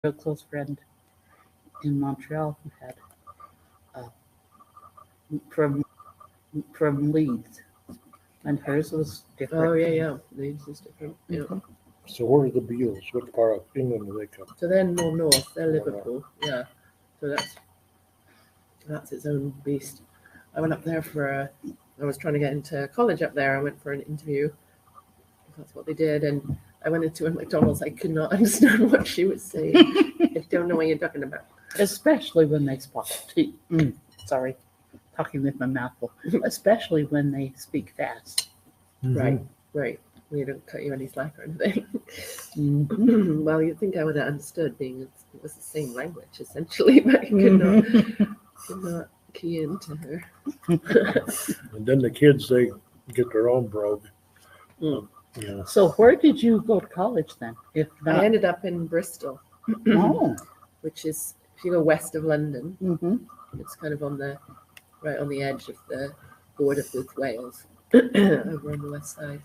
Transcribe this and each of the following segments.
real close friend in Montreal who had uh, from Leeds, and hers was different. Oh, yeah. Leeds is different. Yeah. Mhm. So where are the Beals? What part of England do they come? So they're more north. They're More north. Liverpool. Yeah. So that's its own beast. I went up there I was trying to get into college up there. I went for an interview. That's what they did. And I went into a McDonald's. I could not understand what she was saying. I don't know what you're talking about. Especially when they speak. Sorry, talking with my mouth full. Especially when they speak fast. Right. We don't cut you any slack or anything. Mhm. Well, you'd think I would have understood, being it was the same language essentially, but I could not key into her. And then the kids, they get their own brogue. Mm. Yeah. So where did you go to college then? If I not, ended up in Bristol, oh, which is, if you go west of London, hmm it's kind of right on the edge of the border with Wales, over on the west side,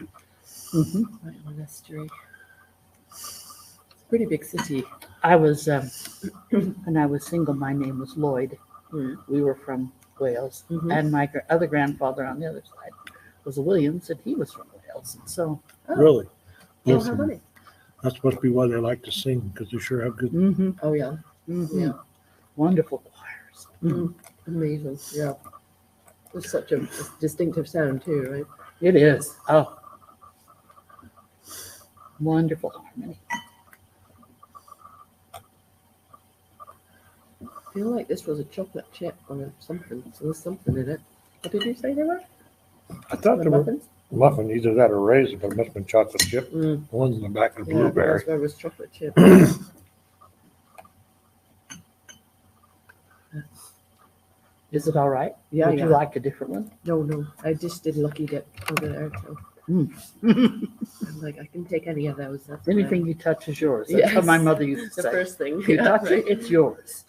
hmm right on the estuary. It's a pretty big city. I was when I was single. My name was Lloyd. Mm. We were from Wales, Mhm. and my other grandfather on the other side was a Williams, and he was from Wales. And so, Oh, Really? oh, how funny. That must be why they like to sing, because they sure have good. Oh, yeah. Yeah. Wonderful choirs. Mm. Amazing. Yeah. It's such a distinctive sound too, right? It is. Oh, wonderful harmony. I feel like this was a chocolate chip or something. There was something in it. What did you say they were? I thought The they were muffins? muffin, either that or raisin, but it must have been chocolate chip. Mm. The ones in the back are Yeah, blueberry. that's where it was chocolate chip. Is it all right? Yeah, Would yeah. you like a different one? No. I just did Lucky Dip over there. So Mm. I'm like, I can take any of those. That's Anything you touch is yours. That's what my mother used to the say. first thing. You Yeah, touch right. it, it's yours.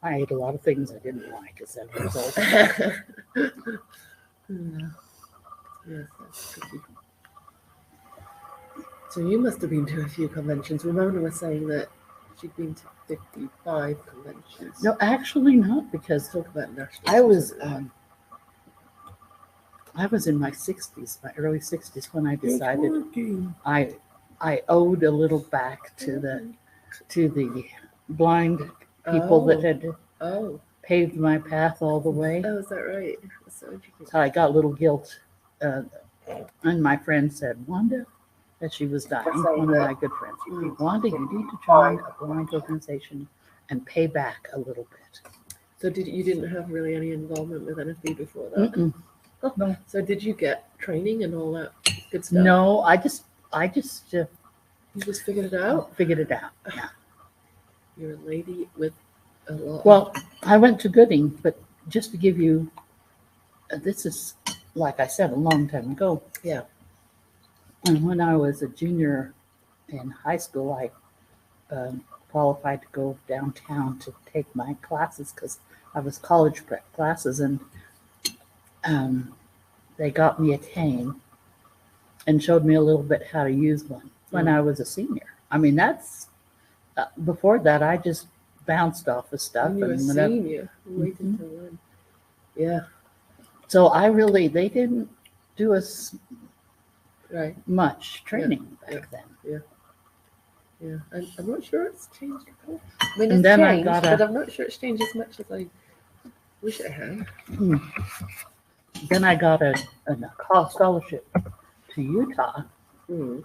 I ate a lot of things I didn't like as a result. Yeah. Yes, that's tricky. So you must have been to a few conventions. Ramona was saying that she'd been to 55 conventions. No, actually not, because Talk about national. I was in my 60s, my early 60s, when I decided Working. I owed a little back to the blind people that had Oh, paved my path all the way. oh, is that right? That's so interesting. So I got a little guilt. And my friend said, Wanda, as she was dying, one of my good friends, Wanda, you need to join a blind organization and pay back a little bit. So you didn't have really any involvement with NFB before that? Mm-mm. Oh, No. So did you get training and all that good stuff? No, I just You just figured it out? figured it out. Yeah. You're a lady with a lot. Well, I went to Gooding, but just to give you, this is, like I said, a long time ago. Yeah. And when I was a junior in high school, I qualified to go downtown to take my classes because I was college prep classes, and they got me a cane and showed me a little bit how to use one when I was a senior. I mean, that's before that, I just bounced off of stuff. When you were a and whatever. senior, waited till when? Yeah, So they didn't do us right. much training back then. Yeah, I'm not sure it's changed at all. I mean, And it's then I changed, got a- but I'm not sure it's changed as much as I wish it had. Then I got a scholarship to Utah, Mm.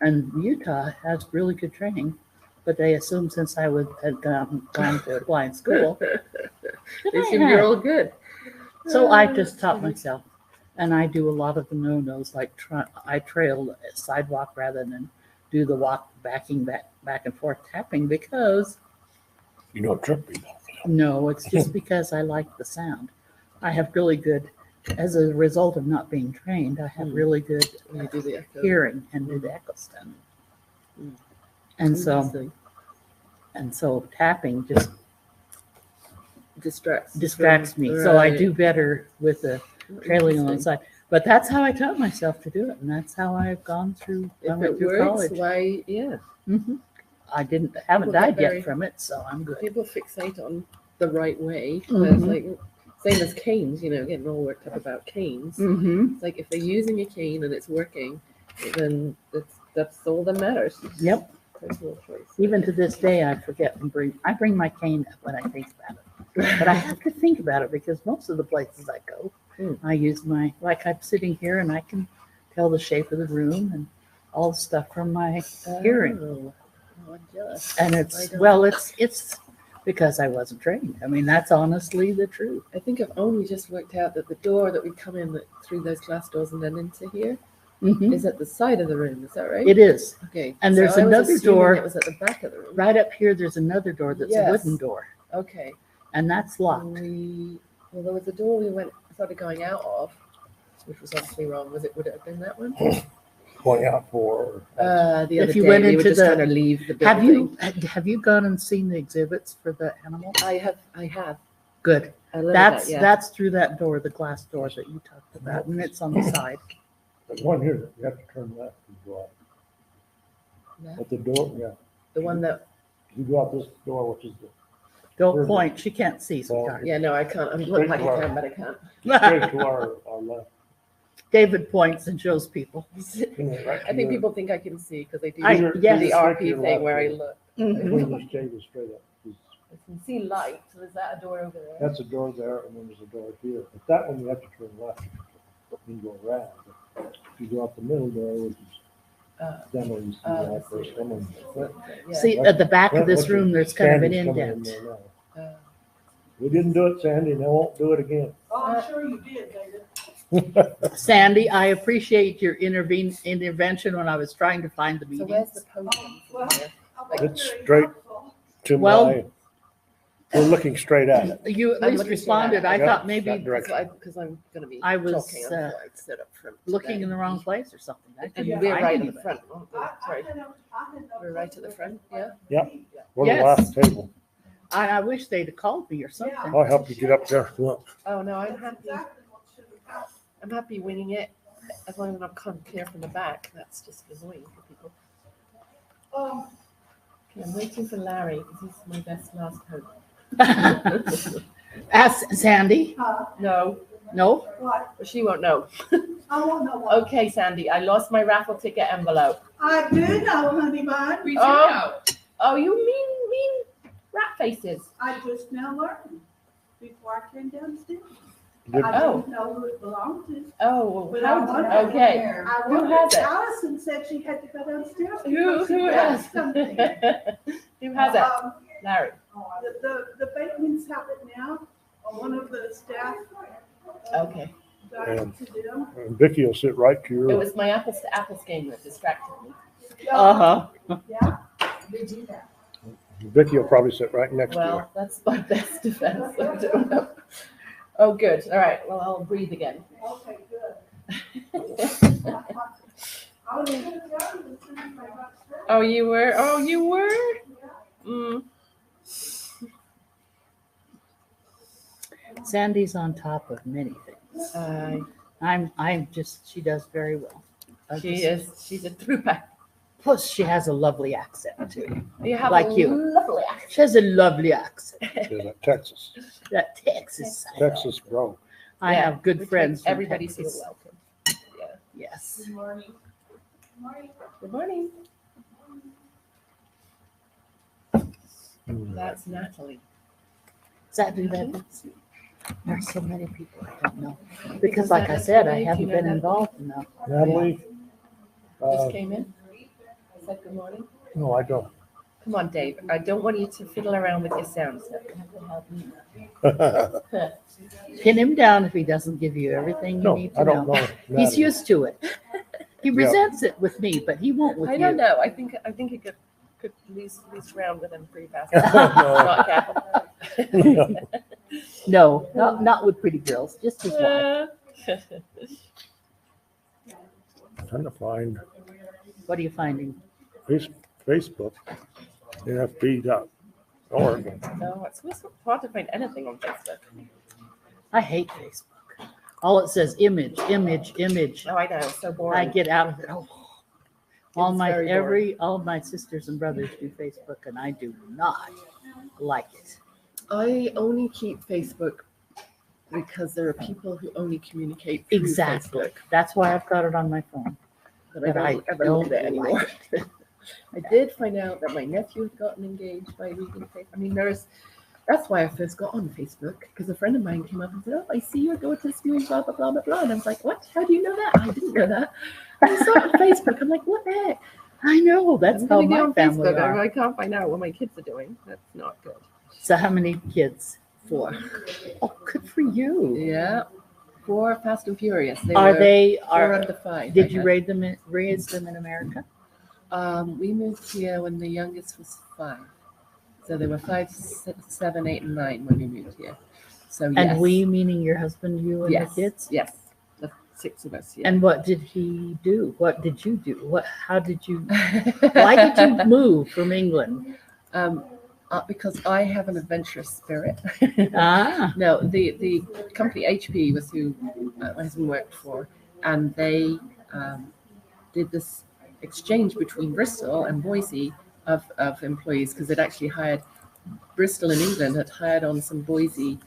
and Utah has really good training, but they assumed since I had gone to a blind school, that They I seem you're had. all good. So I just taught myself, and I do a lot of the no-nos, like I trail a sidewalk rather than do the walk backing back and forth tapping, because You know, trip people. no, it's just because I like the sound. I have really good, as a result of not being trained, I have really good When you do the echo. hearing and do the echo stuff. Mm. And so Interesting. tapping just distracts me. from- So I right. do better with the trailing on the Interesting. side. But that's how I taught myself to do it, and that's how I've gone through. I If went it through works, college. why? Yeah. hmm haven't People get died very- yet from it, so I'm good. People fixate on the right way. Mhm. It's like same as canes, getting all worked up about canes. Mm-hmm. It's like if they're using a cane and it's working, then that's all that matters. Yep. Personal choice. Even to this day, I forget and I bring my cane up when I think about it. But I have to think about it because most of the places I go, I use like I'm sitting here and I can tell the shape of the room and all the stuff from my hearing. Oh, I'm jealous. And I it's, don't- well, it's because I wasn't trained. I mean, that's honestly the truth. I think I've only just worked out that the door that we come in through those glass doors and then into here Mhm. is at the side of the room. Is that right? It is. Okay. And so there's I was another assuming door- It was at the back of the room. Right up here, there's another door that's a Yes. wooden door, Okay. and that's locked. Well, there was a door we started going out of, which was obviously wrong. Would it have been that one? Going out for, The other If you day went we were into just the- trying to leave the Have building. have you gone and seen the exhibits for the animal? I have. Good. I learned That's that, yeah. that's through that door, the glass door that you talked about, and it's on the side. there's one here that you have to turn left and go out. Yeah. At the door, yeah. The one that. You go out this door, which is Don't point. She can't see, sweetheart. Yeah, no, I can't. I'm Straight looking like to I our- can, but I can't. straight to our left. David points and shows people. I think people think I can see because they do I- the yes. RP thing where I look. Mhm. Just stay straight up. I can see light. So is that a door over there? That's a door there, and then there's a door here. But that one you have to turn left and go around. But if you go out the middle door, which is demo, you see that first one. Yeah. See, at the back of this What's room, it? there's kind of an Sandy's coming in indent. there now. Uh, We didn't do it, Sandy, and I won't do it again. Oh, I'm sure you did, David. Sandy, I appreciate your intervention when I was trying to find the so meeting. where's the podium? Well, Here? I wasn't It's very straight. helpful. To Well- my, we're looking straight at it. You at I'm least looking responded. I Yeah, thought that maybe direction. Because I'm going to be I was, talking. I'd sit up front. looking today. in the wrong place or something. I And couldn't we're find right at anything. the front. aren't we? Sorry. We're right at the front, yeah? We're the Yes. last table. I wish they'd have called me or something. I'll help you get up there if you want. Oh, no, I'm That's happy. exactly what should have happened. I'm happy winging it as long as I'm clear from the back. That's just annoying for people. Okay, I'm waiting for Larry because he's my best last hope. Ask Sandy. No, No? What? she won't know. I won't know what. Okay, Sandy, I lost my raffle ticket envelope. I do know, honey bun. Oh, you mean rat faces. I just now learned before I came downstairs. Did- I Oh. didn't know who it belonged to. Oh, But I wondered- okay. I Who wondered, has it? Allison said she had to go downstairs. Who because she has grabbed something. Who has it? Larry. The Batemans have it now. One of the staff. Okay. Got it to them. And Vicky will sit right to It your, was my apples to apples game that distracted me. Uh-huh. Yeah, they do that. Vicky will probably sit right next to you. Well, that's my best defense. I don't know. Oh, good. All right. Well, I'll breathe again. Okay, good. I was gonna tell you as soon as I got straight. Oh, you were? Oh, you were? Mm. Sandy's on top of many things. I'm just, she does very well. She's a trooper. Plus, she has a lovely accent too. You have Like a you. lovely accent. She has a lovely accent. She's at Texas. That Texas side. Texas bro. I Yeah, have good which friends makes from everybody Texas. feel welcome. Yeah. Yes. Good morning. Morning. Good morning. Hmm. That's Natalie. Is that who that is? There's so many people I don't know. Because Is like that I said, I Natalie? Do haven't you know been Natalie? involved in that. Natalie? Just came in. Said good morning. No, I don't. Come on, Dave. I don't want you to fiddle around with your sound stuff. You have to help me. Pin him down if he doesn't give you everything you No, need I to don't know. know. He's Natalie. used to it. He resents it with me, but he won't with I you. don't know. I think it could lose around with him pretty fast. No. Not careful. No, not with pretty girls, just his wife. Trying to find What are you finding? Facebook, NFB.org. No, it's hard to find anything on Facebook. I hate Facebook. All it says image, image, image. Oh, I know. It's so I boring. get out of it. Oh, All It's my very boring. all of my sisters and brothers do Facebook, and I do not like it. I only keep Facebook because there are people who only communicate through Exactly. Facebook. That's why I've got it on my phone. But I But I don't ever look at it don't anymore. like it. I did find out that my nephew had gotten engaged by reading Facebook. I mean, that's why I first got on Facebook, because a friend of mine came up and said, "Oh, I see you're going to school, blah, blah, blah, blah, blah." And I was like, "What? How do you know that?" I didn't know that. I saw it on Facebook. I'm like, "What the heck?" I know. That's I'm how gonna get my on family Facebook. are. I can't find out what my kids are doing. That's not good. So how many kids? 4. Oh, good for you. Yeah. 4 Fast and Furious. They Are were they 4 are? under 5. Did I you had. raise them in America? We moved here when the youngest was 5. So they were 5, 6, 7, 8, and 9 when we moved here. So yes. And we, meaning your husband, you, and yes. the kids? Yes. The 6 of us, yeah. And what did he do? What did you do? How did you, why did you move from England? Because I have an adventurous spirit. Ah, No, the company HP was who my husband worked for, and they did this exchange between Bristol and Boise of employees, because they'd actually hired, Bristol in England had hired on some Boise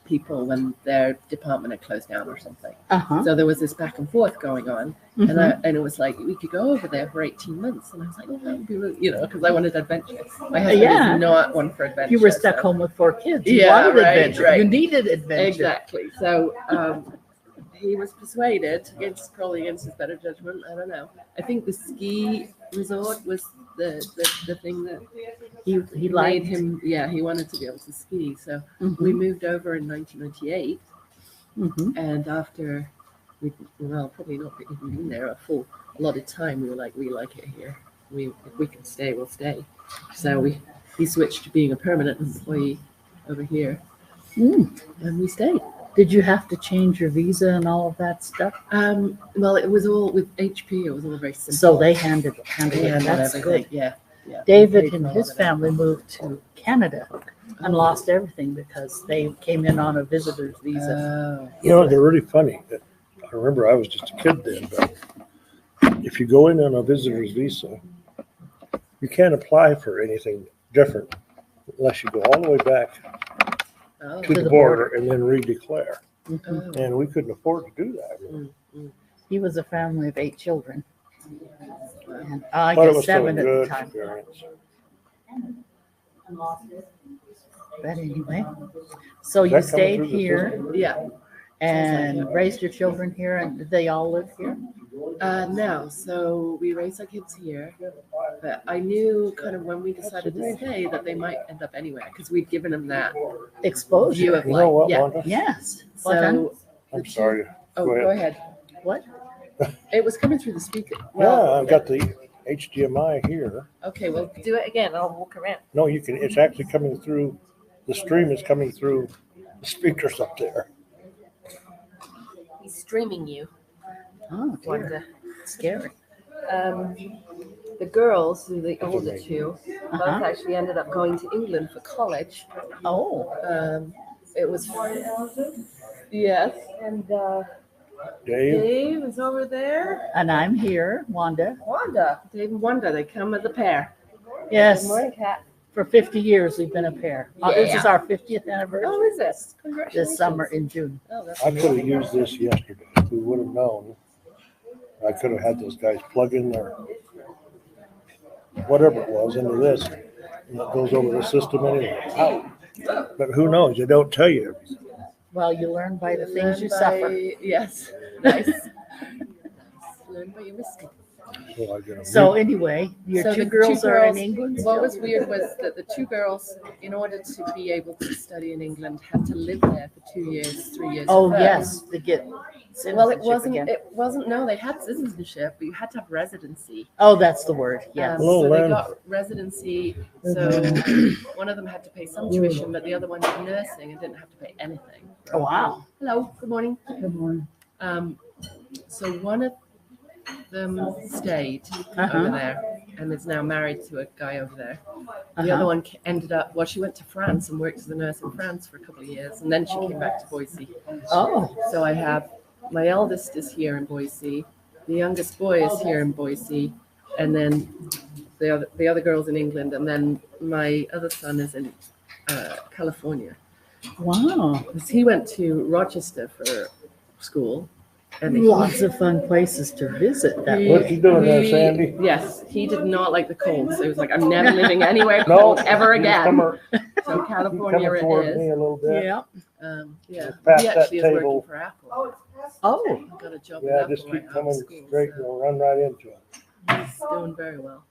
people when their department had closed down or something. uh-huh. So there was this back and forth going on, Mhm. and it was like, we could go over there for 18 months. And I was like, oh, that would be really, because I wanted adventure. My husband Yeah. is not one for adventure. You were stuck so- home with 4 kids. You Yeah, wanted right, adventure. right. You needed adventure. Exactly. So he was persuaded, probably against his better judgment. I don't know. I think the ski resort was the thing that He made liked him. Yeah, he wanted to be able to ski. So Mhm. we moved over in 1998, Mhm. and after probably not even been there a lot of time, we were like, we like it here. If we can stay, we'll stay. So he switched to being a permanent employee over here, Mm. and we stayed. Did you have to change your visa and all of that stuff? Well, it was all with HP. It was all very simple. So they handled They it. handled That's everything. good. Yeah. David We paid and for all his of it. family moved to Canada and lost everything because they came in on a visitor's visa. They're really funny. I remember I was just a kid then, but if you go in on a visitor's visa, you can't apply for anything different unless you go all the way back Oh. to the border and then redeclare. Mhm. Oh. And we couldn't afford to do that. He was a family of 8 children. And I But it guess was still a 7 at the good time. experience. But anyway, so Is you that coming stayed through the here system? Yeah. and raised your children here, and did they all live here? No. So we raised our kids here, but I knew kind of when we decided to stay that they might end up anywhere, because we'd given them that view Exposure. of You know what, yeah. Wanda? Yes. What time? So I'm sorry. oh, Go go ahead. What? It was coming through the speaker. Yeah, I've got the HDMI here. Okay, well, do it again. I'll walk around. No, you can, it's actually coming through, the stream is coming through the speakers up there. He's streaming you. Oh, dear. Wanda. Scary. The girls, the older amazing. 2, both Uh-huh. actually ended up going to England for college. Oh, It was yes, and Dave, Dave is over there. and I'm here, Wanda. Wanda, Dave and Wanda, they come as a pair. Yes, Good morning, Kat. for 50 years we've been a pair. This Yeah. is our 50th anniversary Oh, is this? Congratulations. this summer in June. Oh, that's I could have amazing. used this yesterday. If we would have known, I could have had those guys plug in their, whatever it was, into this. And it goes over the system anyway. Out. But who knows? They don't tell you everything. Well, you learn by the things you Learn suffer. by- Yes. Nice. Learn by your mistakes. So I get a So anyway, your So 2 the girls are in girls- England? What was weird was that the 2 girls, in order to be able to study in England, had to live there for 2 years, 3 years. Oh, first. yes, to get Well, citizenship it again. wasn't, no, they had citizenship, but you had to have residency. Oh, that's the word, yes. Hello, So they Len. got residency, so one of them had to pay some tuition, but the other one did nursing and didn't have to pay anything. Oh, wow. Hello, good morning. Good morning. So one of them stayed over Uh-huh. there and is now married to a guy over there. The Uh-huh. other one ended up, well, she went to France and worked as a nurse in France for a couple of years, and then she came back to Boise. Oh, So I have, my eldest is here in Boise, the youngest boy is here in Boise, and then the other girls in England, and then my other son is in California. Wow. Because he went to Rochester for school, and Lots of fun places to visit that he- way. What's you doing there, he- Sandy? Yes, he did not like the cold. So he was like, I'm never living anywhere No, cold ever you again. come ar- So you California coming toward it me is. a little bit. Yeah. Yeah, Past he that actually is working table. for Apple. Oh, it's past. Oh, He got a job Yeah, at Apple just right keep out of coming school, straight and so you'll run right into it. he's doing very well.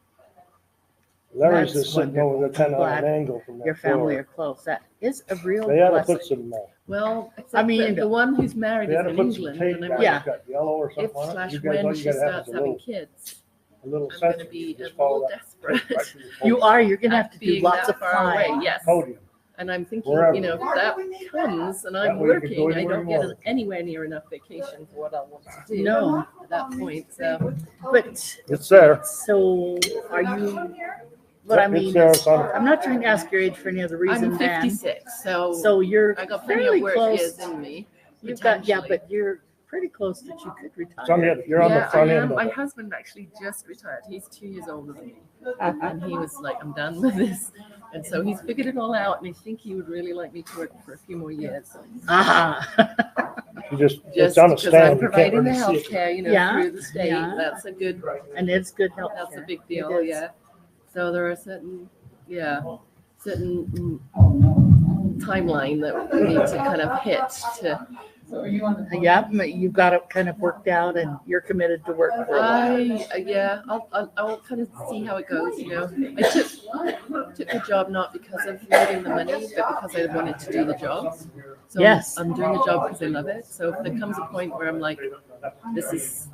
Larry's That's just sitting wonderful. over there kind of on I'm an glad angle from your that family floor. are close. That is a real They ought to blessing. put some, Well, except I mean, that the one who's married they is ought to in put some England, tape and I'm down like, that's got yellow or if something on it. slash You guys, all when you she gotta have starts is having a kids, little I'm going to sensor. be You a just follow little that desperate. right through the You are, you're going to have to do being lots that of far away. flying. Yes. podium. And I'm thinking, Wherever. you know, if that comes and That I'm way you can go working, I anywhere don't you get want. anywhere near enough vacation for what I want to do No, at that point. So but It's there. so are you, what I It's mean there, is, son. I'm not trying to ask your age for any other reason I'm than, 56, so so you're I got plenty fairly of work close. years in me. You've got, yeah, potentially. but you're pretty close that you could It's on retire. the, you're on the Yeah, front I end am. of My it. husband actually just retired. He's 2 years older than me. Uh-huh. And he was like, I'm done with this. And so he's figured it all out, and I think he would really like me to work for a few more years. Aha. You just, Just it's on a because I'm stand. You can't providing the really see health it. care, you know, Yeah, through the state. yeah. That's a good, And it's good help. that's a care. big It deal, is. yeah. So there are certain timeline that we need to kind of hit to. Yeah, but you've got it kind of worked out and you're committed to work for it. I'll kind of see how it goes, you know. I took the job not because of needing the money, but because I wanted to do the job. So Yes. I'm doing the job because I love it. So if there comes a point where I'm like, this is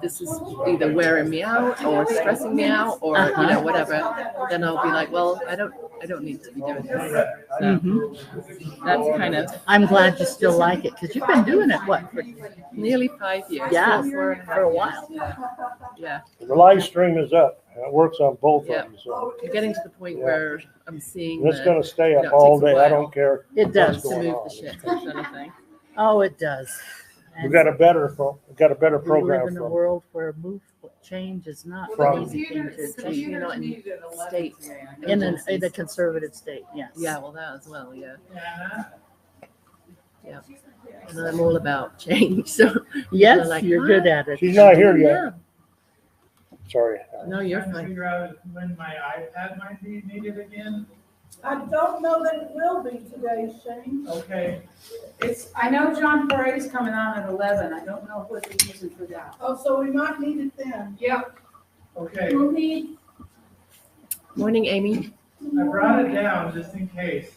either wearing me out or stressing me out or you know whatever, then I'll be like, well, I don't need to be doing this. So Mhm. that's kind of I'm glad you still like it because you've been doing it, what, for nearly 5 years. Yeah, four and a half for a years. while. Yeah. The live stream is up. and It works on both Yeah. of them, so I'm getting to the point Yeah. where I'm seeing it's the gonna stay you up know, it all takes a day. I while. don't care It what's does. to going move on. the shit kind of thing. Oh, it does. We got a better We live program in a from. world where change is not From- an easy thing to Especially achieve. not in state In a agencies. conservative state, yes. Yeah, well, that as well, yeah. Yeah. And I'm all about change, so. Yes, They're like, you're "What?" good at it. She's not here yet. Yeah. Sorry. No, you're Trying to fine. figure out when my iPad might be needed again. I don't know that it will be today, Shane. Okay, I know John Parade's coming on at 11. I don't know what the reason for that. Oh, so we might need it then. Yep. okay. We'll need, Morning, Amy. I brought it down just in case.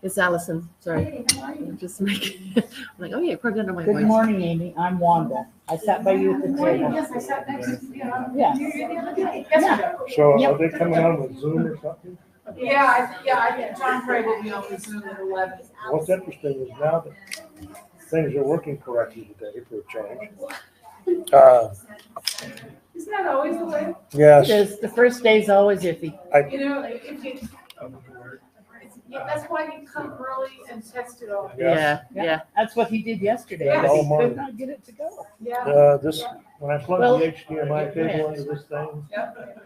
It's Allison, sorry. hey, how are you? I'm just making, I'm like, oh yeah, probably under my Good voice. morning, Amy. I'm Wanda. I sat by you at the table. Yes, I sat next to you. Yeah. Yes, So Yep. are they coming on with Zoom or something? I think John Parade will be on the Zoom at 11. What's interesting is now that things are working correctly today for a change. Isn't that always the way? Yes, Because the first day's always iffy. You know, if you, that's why you come early and test it all. Yeah, yeah. That's what he did yesterday. Yeah. but All He morning. could not get it to go. Yeah. this, when I plug Well- the HDMI cable into this thing, Yep.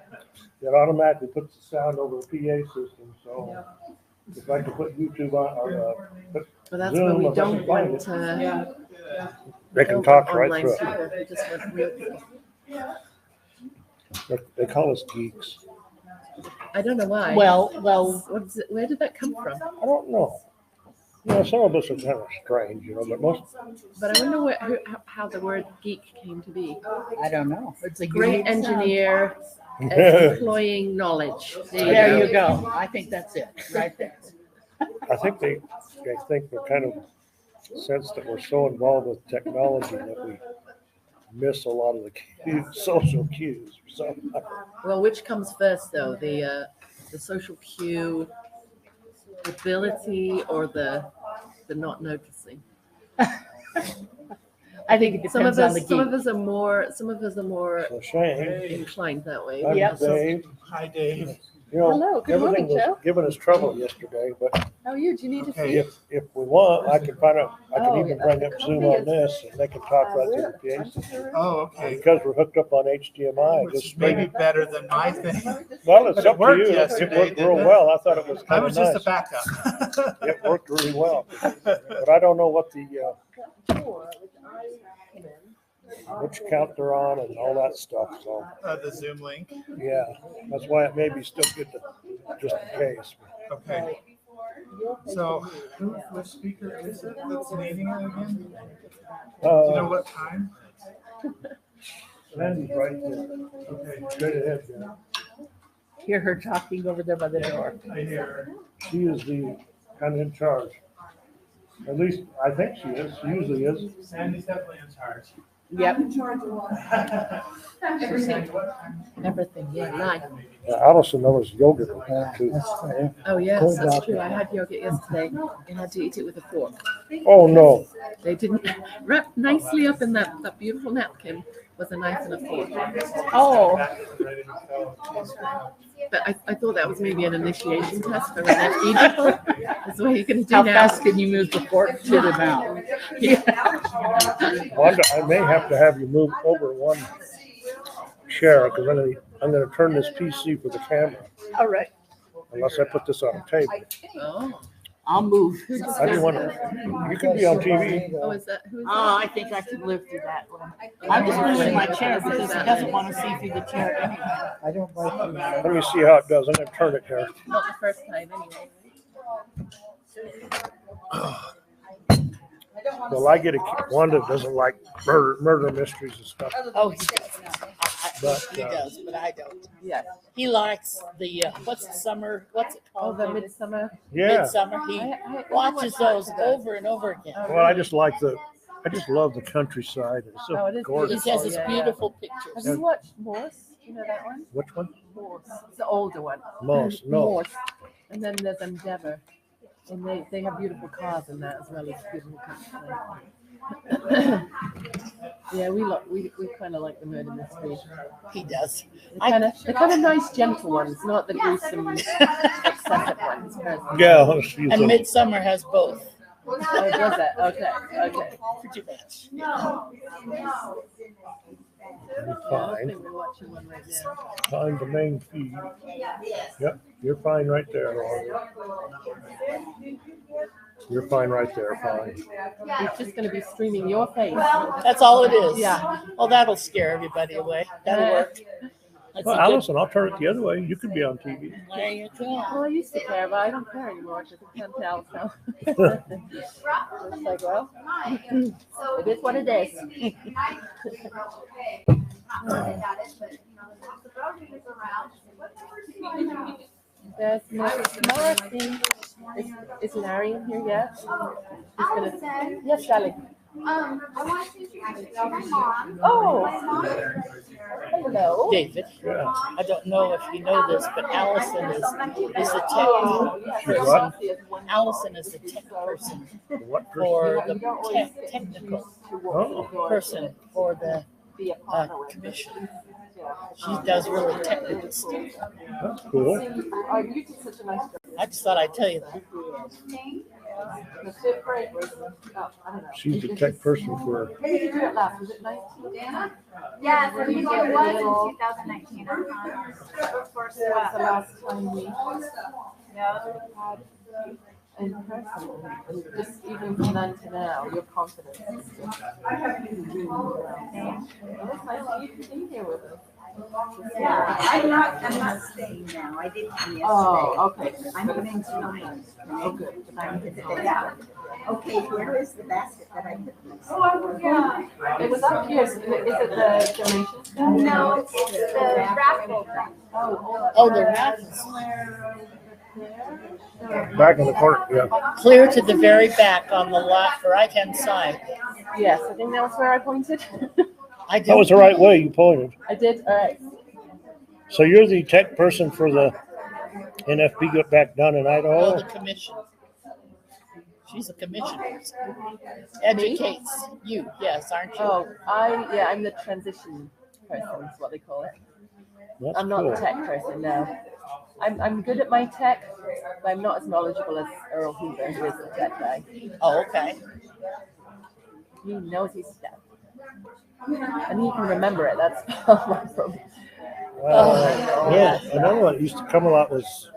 it automatically puts the sound over the PA system, so if I can put YouTube on, or, But that's Zoom, when we if I can don't find want, they can don't talk want right online through it. speaker. We just want real- They call us geeks. I don't know why. Well, What is it? Where did that come from? I don't know. You know, some of us are kind of strange, you know, but most, But I wonder how the word geek came to be. I don't know. It's a Great unique sound. engineer, employing knowledge. There you go. I think that's it, right there. I think they think we're kind of sense that we're so involved with technology that we miss a lot of the social cues. So Well, which comes first, though? The social cue ability or the not noticing? I think it Some of depends on the us, some of geek. us are more, some of us are more so Shane, inclined that way. I'm Yeah, so- Dave. Hi, Dave. You know, Hello, good everything morning, was Joe. giving us trouble yesterday, but How are you? Do you need to Okay. see? if we want, I can find out, I can Oh, even yeah, bring the up Zoom copy on is- this and they can talk right through the I'm case. just gonna- Oh, And okay. because we're hooked up on HDMI, Which just is maybe straight. better than my thing. Well, it's But it up to worked you. It yesterday, worked real didn't it? well. I thought it was I kind of was just a nice. backup. It worked really well. But I don't know what the, which account they're on and all that stuff, so, The Zoom link. yeah. That's why it may be still good to, just in case. Okay. So, which speaker is it that's needing it again? Do you know what time? Randy's right there. Okay. Straight ahead, yeah. Hear her talking over there by the door. I hear. She is the kind of in charge. At least, I think she is. She usually is. Sandy's definitely in charge. Yep, Everything. Everything, yeah, live. Allison knows yoga too. Oh, yes, that's true. I had yogurt yesterday and had to eat it with a fork. Oh, no. They didn't wrap nicely up in that beautiful napkin with a knife and a fork. oh, But I thought that was maybe an initiation test for an FD people. That's what you're going to do how now. fast can you move the fork to the mouth? Wanda, I may have to have you move over one chair because I'm gonna turn this PC for the camera All right, unless I put this on a table. Oh, I'll move. I do want to, you can be on TV. oh, is that who's Oh, that? I think I can live through that one. I'm just moving my chair because he doesn't want to see through the chair anyway. I don't like you. Let me see how it does. I'm gonna turn it here. Not the first time, anyway. Well, I get a, Wanda doesn't like murder mysteries and stuff. Oh, he does. But, He does, but I don't. Yes. He likes the, what's the summer, what's it Oh, called? the midsummer. Yeah, Midsummer. He I watches those over and over again. well, I just love the countryside. It's Oh, so it is He gorgeous. says it's yeah, yeah. beautiful Have pictures. you watched Morse? You know that one? Which one? Morse. It's the older one. Moss, no. Morse. And then there's Endeavor. And they have beautiful cars in that as well as beautiful countryside. Yeah, we kind of like the murder mystery. He does. They're kind of nice, gentle ones, not the gruesome, excessive ones. personally. Yeah, she's And a, Midsummer has both. Oh, does it? Okay, okay. Pretty much. Yeah, I fine. think we're watching one right now. Find the main feed. Yep, you're fine right there, Laura. You're fine right there, fine. It's just going to be streaming your face. That's all it is. Yeah. Well, that'll scare everybody away. That'll work. That's Well, a good- Allison, I'll turn it the other way. You could be on TV. There you go. Well, I used to care, but I don't care anymore because I can't tell. So it's like, well, it is what it is. There's Miss Morrison. Is Larry in here yet? He's gonna. Yes, darling. I want to introduce you to my mom. Oh, hello. David, Yeah. I don't know if you know this, but Allison is the tech She's what? person. Allison is the tech person What person? for the technical Oh, person for the commission. She does really technical stuff. that's cool. Oh, you did such a nice job. I just thought I'd tell you that. The fifth grade was, oh, I don't know. She's the tech person for, When did you do it last? Was it 19? Yes, I think it was in 2019. Of course, It was the last time we Yeah. had in person. And just even from then to now, your confidence is just really well. It's nice that you can be here with us. Yeah, I'm not staying now. I didn't come yesterday. Oh, okay. I'm coming tonight. Oh, good. I'm to the day out. Okay, where is the basket that I put these? Oh, yeah. It was up here. Is it the donations? No, it's the raffle. Oh, the raffles. back in the court, yeah. Clear to the very back on the left, right-hand side. Yes, I think that was where I pointed. I That was the right way you pointed. I did, all right. So you're the tech person for the NFB got back done in Oh, Idaho? the commission. She's a commissioner. Educates you, yes, aren't you? Oh, I'm the transition person, is what they call it. That's I'm not cool. a tech person, no. I'm good at my tech, but I'm not as knowledgeable as Earl Hoover, who is the tech guy. Oh, okay. He knows his stuff. And he can remember it. That's my problem. Yeah, another one that used to come a lot was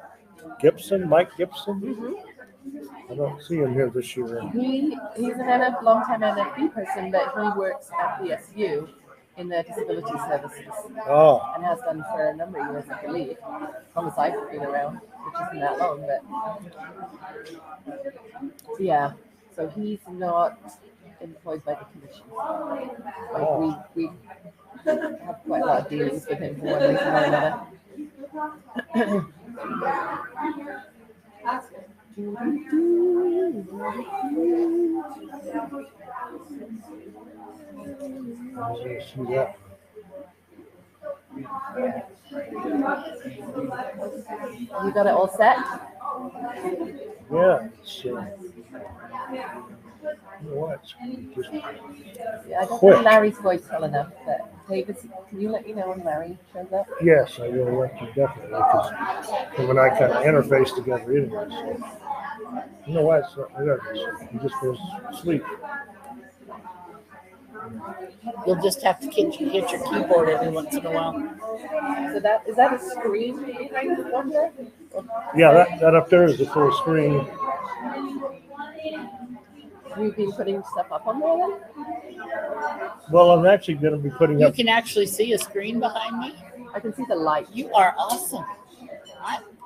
Gibson, Mike Gibson. Mm-hmm. I don't see him here this year. He's an long-time NFB person, but he works at the SU in the disability services Oh, and has done for a number of years, I believe. As long as I've been around, which isn't that long, but yeah. So he's not employed by the commission. Like we have quite a lot of dealings with him for one reason or another. I didn't see that. You got it all set? Yeah, it's, you know what? Just Yeah, I don't quick. think Larry's voice well enough, but David, can you let me know when Larry shows up? Yes, I will let you definitely because him and I kind of interface together anyway. So. You know why it's not there? He just goes to sleep. You'll just have to hit your keyboard every once in a while. So is that a screen behind the wonder? Yeah, that up there is the full screen. You've been putting stuff up on there then? Well, I'm actually going to be putting You up. can actually see a screen behind me. I can see the light. You are awesome.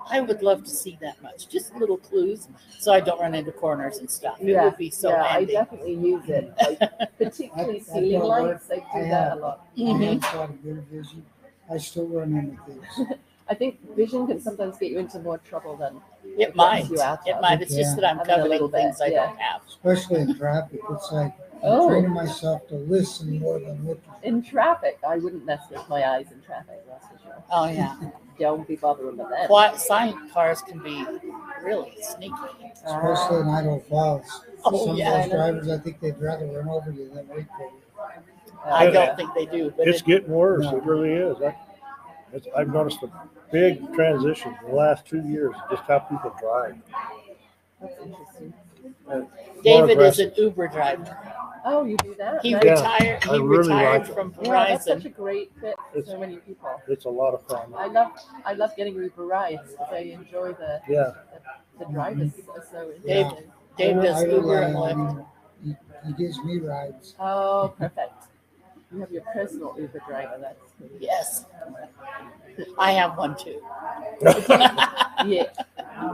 I would love to see that much. Just little clues so I don't run into corners and stuff. It would be so handy. I definitely use it. Like, particularly ceiling lights, I do that a lot. Mhm. I have quite a bit of vision. I still run into things. I think vision can sometimes get you into more trouble than It might. you out It of. might. It's just that I'm Having a covering little bit, things I yeah. don't have. Especially in traffic. It's like I'm Oh. training myself to listen more than look. In traffic, I wouldn't mess with my eyes in traffic, that's for sure. Oh yeah. Don't be bothering with that. Quiet, silent cars can be really sneaky. Especially in Idaho Falls. Oh, Some yeah, I of those know. drivers, I think they'd rather run over you than wait for you. I don't think they do, but It's getting worse. It really is. I've noticed a big transition in the last 2 years, just how people drive. That's interesting. More David is aggressive. an Uber driver. Oh, you do that? He Nice. Yeah, retired. I He really retired like it. from Yeah, that's such Verizon. a great fit for It's- so many people. It's a lot of fun. I love getting Uber rides because I enjoy Yeah. the drivers are so Yeah. interesting. Dave does I Uber rely and on Lyft. him. He gives me rides. Oh, perfect. You have your personal Uber driver. That's cool. Yes. I have one too. Yeah,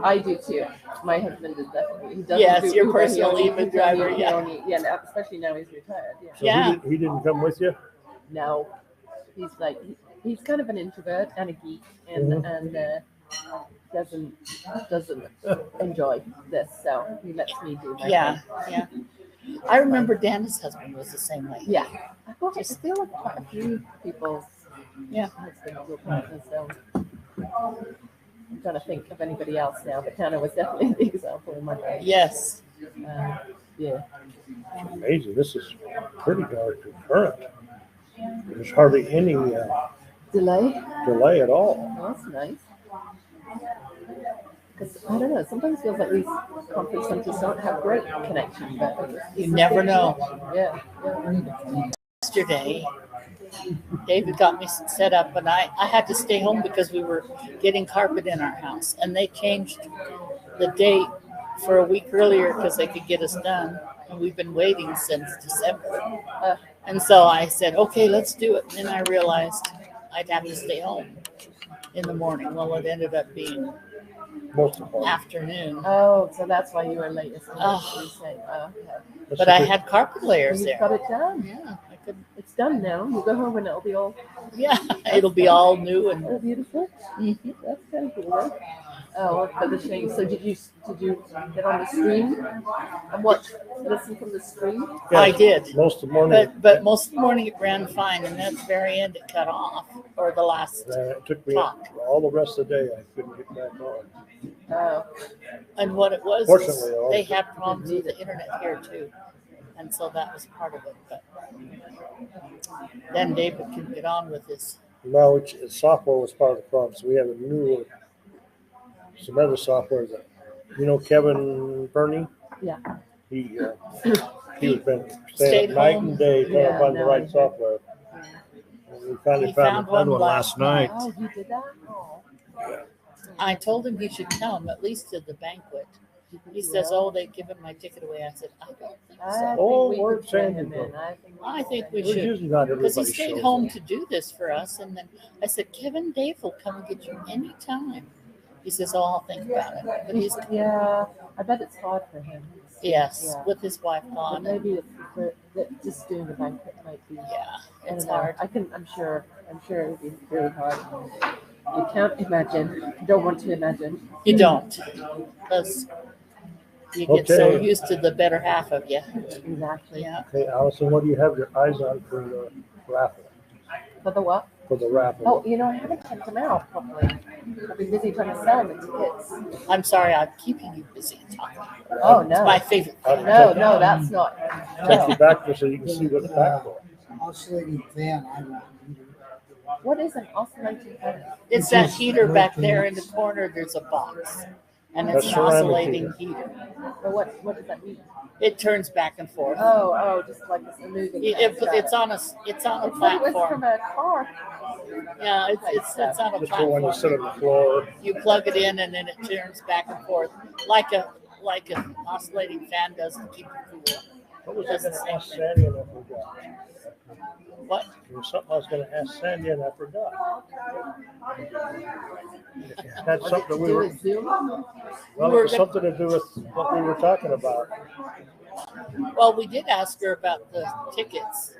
I do too. My husband is definitely. He doesn't Yes, do your Uber, personal he Uber only- driver, he yeah. only- yeah, now, especially now he's retired. Yeah. So Yeah. he didn't come with you? No, he's like he's kind of an introvert and a geek, and doesn't enjoy this, so he lets me do my Yeah, thing. yeah. I remember Dan's husband was the same way. Yeah. I feel like quite a few people's Yeah. husbands will partners, so I'm trying to think of anybody else now, but Hannah was definitely the example in my life. Yes. Yeah. Amazing. This is pretty darn concurrent. There's hardly any Delay? delay at all. Oh, that's nice. Because I don't know, sometimes it feels like these conference centers don't have great connection, but You never know. yeah. Yesterday, David got me set up, and I had to stay home because we were getting carpet in our house, and they changed the date for a week earlier because they could get us done, and we've been waiting since December. And so I said, okay, let's do it. And then I realized I'd have to stay home in the morning. Well, it ended up being Most of them. afternoon. Oh, so that's why you were late. Is that Oh. what you're saying? Oh, okay. But I had carpet layers You there. got it done. Yeah, I could. It's done now. You go home and it'll be all Yeah, it'll be all new and beautiful. mhm. That's kind of cool, right? Oh, well, for the shame. So did you get on the stream and listen from the stream? Yeah, I did. Most of the morning. But most of the morning it ran fine, and then at the very end it cut off, or the last. It took me Talk. all the rest of the day. I couldn't get back on. Oh, And what it was, Fortunately, is all- they had problems with the internet here too, and so that was part of it. But then David can get on with his No, software was part of the problem. So we have a new, some other software that, Kevin Burney? Yeah. He was been Stayed staying up night home. and day trying to Yeah, find the no, right I- software. And we finally He found found one one last night. Oh, he did that? Oh. I told him he should come at least to the banquet. He says, "Oh, they give him my ticket away." I said, "I don't think I so. Oh, think we we're could bring sending him them. in. I think we Well, should." usually not Because he everybody stayed shows home up. to do this for us, and then I said, "Kevin Dave will come and get you anytime." He says, "Oh, I'll think about it." But he's Yeah, I bet it's hard for him. yes, Yeah. with his wife But gone. maybe it's that just doing the banquet might be. Yeah, I don't it's know. hard. I'm sure it would be really hard. You can't imagine. You don't want to imagine. You don't, because you get so Okay. used to the better half of you. Exactly. Yeah. Okay, Allison, what do you have your eyes on for the raffle? For the what? For the raffle? Oh, I haven't checked them out properly. I've been busy trying to sell the tickets. I'm sorry, I'm keeping you busy talking. Oh, It's no. my favorite thing. No, that's not. Check the No. back there so you can see what's back there. Oscillating fan, I want. What is an oscillating fan? It's that heater back there in the corner. There's a box, and it's That's an ceramic oscillating heater. Or what does that mean? It turns back and forth. Oh, just like it's a moving. It's on a It's like it was platform. from a car. Yeah, it's on a Just for when you sit platform. on the floor. You plug it in, and then it turns back and forth like an oscillating fan does to keep it cool. What was I That's the gonna same ask thing. Sandy and I forgot? What? There was something I was gonna ask Sandy and I forgot. It had something that we Do were, a Zoom. well, it was something to do with what we were talking about. Well, we did ask her about the tickets,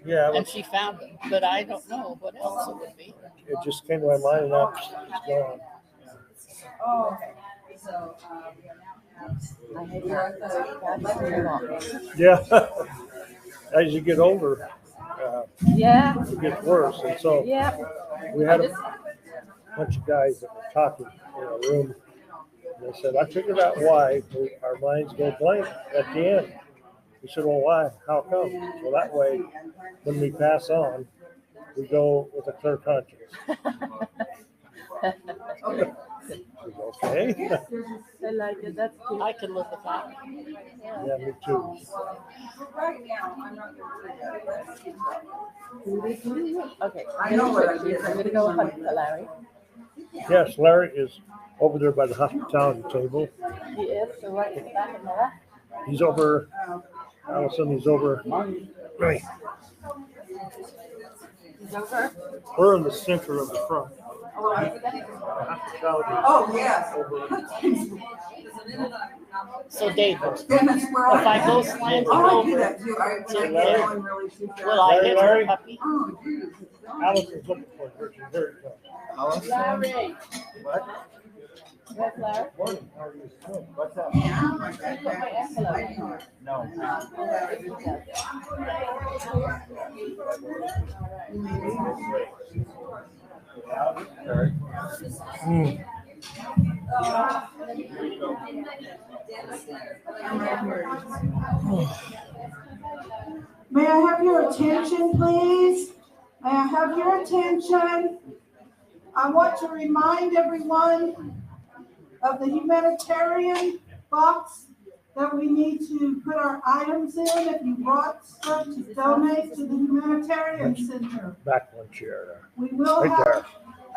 Yeah, and she found them, but I don't know what else it would be. it just came to my mind and now it's gone. Oh, okay. So, I hate that too long. Yeah. As you get older, Yeah, it gets worse. And so yeah. we had a bunch of guys that were talking in a room. And they said, I figured out why our minds go blank at the end. We said, well, why? How come? Well, that way, when we pass on, we go with a clear conscience. Okay. I like it. That's cute. I can live with that. Yeah, me too. right now, I'm not gonna do that. Okay, I'm gonna go hunt for Larry. Yes, Larry is over there by the hospitality table. He is, so right in the back of there. He's over, Allison, he's over. Right. He's over. We're in the center of the front. Oh, yes. So, David, Goodness, where if I go slanted Oh, I do over, that too. I Larry. get going really too fast. will I hit Larry? the puppy? Oh, geez. Allison's looking for her. Here it comes. Larry. What? Where's Larry? What's up? No. May I have your attention, please? May I have your attention? I want to remind everyone of the humanitarian box that we need to put our items in if you brought stuff to donate to the humanitarian center. Back one chair there. We will Right have there.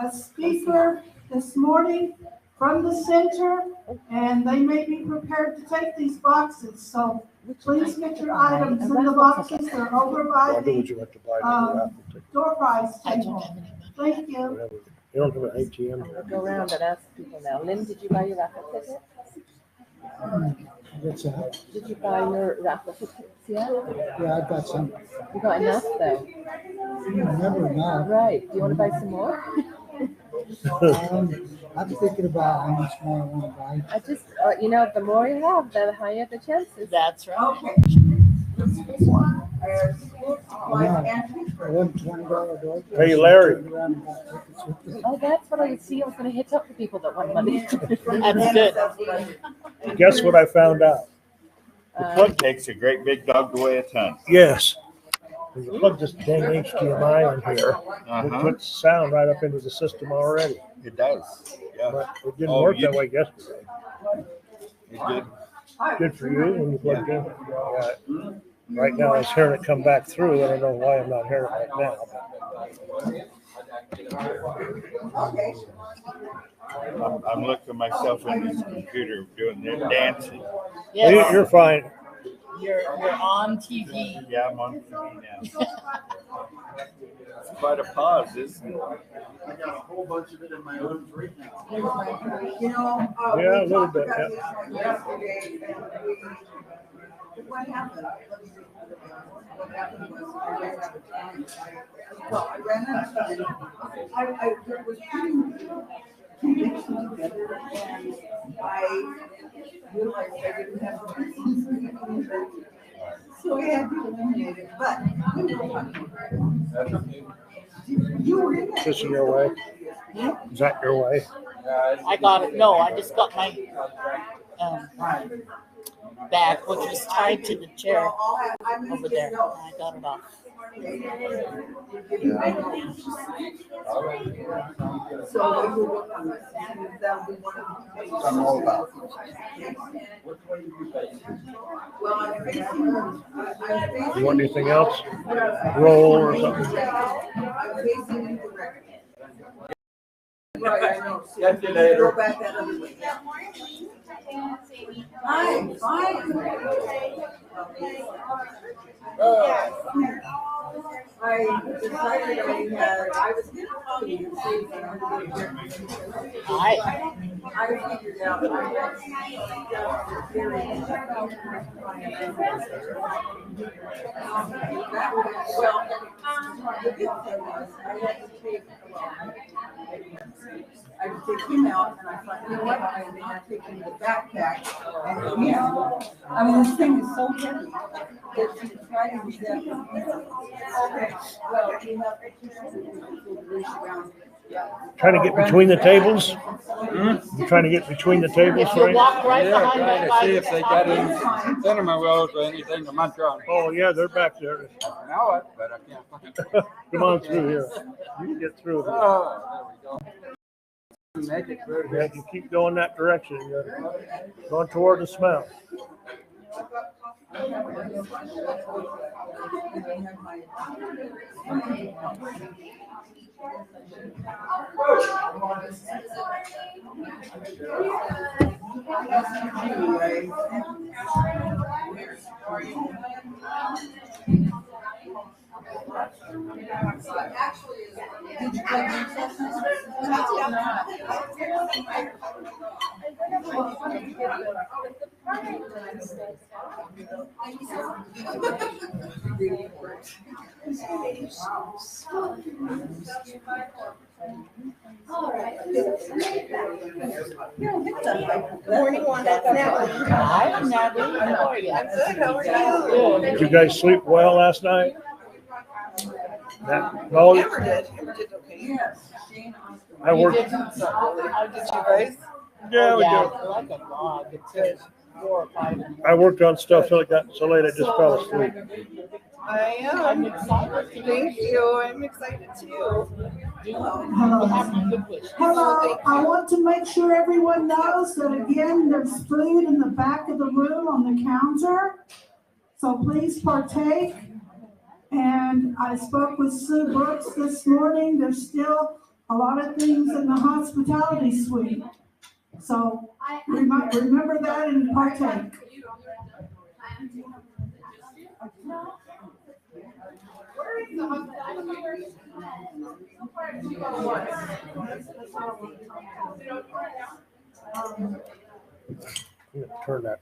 a speaker this morning from the center, and they may be prepared to take these boxes. So please get your items in the boxes. They're over by Why would the you have to buy the raffle ticket? door prize I don't table. have any money. Thank you. Whatever. You don't have an ATM here. Go around and ask people now. Lynn, did you buy your raffle ticket? What's that? Did you buy your raffle tickets yet? Yeah, I've got some. You got enough though. Never enough. Right. Do you want to buy some more? I'm thinking about how much more I want to buy. I just, the more you have, the higher the chances. That's right. Okay. $120 door. Hey, Larry. Turn around and buy tickets with it. Oh, that's what I would see. I was going to hit up the people that want money. That's good. Guess what I found out? It takes a great big dog to weigh a ton. Yes. When you plug this dang HDMI in here, it puts sound right up into the system already. It does. Yeah. But it didn't work that way yesterday. It did. Good for you when you plugged in. Right now, I was hearing it come back through. I don't know why I'm not hearing it right I'm looking at myself in this computer doing the dancing. now. Yes, You're fine. you're on TV. Yeah, I'm on TV now. It's quite a pause, isn't it? I got a whole bunch of it in my own right now. You know, Yeah, a we little talked bit, about yeah. this one yesterday, and what happened? What happened was, I ran out of time. Well, I ran out of time. I was putting two mixes together, and I realized I didn't have the pieces. So I had to eliminate it, but we were talking. You were in that. Is this your way? Is that your way? I got it. No, I just got my bag, which was tied to the chair over there. And I got it off. So we will work on this, and that'll be one of the things. I'm all about. Well, I'm facing. You want anything else? Roll or something? I'm facing incorrectly. Right, I know. So Catch you later. Go back that other way. Hi, fine. I decided I was gonna call you to see if I'm gonna get Hi. I figured out that I was very. Well, the big thing was I had to take, I had to take him out, and I thought, you know what, I'm not taking the backpack. And I mean, this thing is so heavy that you try to do that. Okay, well, you have to reach around. Trying to get between the tables? You're trying to get between the tables, If you right? walk right Yeah, behind trying that to guy, see if they got any cinnamon rolls or anything to munch on. Oh, yeah, they're back there. I know it, but I can't find it. Come on through here. You can get through here. Oh, there we go. Make it through Yeah, here. you keep going that direction. You're going toward the smell. Morning, Wanda. Natalie. Hi, Natalie. How are you? I'm good. How are you? Did you guys sleep well last night? No, Amber did. Amber did okay. I worked. Did you guys? Yeah, we Yeah, did. like a log. It's 4 or 5. I worked on stuff till it got so late I just fell asleep. I I'm am. excited to Thank you. I'm excited too. do have my good wishes. Hello, I want to make sure everyone knows that again, there's food in the back of the room on the counter. So please partake. And I spoke with Sue Brooks this morning. There's still a lot of things in the hospitality suite. So remember that and partake. Turn that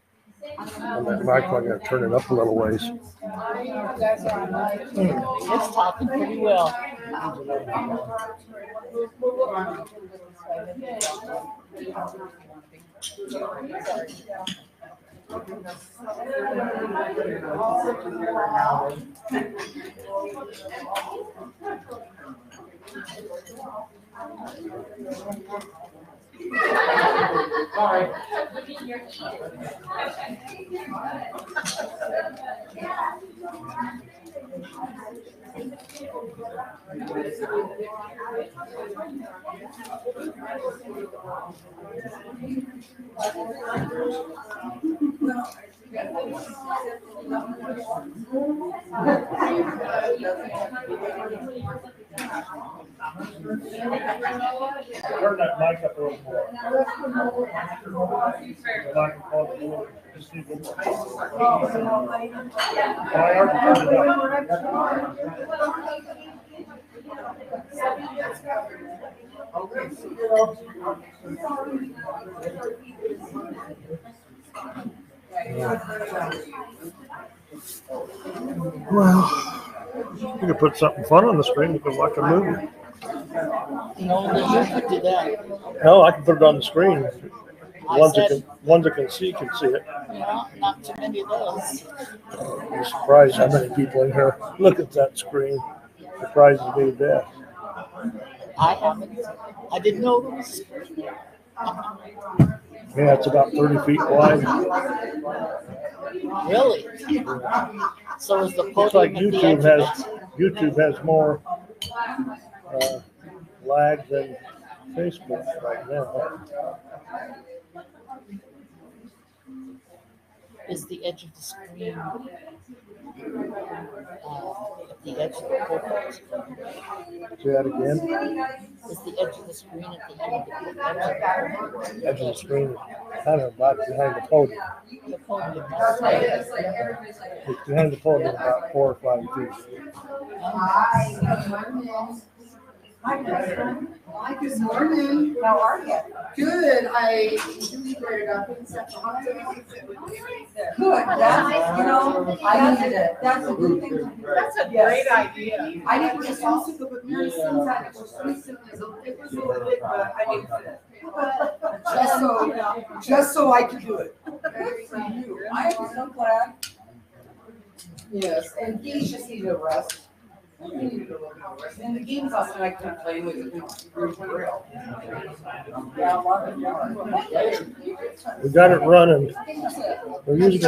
on that mic. I gotta turn it up a little ways. It's talking pretty well. Turn that mic up a little more. The microphone a little, just need a little more. Oh, I already turned it up. Well, you could put something fun on the screen. You can watch a movie. No, you could do that. No, I can put it on the screen. I Ones said, that can see it. no, not too many of those. I'm surprised how many people in here look at that screen. Surprises me to death. I haven't. I didn't know it was. Yeah, it's about 30 feet wide. Really? So is the Looks like podium at the edge of it? YouTube has more lag than Facebook right now. Is the edge of the screen at the edge of the pulpit? See that again? Is the edge of the screen at the end of the pulpit? Edge of the screen is kind of about behind the podium. The podium. It's behind the podium about 4 or 5 feet. Hi, good morning. How are you? Good. I where it up and such good. That's I needed it. That's a good thing. That's a great idea. I didn't get so sick of it. Mary Sue's had it for so sick. It was a little bit, but I didn't fit. Just so I could do it. Good for you. I am so glad. Yes, and he just needed a rest. And the games last night I couldn't play with the grill. Yeah, a lot of fun. We got it running. We're using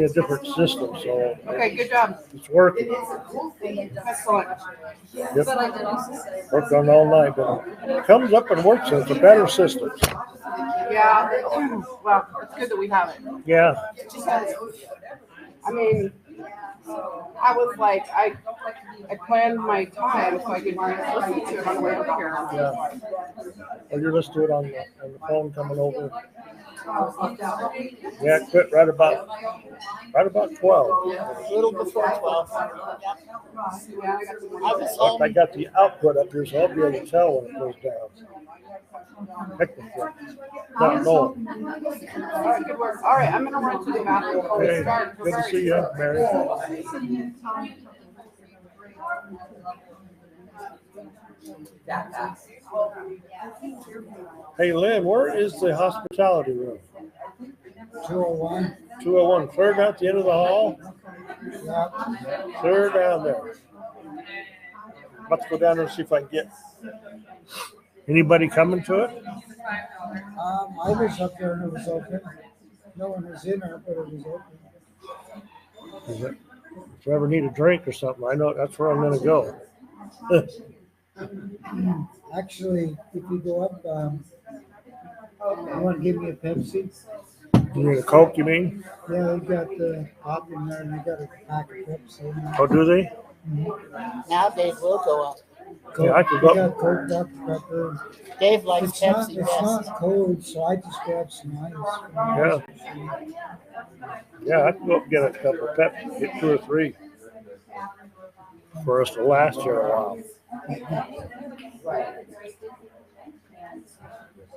a different system, so Okay, good job. it's working. Excellent. Yep. Worked on it all night, but it comes up and works, and it's a better system. Yeah. Well, it's good that we have it. Yeah. Because, I mean, I was like, I planned my time so I could listen to it on the way over here. Yeah. Well, you're listening to it on the phone coming over. Yeah, it quit right about 12. A little before 12. Yeah, I got some I was home. I got the output up here, so I'll be able to tell when it goes down. Technically. Not knowing. All right, good work. All right, I'm gonna run to the bathroom before we Hey, start. good to see you, Mary. Hey, Lynn, where is the hospitality room? 201. 201, clear down at the end of the hall? Yeah. Clear down there. About to go down there and see if I can get anybody coming to it. I was up there and it was open. No one was in there, but it was open. Is it? If you ever need a drink or something, I know that's where I'm gonna go. Actually, if you go up, you want to give me a Pepsi? You need a Coke, you mean? Yeah, they got the pop in there and they got a pack of Pepsi in there. Oh, do they? Now Dave will go up. Coke, Yeah, I could they go. got Coke, Dr. Pepper. Dave likes It's not, Pepsi it's best. not cold, so I just grabbed some ice. Yeah. Yeah, I can go up and get a couple of Pepsi, get 2 or 3 for us to last here a while.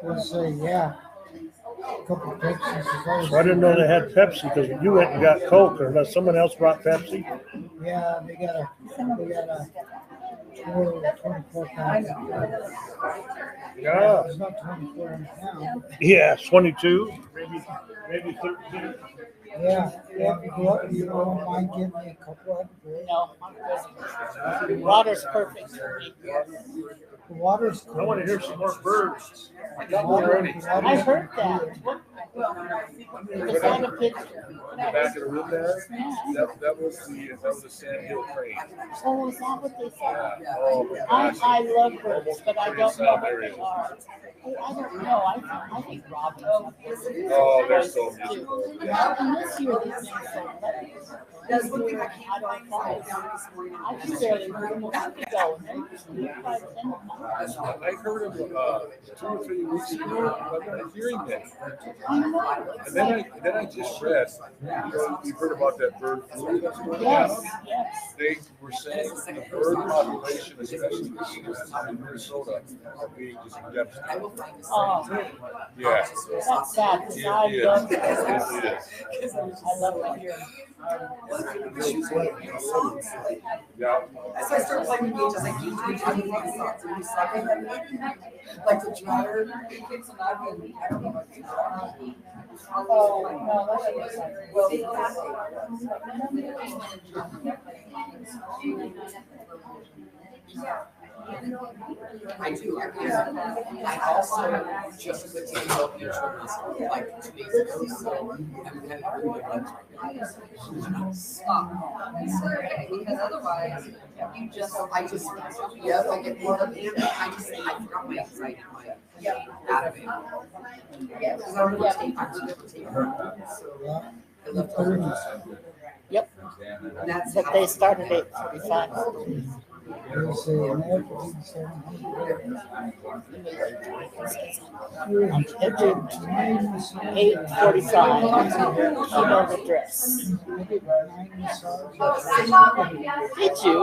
Let's say, yeah. A couple of Pepsis. So I didn't know they had Pepsi because you went and got Coke, or unless someone else brought Pepsi. Yeah, they got a 24 pack. Yeah. It's not 24 in a pound. Yeah, 22, maybe 13. Yeah, if you go up, you don't mind getting me a couple of them. No, I'm good. Water's perfect for me. The water's I want to hear some more birds. I heard that. It's on a picture. In the back of the room there, Yeah. that was the Sand Hill crane. Oh, is that what they said? Yeah. Oh my gosh. I love birds, but I don't know what they are. Oh, I don't know. I think robins. Oh, they're so beautiful. Yeah. And this year these things are this year, I don't know. I can barely heard them a week ago, and they're just 5-10 miles. I heard them 2 or 3 weeks ago, but I'm not hearing them. I know. And then I just read, you heard about that bird flu that's going Yes, on? yes. They were saying the bird population, especially in Minnesota, are being just devastated. Oh, Yeah. that's sad, because It I is. love Yes, it is. I love to hear. Yeah. As I started playing the games, I was like, you like the dryer, kids and I don't know what they are. Oh, no, that's I do. I also just went to the health insurance like 2 days ago, so I'm kind of really much. Stop. Because otherwise, you just, yes, I get more of it. I forgot my anxiety, out of it. Because I remember taking so I left over. Yep. And that's But they started at 8:45. I'm scheduled 8:45. Keynote address. Did you?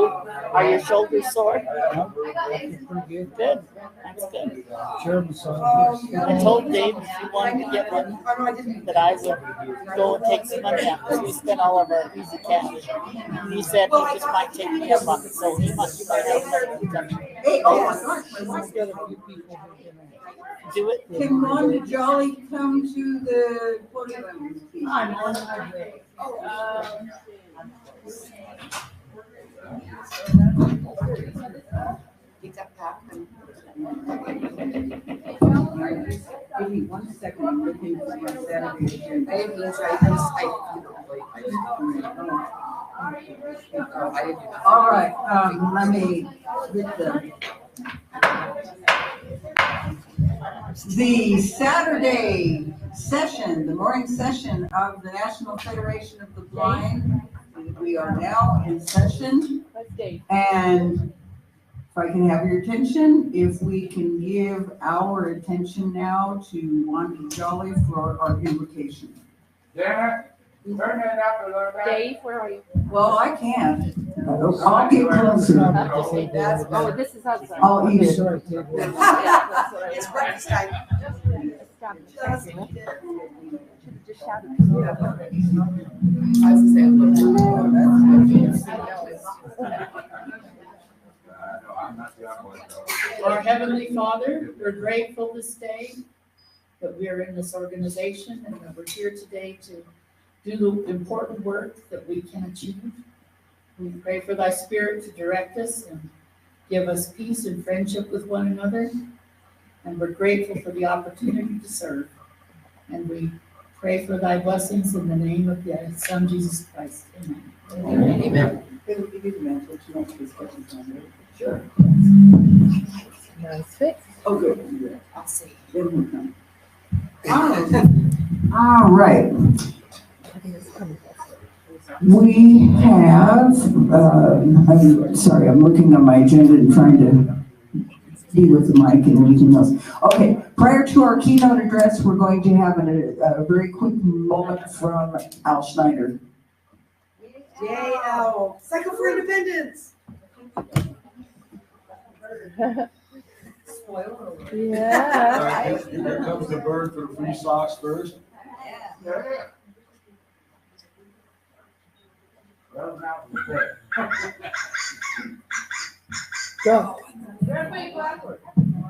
Are your shoulders sore? Good. That's good. I told Dave if you wanted to get one, that I would go and take some money out because we spent all of our easy cash. He said he just might take me up on it, so he might have another Hey, oh my gosh, do it. Can Wanda Jolly come to the podium? please? I'm on my way. Take that back and Give me 1 second, I'm looking for my Saturday agenda. I didn't mean to, All right, let me get the Saturday session, the morning session of the National Federation of the Blind. We are now in session, and if I can have your attention, if we can give our attention now to Wanda Jolly for our invocation. Yeah, turn that up a little bit. Dave, where are you? Well, I can't. I'll get closer. that's, Oh, this is us. I'll eat it. it's breakfast time. Just shout it. I was saying, Our Heavenly Father, we're grateful this day that we are in this organization and that we're here today to do the important work that we can achieve. We pray for thy Spirit to direct us and give us peace and friendship with one another. And we're grateful for the opportunity to serve. And we pray for thy blessings in the name of thy Son, Jesus Christ. Amen. Amen. Sure. Nice fit. Oh, good. I'll see. Then we'll come. All right. We have, I'm sorry, I'm looking at my agenda and trying to be with the mic and everything else. Okay, prior to our keynote address, we're going to have a very quick moment from Al Schneider. Yay, Al. Cycle for Independence. Yeah. Here comes the bird for the free socks first. Go.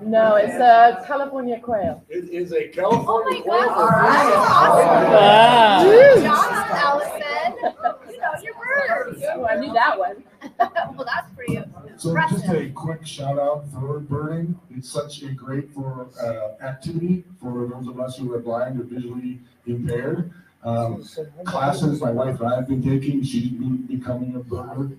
No, it's a California quail. It is a California quail. All right. Wow. John, Allison, you know your birds. Oh, I knew that one. Well, that's pretty So just a impressive. quick shout out for birding. It's such a great activity for those of us who are blind or visually impaired. Classes my wife and I have been taking, she's been becoming a birder.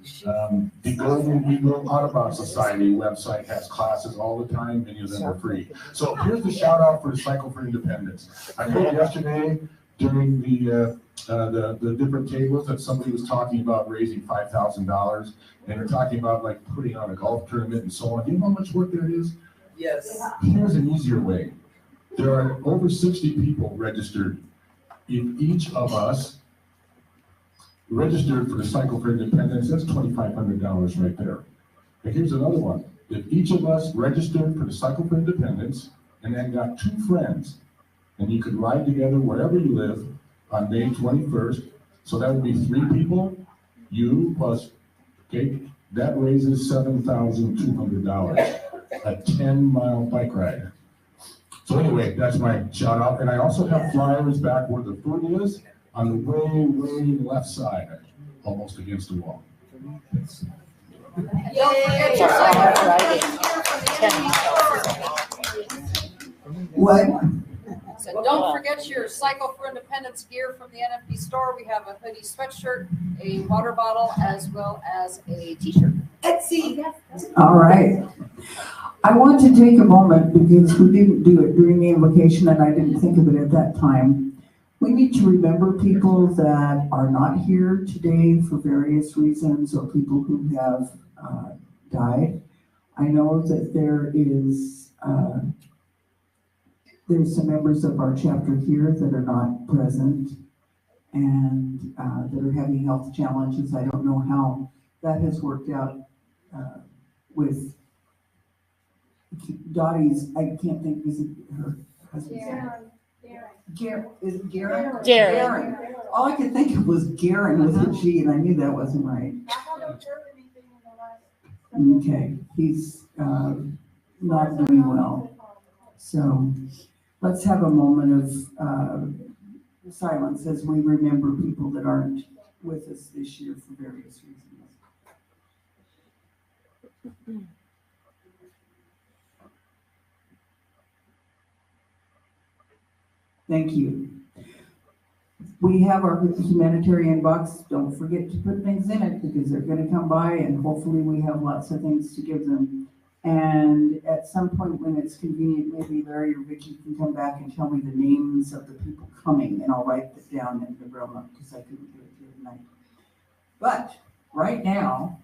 The Golden Eagle Audubon Society website has classes all the time, many of them are free. So here's the shout out for Cycle for Independence. I heard yesterday during the different tables that somebody was talking about raising $5,000, and they're talking about like putting on a golf tournament and so on. Do you know how much work there is? Yes. Here's an easier way. There are over 60 people registered. If each of us registered for the Cycle for Independence, that's $2,500 right there. And here's another one. If each of us registered for the Cycle for Independence and then got 2 friends, and you could ride together wherever you live on May 21st, so that would be 3 people, you plus, okay, that raises $7,200, a 10-mile bike ride. So anyway, that's my shout out. And I also have flyers back where the food is on the way left side, almost against the wall. Don't forget your What? So don't forget your Cycle for Independence gear from the NFB store. We have a hoodie, sweatshirt, a water bottle, as well as a t-shirt. Etsy. All right. I want to take a moment because we didn't do it during the invocation and I didn't think of it at that time. We need to remember people that are not here today for various reasons or people who have died. I know that there's some members of our chapter here that are not present and that are having health challenges. I don't know how that has worked out with Dottie's, I can't think, is it her husband's name? Is it Garen? Garen. All I could think of was Garen with a G, and I knew that wasn't right. Okay, he's not doing well. So let's have a moment of silence as we remember people that aren't with us this year for various reasons. Thank you. We have our humanitarian box. Don't forget to put things in it because they're going to come by and hopefully we have lots of things to give them. And at some point when it's convenient, maybe Larry or Vicky can come back and tell me the names of the people coming and I'll write that down in the room because I couldn't do it the other night. But right now,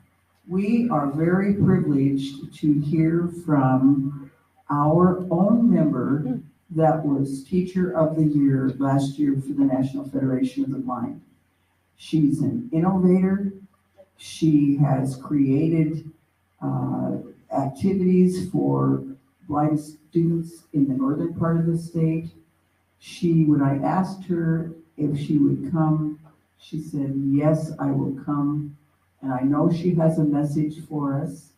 we are very privileged to hear from our own member that was Teacher of the Year last year for the National Federation of the Blind. She's an innovator. She has created activities for blind students in the northern part of the state. When I asked her if she would come, she said, yes, I will come. And I know she has a message for us.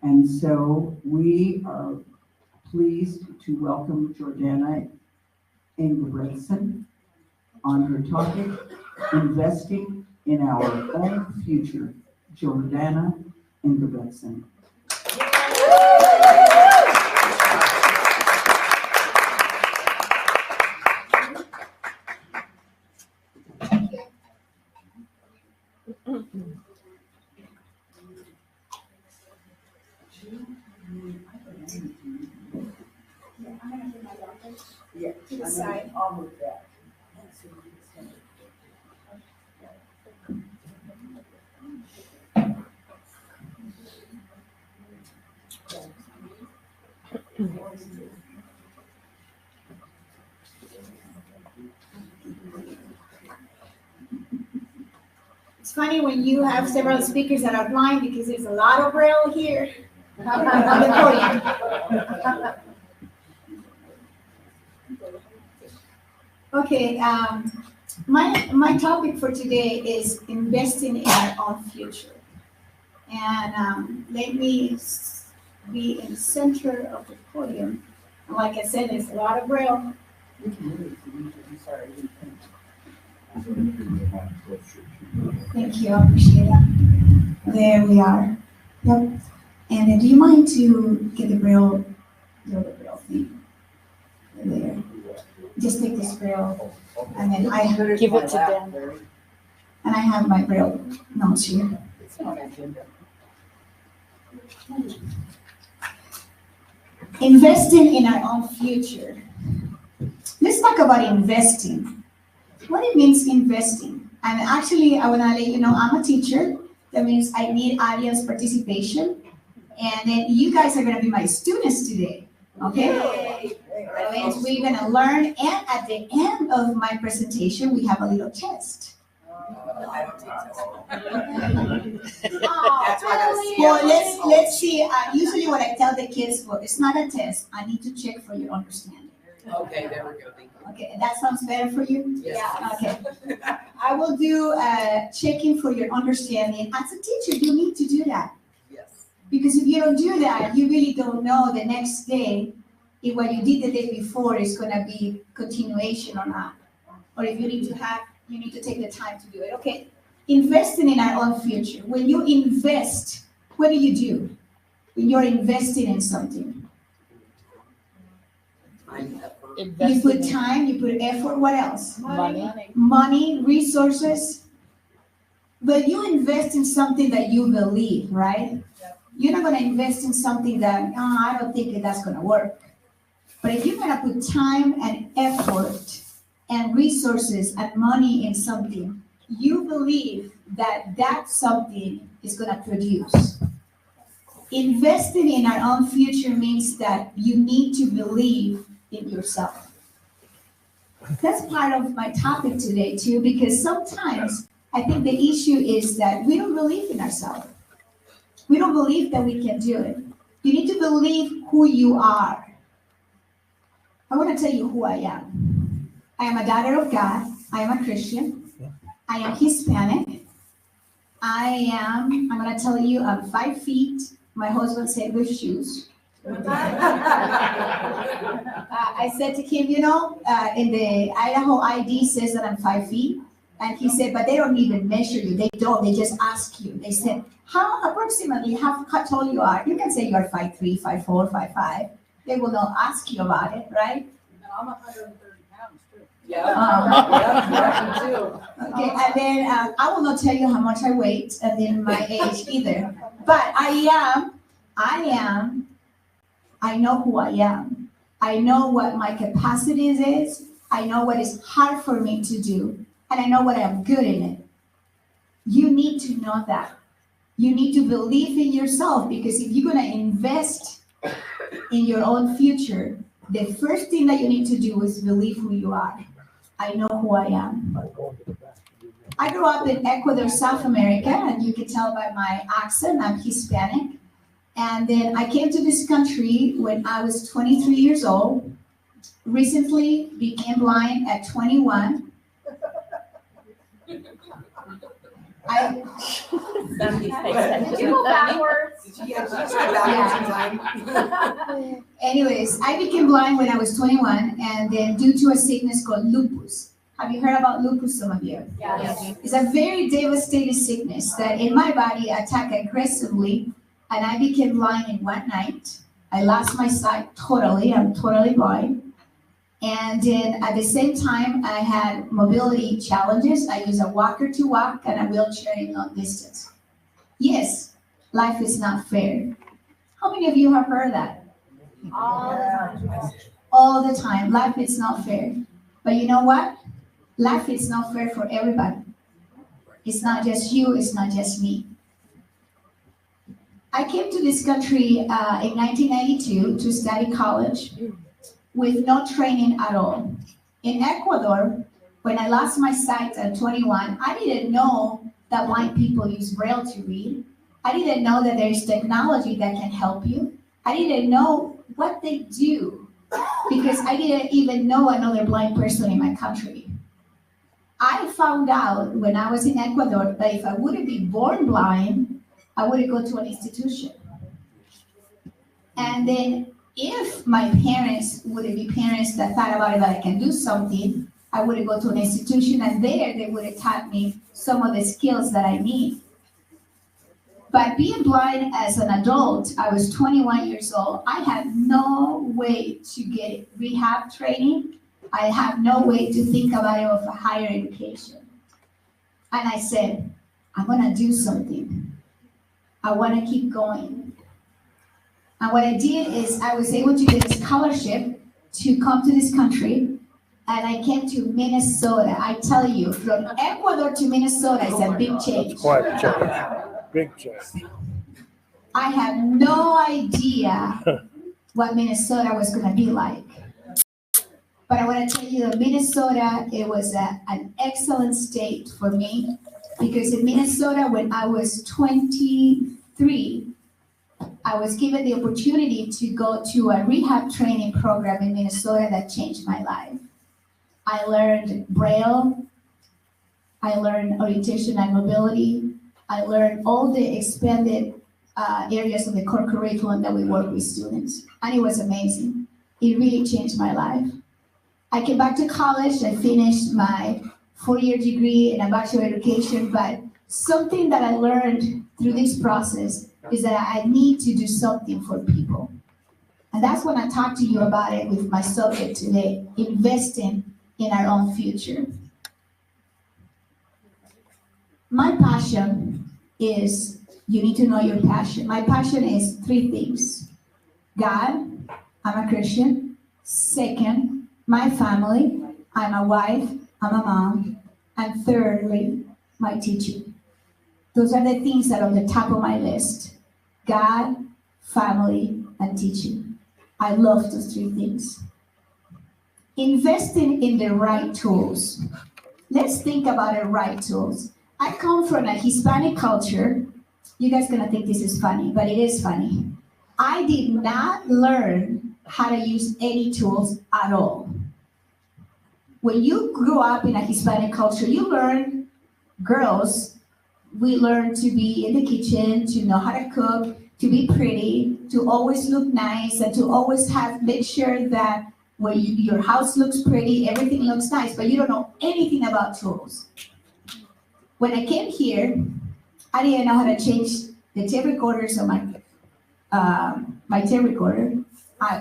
And so we are pleased to welcome Jordana Engelbrechtson on her topic, Investing in Our Own Future. Jordana Engelbrechtson. Yeah, to the side. I'll move that. It's funny when you have several speakers that are blind because there's a lot of braille here on the podium. Okay, my topic for today is investing in our own future. And let me be in the center of the podium. And like I said, there's a lot of braille. Thank you, I appreciate it. There we are. Yep. And then do you mind to get the braille thing there? Just take this braille, and then I Give it to Dan. and I have my braille notes here. Investing in our own future. Let's talk about investing. What it means investing. And actually, I want to let you know I'm a teacher. That means I need audience participation. And then you guys are going to be my students today. Okay? That means we're going to learn. And at the end of my presentation, we have a little test. I don't take tests. Oh, That's why I was- well, let's see. Usually, what I tell the kids, well, it's not a test. I need to check for your understanding. Okay, there we go. Thank you. Okay, that sounds better for you? Yes. Okay. I will do checking for your understanding. As a teacher, you need to do that. Yes. Because if you don't do that, you really don't know the next day if what you did the day before is going to be continuation or not. Or if you need to take the time to do it. Okay. Investing in our own future. When you invest, what do? When you're investing in something? You put time, you put effort, what else? Money, resources. But you invest in something that you believe, right? You're not going to invest in something that, I don't think that's going to work. But if you're going to put time and effort and resources and money in something, you believe that that something is going to produce. Investing in our own future means that you need to believe in yourself. That's part of my topic today too, because sometimes I think the issue is that we don't believe in ourselves. We don't believe that we can do it. You need to believe who you are. I want to tell you who I am. I am a daughter of God. I am a Christian. I am Hispanic. I'm going to tell you, I'm 5 feet. My husband said with shoes. I said to him, in the Idaho ID says that I'm 5 feet. And he said, but they don't even measure you. They don't. They just ask you. They said, how tall you are? You can say you are 5'3", 5'4", 5'5". They will not ask you about it, right? No, I'm 130 pounds too. Okay, and then I will not tell you how much I weigh and then my age either. But I know who I am. I know what my capacities is. I know what is hard for me to do. And I know what I'm good in it. You need to know that. You need to believe in yourself, because if you're going to invest in your own future, the first thing that you need to do is believe who you are. I know who I am. I grew up in Ecuador, South America, and you can tell by my accent, I'm Hispanic. And then I came to this country when I was 23 years old, recently became blind at 21. Did you go backwards? Anyways, I became blind when I was 21, and then due to a sickness called lupus. Have you heard about lupus, some of you? Yes. It's a very devastating sickness that in my body attacked aggressively, and I became blind in one night. I lost my sight totally. I'm totally blind. And then at the same time, I had mobility challenges. I use a walker to walk and a wheelchair in long distance. Yes, life is not fair. How many of you have heard that? All the time. Life is not fair. But you know what? Life is not fair for everybody. It's not just you, it's not just me. I came to this country in 1992 to study college with no training at all. In Ecuador, when I lost my sight at 21, I didn't know that blind people use Braille to read. I didn't know that there is technology that can help you. I didn't know what they do because I didn't even know another blind person in my country. I found out when I was in Ecuador that if I wouldn't be born blind, I wouldn't go to an institution. And then if my parents wouldn't be parents that thought about it, that I can do something, I would go to an institution, and there they would have taught me some of the skills that I need. But being blind as an adult, I was 21 years old. I had no way to get rehab training. I had no way to think about it of a higher education. And I said, I'm gonna do something. I wanna keep going. And what I did is I was able to get a scholarship to come to this country. And I came to Minnesota. I tell you, from Ecuador to Minnesota is a big change. That's quite a change. Big change. I had no idea what Minnesota was going to be like. But I want to tell you that Minnesota, it was an excellent state for me, because in Minnesota, when I was 23, I was given the opportunity to go to a rehab training program in Minnesota that changed my life. I learned Braille, I learned orientation and mobility, I learned all the expanded areas of the core curriculum that we work with students, and it was amazing. It really changed my life. I came back to college, I finished my 4-year degree in a bachelor of education, but something that I learned through this process is that I need to do something for people. And that's when I talk to you about it with my subject today, investing in our own future. My passion is, you need to know your passion. My passion is 3 things. God, I'm a Christian. Second, my family, I'm a wife, I'm a mom. And thirdly, my teaching. Those are the things that are on the top of my list. God, family, and teaching. I love those 3 things. Investing in the right tools. Let's think about the right tools. I come from a Hispanic culture. You guys are gonna think this is funny, but it is funny. I did not learn how to use any tools at all. When you grew up in a Hispanic culture, you learn, girls, we learn to be in the kitchen, to know how to cook, to be pretty, to always look nice, and to always make sure that when your house looks pretty, everything looks nice, but you don't know anything about tools. When I came here, I didn't know how to change the tape recorders on my tape recorder,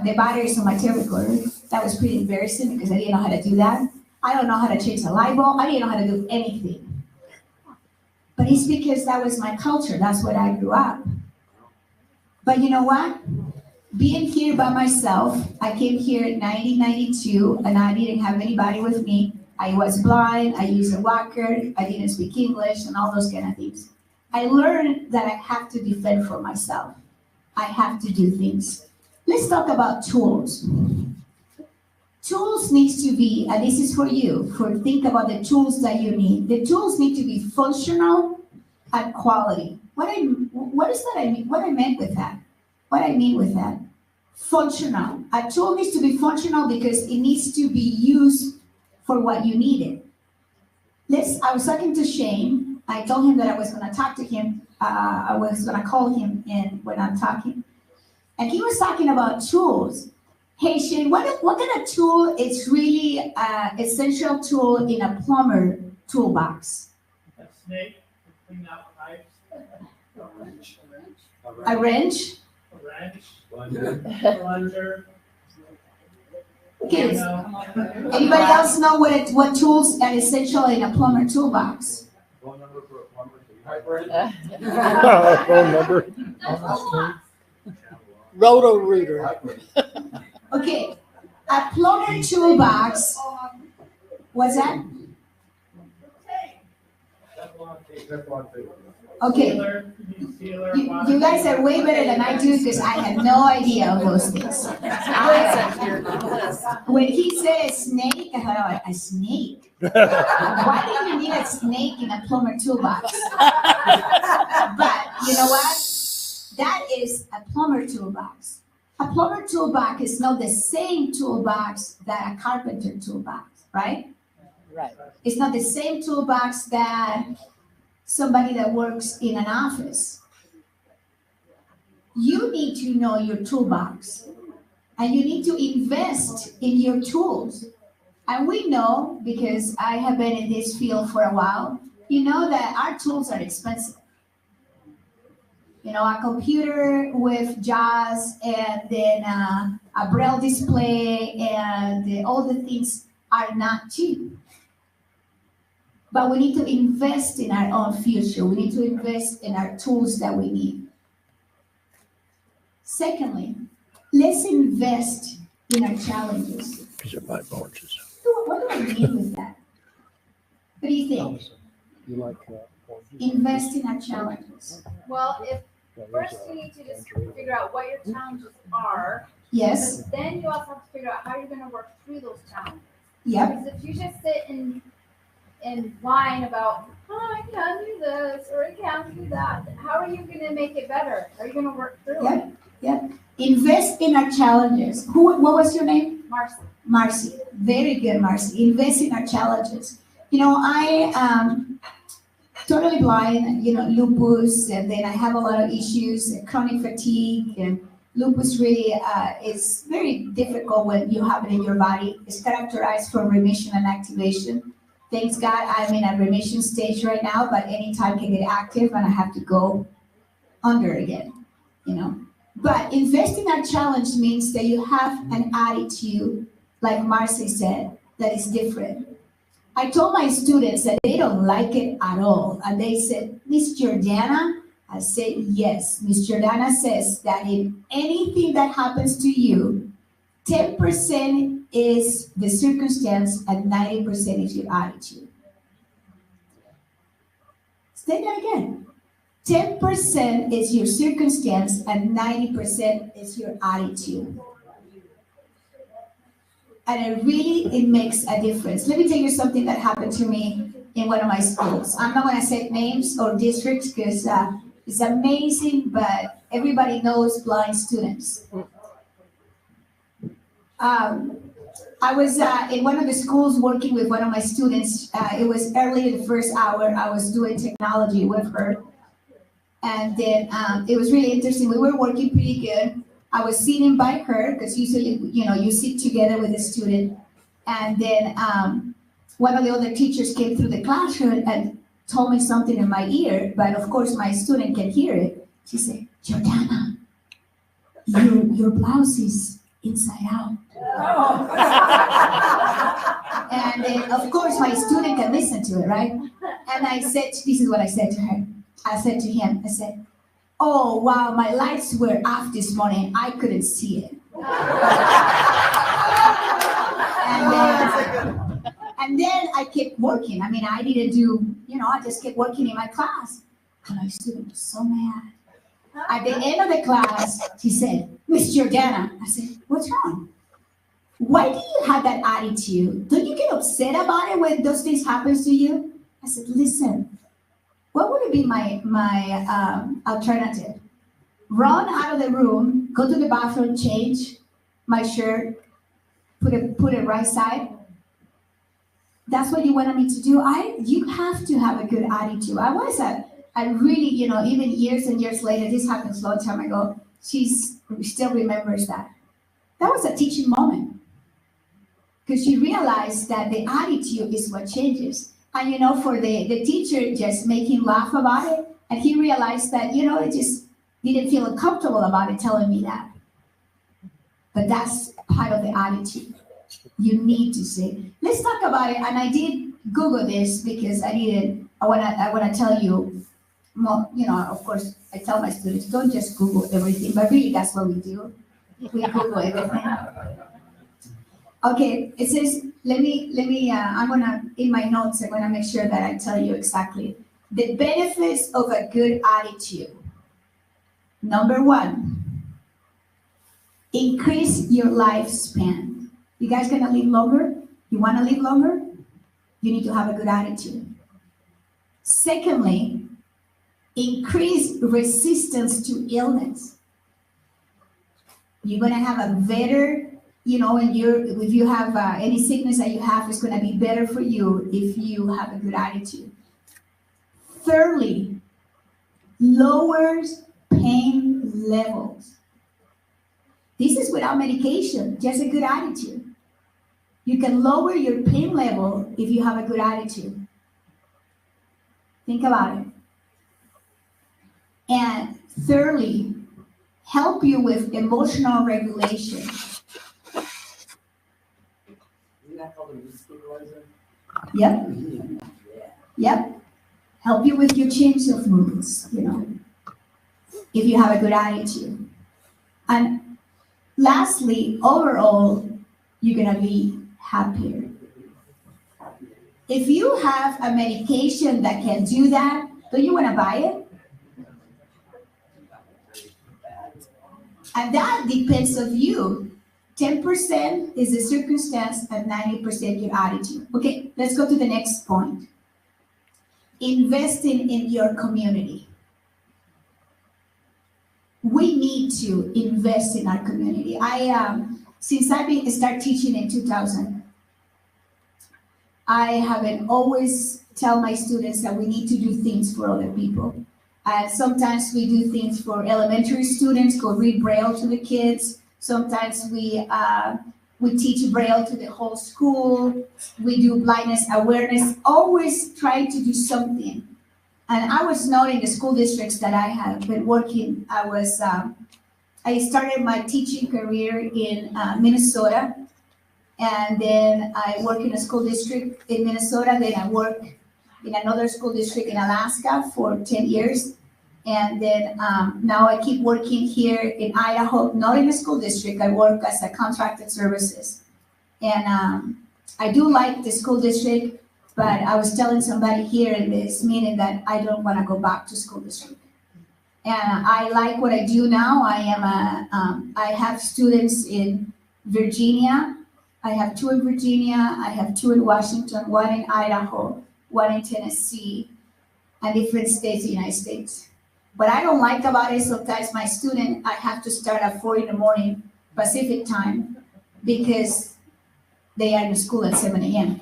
the batteries on my tape recorder. That was pretty embarrassing because I didn't know how to do that. I don't know how to change a light bulb. I didn't know how to do anything. But it's because that was my culture. That's what I grew up. But you know what? Being here by myself, I came here in 1992, and I didn't have anybody with me. I was blind, I used a walker, I didn't speak English, and all those kind of things. I learned that I have to defend for myself. I have to do things. Let's talk about tools. Tools needs to be, and this is for you, think about the tools that you need. The tools need to be functional and quality. What I meant with that? What I mean with that? Functional. A tool needs to be functional because it needs to be used for what you need it. I was talking to Shane. I told him that I was going to talk to him. I was going to call him in when I'm talking. And he was talking about tools. Hey, Shane, what kind of tool is really an essential tool in a plumber toolbox? A snake to clean out pipes. A wrench? A wrench. Plunger. Okay. Anybody else know what tools are essential in a plumber toolbox? Phone number. Roto-rooter. Okay, a plumber toolbox. What's that? Okay. You guys are way better than I do because I had no idea of those things. When he said snake, I thought, a snake? Why do you need a snake in a plumber toolbox? But you know what? That is a plumber toolbox. A plumber toolbox is not the same toolbox that a carpenter toolbox, right? Right. It's not the same toolbox that somebody that works in an office. You need to know your toolbox, and you need to invest in your tools. And we know, because I have been in this field for a while, you know that our tools are expensive. a computer with JAWS and then a Braille display and all the things are not cheap. But we need to invest in our own future. We need to invest in our tools that we need. Secondly, let's invest in our challenges. These are my oranges. What do I mean with that? What do you think? You like oranges? Invest in our challenges. Well, if first you need to just figure out what your challenges are. Yes. But then you also have to figure out how you're gonna work through those challenges. Yep. Because if you just sit and whine about, oh, I can't do this or I can't do that, how are you gonna make it better? How are you gonna work through it? Yep. Invest in our challenges. What was your name? Marcy. Marcy. Very good, Marcy. Invest in our challenges. I totally blind, lupus, and then I have a lot of issues, chronic fatigue, and lupus really is very difficult when you have it in your body. It's characterized from remission and activation. Thanks God I'm in a remission stage right now, but anytime can get active and I have to go under again, But investing in our challenge means that you have an attitude, like Marcy said, that is different. I told my students that they don't like it at all. And they said, Miss Jordana? I said, yes. Miss Jordana says that in anything that happens to you, 10% is the circumstance and 90% is your attitude. Say that again. 10% is your circumstance and 90% is your attitude. And it makes a difference. Let me tell you something that happened to me in one of my schools. I'm not going to say names or districts because it's amazing, but everybody knows blind students. I was in one of the schools working with one of my students. It was early in the first hour. I was doing technology with her. And then it was really interesting. We were working pretty good. I was sitting by her because usually, you sit together with a student. And then one of the other teachers came through the classroom and told me something in my ear. But of course, my student can hear it. She said, Jordana, your blouse is inside out. And then, of course, my student can listen to it, right? And I said, this is what I said to her. I said to him, I said, oh, wow, my lights were off this morning. I couldn't see it. And then I kept working. I mean, I didn't do, I just kept working in my class. And my student was so mad. At the end of the class, she said, Miss Jordana. I said, what's wrong? Why do you have that attitude? Don't you get upset about it when those things happen to you? I said, listen, what would be my alternative? Run out of the room, go to the bathroom, change my shirt, put it right side. That's what you wanted me to do. You have to have a good attitude. I really, even years and years later, this happens a long time ago, she still remembers that. That was a teaching moment. Because she realized that the attitude is what changes. And for the teacher just make him laugh about it, and he realized that, it just didn't feel comfortable about it telling me that. But that's part of the attitude. You need to say, let's talk about it. And I did Google this because I want to tell you more, of course, I tell my students, don't just Google everything, but really that's what we do. We Google everything. Okay, it says, let me, I'm gonna, in my notes, I'm gonna make sure that I tell you exactly the benefits of a good attitude. Number 1, increase your lifespan. You guys gonna live longer? You wanna live longer? You need to have a good attitude. Secondly, increase resistance to illness. You're gonna have a better, if you have any sickness that you have, it's gonna be better for you if you have a good attitude. Thirdly, lowers pain levels. This is without medication, just a good attitude. You can lower your pain level if you have a good attitude. Think about it. and thirdly, help you with emotional regulation. Yep. Yep. Help you with your change of moods, if you have a good attitude. And lastly, overall, you're gonna be happier. If you have a medication that can do that, don't you wanna buy it? And that depends on you. 10% is the circumstance and 90% your attitude. Okay, let's go to the next point. Investing in your community. We need to invest in our community. Since I started teaching in 2000, I haven't always tell my students that we need to do things for other people. Sometimes we do things for elementary students, go read Braille to the kids. Sometimes we teach Braille to the whole school. We do blindness awareness, always trying to do something. And I was known in the school districts that I have been working. I started my teaching career in Minnesota, and then I worked in a school district in Minnesota. Then I worked in another school district in Alaska for 10 years. And then now I keep working here in Idaho, not in a school district. I work as a contracted services. And I do like the school district, but I was telling somebody here in this meeting that I don't want to go back to school district. And I like what I do now. I have students in Virginia. I have 2 in Virginia. I have 2 in Washington, 1 in Idaho, 1 in Tennessee, and different states in the United States. What I don't like about it, sometimes my student, I have to start at 4 in the morning Pacific time because they are in school at 7 a.m.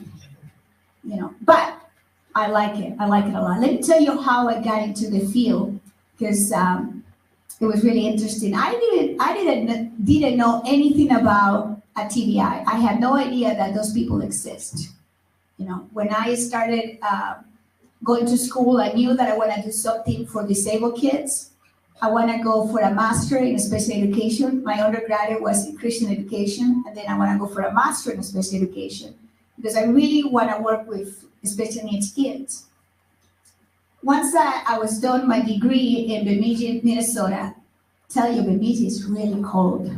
But I like it. I like it a lot. Let me tell you how I got into the field, because it was really interesting. I didn't know anything about a TBI. I had no idea that those people exist. When I started going to school, I knew that I want to do something for disabled kids. I want to go for a master in special education. My undergraduate was in Christian education, and then I want to go for a master in special education because I really want to work with special needs kids. Once I was done my degree in Bemidji, Minnesota, tell you Bemidji is really cold.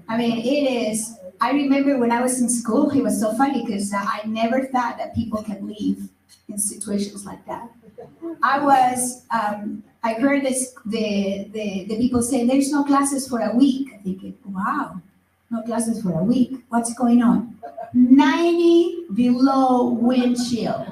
I mean, it is. I remember when I was in school, it was so funny because I never thought that people can leave in situations like that. I heard the people saying there's no classes for a week. I'm thinking, wow, no classes for a week. What's going on? 90 below wind chill.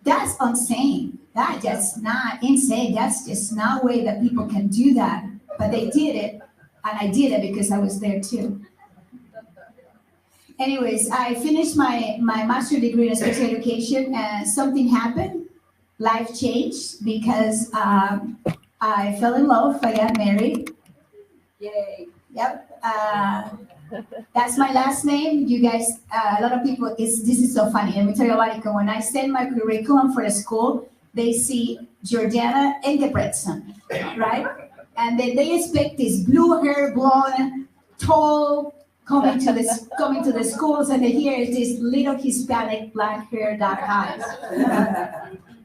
That's insane. That's just not insane. That's just not a way that people can do that. But they did it. And I did it because I was there too. Anyways, I finished my master's degree in special education and something happened. Life changed because I fell in love. I got married. Yay. Yep. That's my last name. You guys, a lot of people, this is so funny. Let me tell you about it. When I send my curriculum for the school, they see Jordana Engebretson, right? And then they expect this blue hair, blonde, tall, coming to the schools, and then here is this little Hispanic, black hair, dark eyes.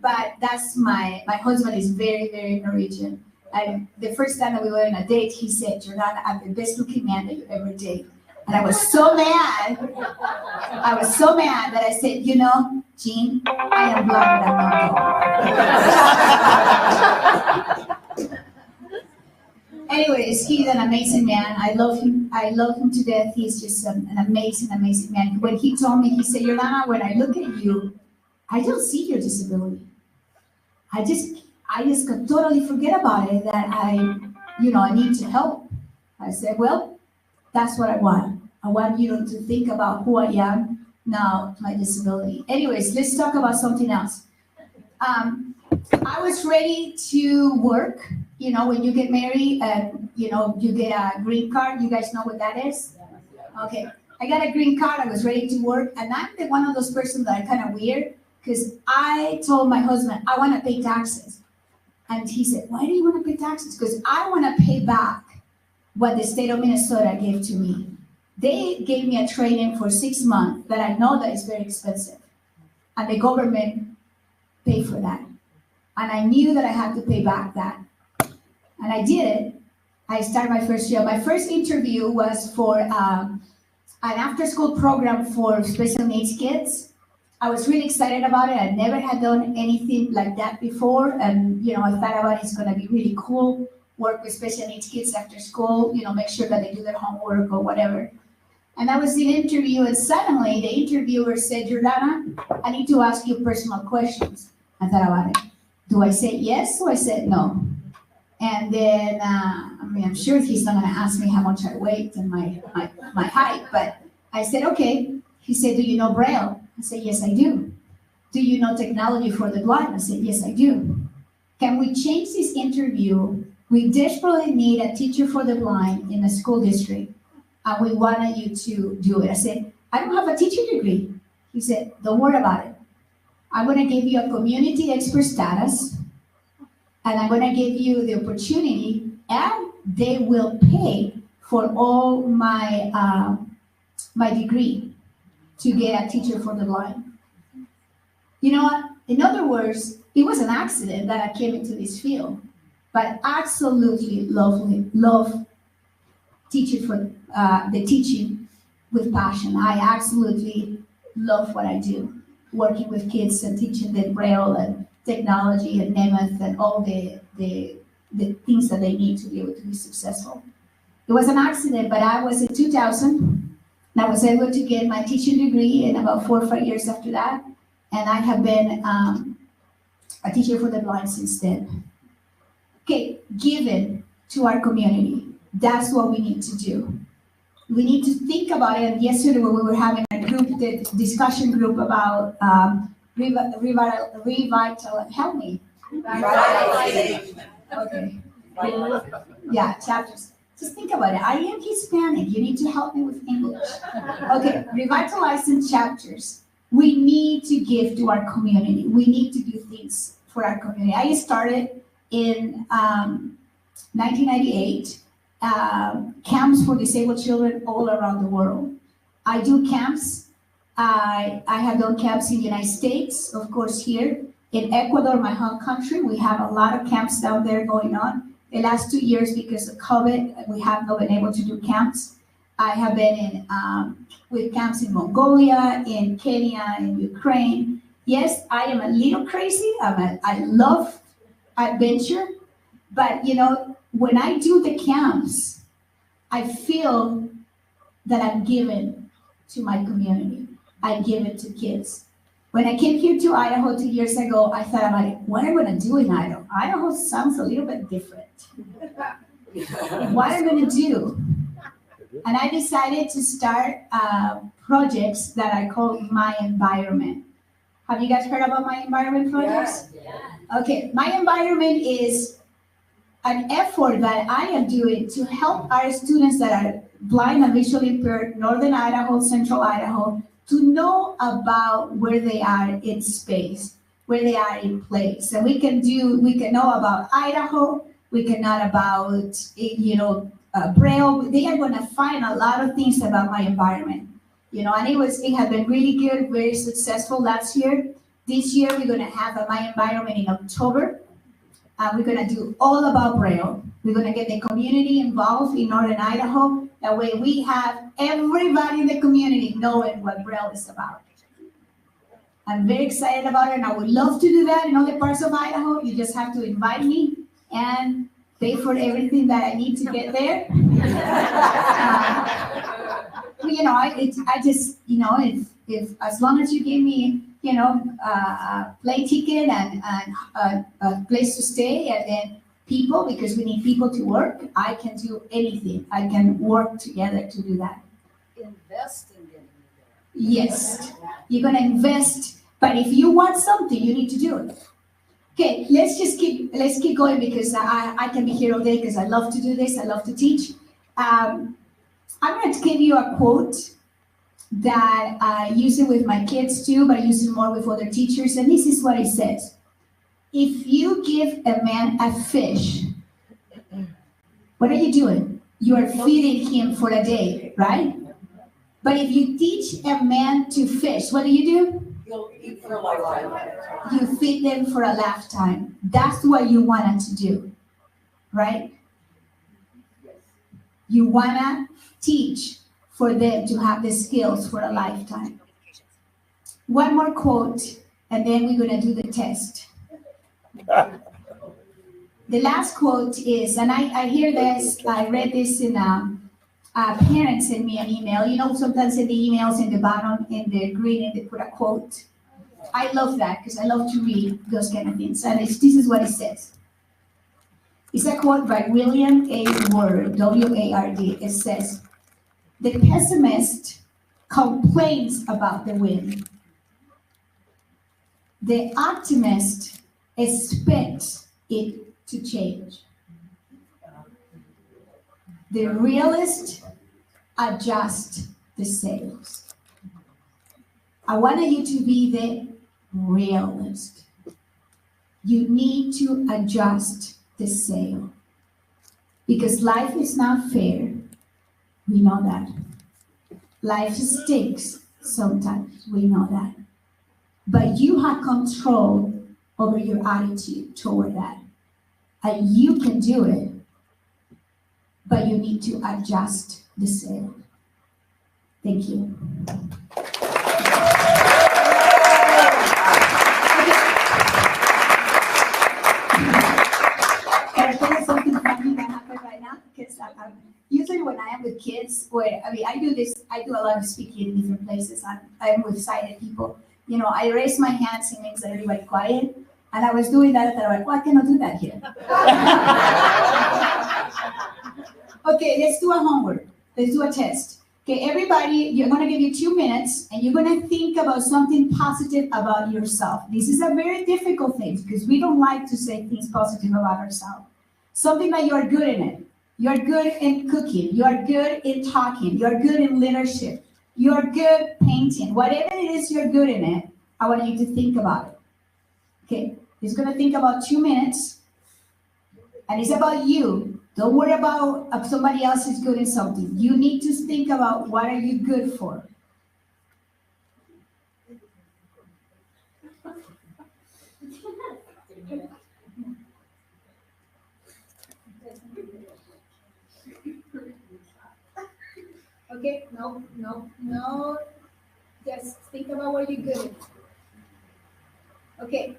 But that's my husband is very, very Norwegian. And the first time that we were on a date, he said, "Jordana, I'm the best looking man that you ever date." And I was so mad. I was so mad that I said, Jean, I am blonde, I'm not tall. Anyways, he's an amazing man. I love him. I love him to death. He's just an amazing, amazing man. When he told me, he said, "Jordana, when I look at you, I don't see your disability. I just could totally forget about it, that I need to help." I said, "Well, that's what I want. I want you to think about who I am now, my disability." Anyways, let's talk about something else. I was ready to work. When you get married and, you get a green card. You guys know what that is? Okay. I got a green card. I was ready to work. And I'm one of those persons that are kind of weird. because I told my husband, I want to pay taxes. And he said, why do you want to pay taxes? Because I want to pay back what the state of Minnesota gave to me. They gave me a training for 6 months that I know that is very expensive. And the government paid for that. And I knew that I had to pay back that. And I did it. I started my first job. My first interview was for an after-school program for special needs kids. I was really excited about it. I never had done anything like that before. And, I thought about it's going to be really cool, work with special needs kids after school, make sure that they do their homework or whatever. And I was in an interview, and suddenly the interviewer said, Jordana, I need to ask you personal questions. I thought about it. Do I say yes or I said no? And then, I'm sure he's not going to ask me how much I weigh and my height, but I said, okay. He said, do you know Braille? I said, yes, I do. Do you know technology for the blind? I said, yes, I do. Can we change this interview? We desperately need a teacher for the blind in a school district, and we wanted you to do it. I said, I don't have a teaching degree. He said, don't worry about it. I'm going to give you a community expert status, and I'm going to give you the opportunity, and they will pay for all my my degree to get a teacher for the blind. You know what? In other words, it was an accident that I came into this field, but absolutely love teaching for the teaching with passion. I absolutely love what I do, working with kids and teaching them Braille and technology and Nemeth and all the things that they need to be able to be successful. It was an accident, but I was in 2000. And I was able to get my teaching degree in about 4 or 5 years after that. And I have been a teacher for the blind since then. Okay, giving to our community. That's what we need to do. We need to think about it. And yesterday when we were having a group, the discussion group about help me. Okay. Yeah, chapters. Just think about it. I am Hispanic. You need to help me with English. Okay, revitalizing chapters. We need to give to our community. We need to do things for our community. I started in 1998, camps for disabled children all around the world. I do camps. I have done camps in the United States, of course, here. In Ecuador, my home country, we have a lot of camps down there going on. The last 2 years, because of COVID, we have not been able to do camps. I have been in with camps in Mongolia, in Kenya, in Ukraine. Yes, I am a little crazy. I love adventure, but when I do the camps, I feel that I'm giving to my community. I give it to kids. When I came here to Idaho 2 years ago, I thought about it, what am I going to do in Idaho? Idaho sounds a little bit different. What am I going to do? And I decided to start projects that I call My Environment. Have you guys heard about My Environment projects? Yeah. Okay, My Environment is an effort that I am doing to help our students that are blind and visually impaired, Northern Idaho, Central Idaho, to know about where they are in space, where they are in place. And we can know about Idaho, we can know about, Braille. They are going to find a lot of things about My Environment. And it had been really good, very successful last year. This year, we're going to have a My Environment in October. We're going to do all about Braille. We're going to get the community involved in Northern Idaho. That way we have everybody in the community knowing what Braille is about. I'm very excited about it, and I would love to do that in other parts of Idaho. You just have to invite me and pay for everything that I need to get there. If as long as you give me, a plane ticket and a place to stay, and then people, because we need people to work, I can do anything. I can work together to do that. Invest in getting there. Yes, you're gonna invest, but if you want something, you need to do it. Okay, let's keep going, because I can be here all day because I love to do this. I love to teach. I'm going to give you a quote that I use it with my kids too, but I use it more with other teachers. And this is what it says. If you give a man a fish, what are you doing? You are feeding him for a day, right? But if you teach a man to fish, what do? You'll eat for a lifetime. You feed them for a lifetime. That's what you want to do, right? You want to teach for them to have the skills for a lifetime. One more quote, and then we're going to do the test. The last quote is, and I hear this, I read this in parents send me an email. You know, sometimes in the emails in the bottom, in the green, they put a quote. I love that because I love to read those kind of things. And this is what it says. It's a quote by William A. Ward, W-A-R-D. It says, the pessimist complains about the wind. The optimist expects it to change. The realist adjusts the sails. I wanted you to be the realist. You need to adjust the sail. Because life is not fair. We know that. Life stinks sometimes. We know that. But you have control over your attitude toward that. And you can do it. But you need to adjust the sail. Thank you. Can I tell you something funny that happened right now? Because usually when I am with kids, I do a lot of speaking in different places. I'm with sighted people. You know, I raise my hands, it makes everybody quiet. And I was doing that, and I'm like, well, I cannot do that here. Okay, let's do a homework. Let's do a test. Okay, everybody, you're going to give you 2 minutes, and you're going to think about something positive about yourself. This is a very difficult thing because we don't like to say things positive about ourselves. Something that you're good in it. You're good in cooking. You're good in talking. You're good in leadership. You're good painting. Whatever it is you're good in it, I want you to think about it. Okay, he's going to think about 2 minutes, and it's about you. Don't worry about if somebody else is good in something. You need to think about what are you good for. Okay, no. Just think about what you're good at. Okay.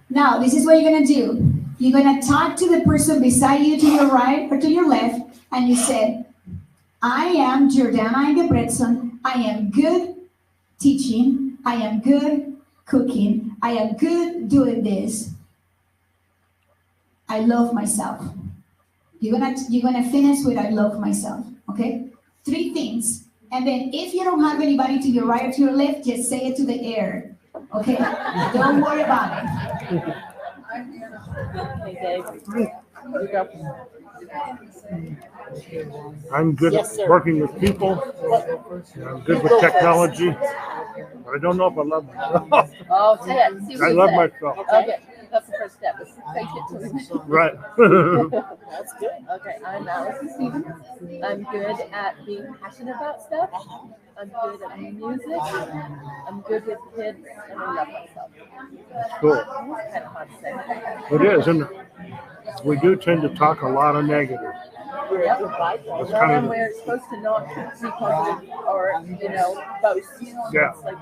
Now, this is what you're going to do. You're going to talk to the person beside you to your right or to your left, and you said, I am Jordana Engebretson. I am good teaching. I am good cooking. I am good doing this. I love myself. You're gonna finish with I love myself, okay? 3 things. And then if you don't have anybody to your right or to your left, just say it to the air, okay? Don't worry about it. Hey, Dave. You go. I'm good Yes, at sir. working with people. I'm good with technology. But I don't know if I love myself. Oh, say it. See what I you love say. myself. Okay, that's the first step. Is fake it till you Right. That's good. Okay, I'm Allison Stevens. I'm good at being passionate about stuff. I'm good at music. I'm good with kids, and I love myself. Cool. It's kind of hard to say. It is, and we do tend to talk a lot of negative. Yep. That's Well, kind and of we're supposed to not be positive or, boast. Yeah. It's like,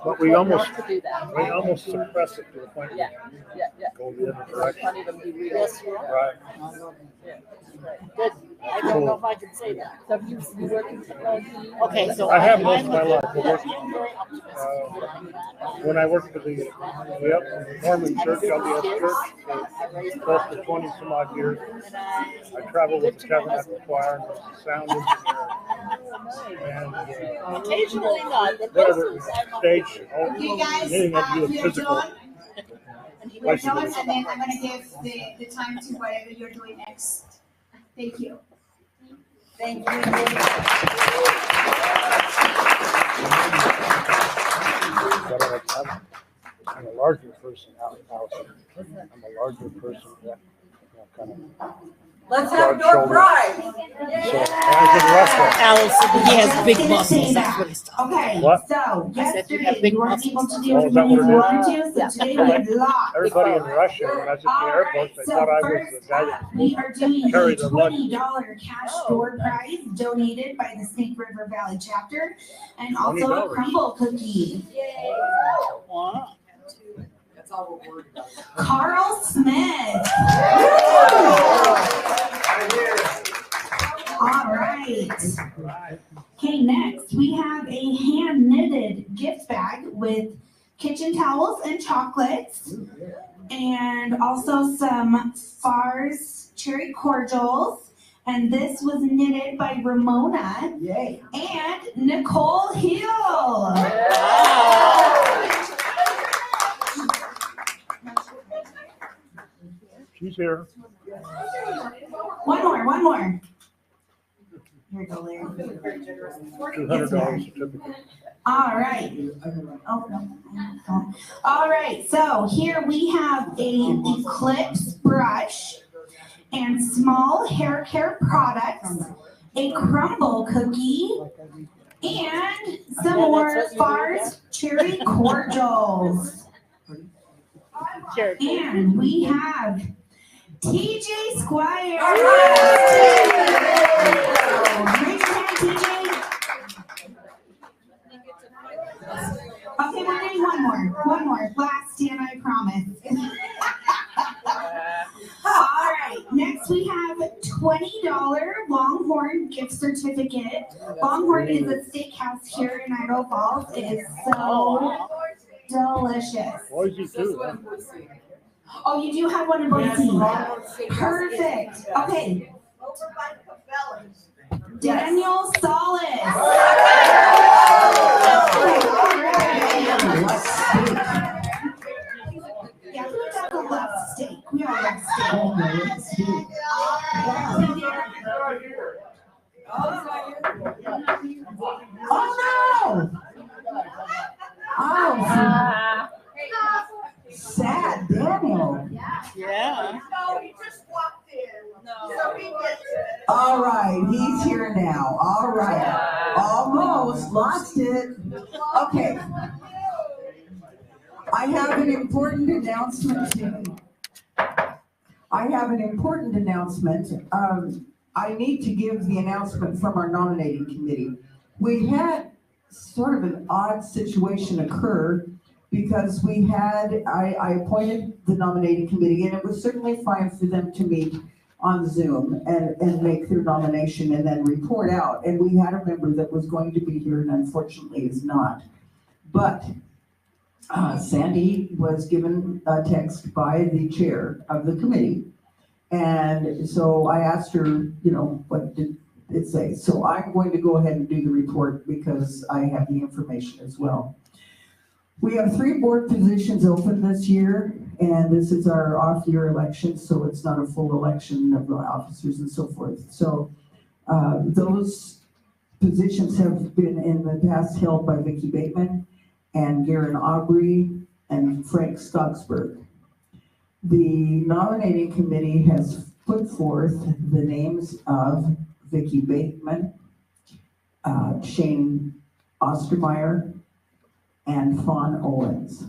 But we not almost to do that. suppress it to the point Yeah, yeah. go the other It's direction. funny to be real. Yes, you are. Right. Yeah. Good. I don't know if I can say that. So you work in technology? Okay, so I have I'm most of my life. I worked, very optimistic. when I worked for the Mormon Church, LDS Church, for close to 20 some odd years. I traveled with the Tabernacle Choir and was the sound engineer. And Occasionally not, but whatever, most of the time stage, You guys, anything that to do with you're physical. done. We're done, and then I'm going to give the time to whatever you're doing next. Thank you. Thank you. I'm a larger person out I'm a larger person that kind of. Let's have door prize. So as in Russia. Allison, he has big muscles. That's what he's talking about. Okay, What? so I said you yesterday have big you weren't muscles. able to do Oh, is that everything you what it wanted to, so today we had lots. Everybody in Russia, when I was at the All airport, right, they so thought I was first the guy up, we are doing a carried the luggage. $20 cash door prize donated by the Snake River Valley chapter, and also a $20. crumble cookie. Wow. That's all we're worried about. Carl Smith. All right. Okay, next we have a hand knitted gift bag with kitchen towels and chocolates, and also some Far's cherry cordials. And this was knitted by Ramona and Nicole Hill. She's here. One more. Here you go, Larry. $200 certificate. All right. Oh, no. All right, so here we have an Eclipse brush and small hair care products, a crumble cookie, and some more Far's cherry cordials. And we have TJ Squire. Raise your hand, TJ. Okay, we're doing one more. Last, Dan, I promise. All right, next we have $20 Longhorn gift certificate. Longhorn is a steakhouse here in Idaho Falls. It is so delicious. Boise too. Oh, you do have one in Boise. Perfect. Okay. Daniel Solis. Yeah, who doesn't love steak? We all love steak. Oh no! Oh, sad Daniel. Yeah. No, he just walked in. No. So he gets it. All right, he's here now. All right. Almost lost it. Okay. I have an important announcement. I need to give the announcement from our nominating committee. We had sort of an odd situation occur because I appointed the nominating committee, and it was certainly fine for them to meet on Zoom and make their nomination and then report out. And we had a member that was going to be here and unfortunately is not. But Sandy was given a text by the chair of the committee. And so I asked her, what did it say? So I'm going to go ahead and do the report because I have the information as well. We have 3 board positions open this year, and this is our off-year election, so it's not a full election of the officers and so forth. So those positions have been in the past held by Vicki Bateman and Garen Aubrey and Frank Stocksburg. The nominating committee has put forth the names of Vicki Bateman, Shane Ostermeyer, and Fawn Owens.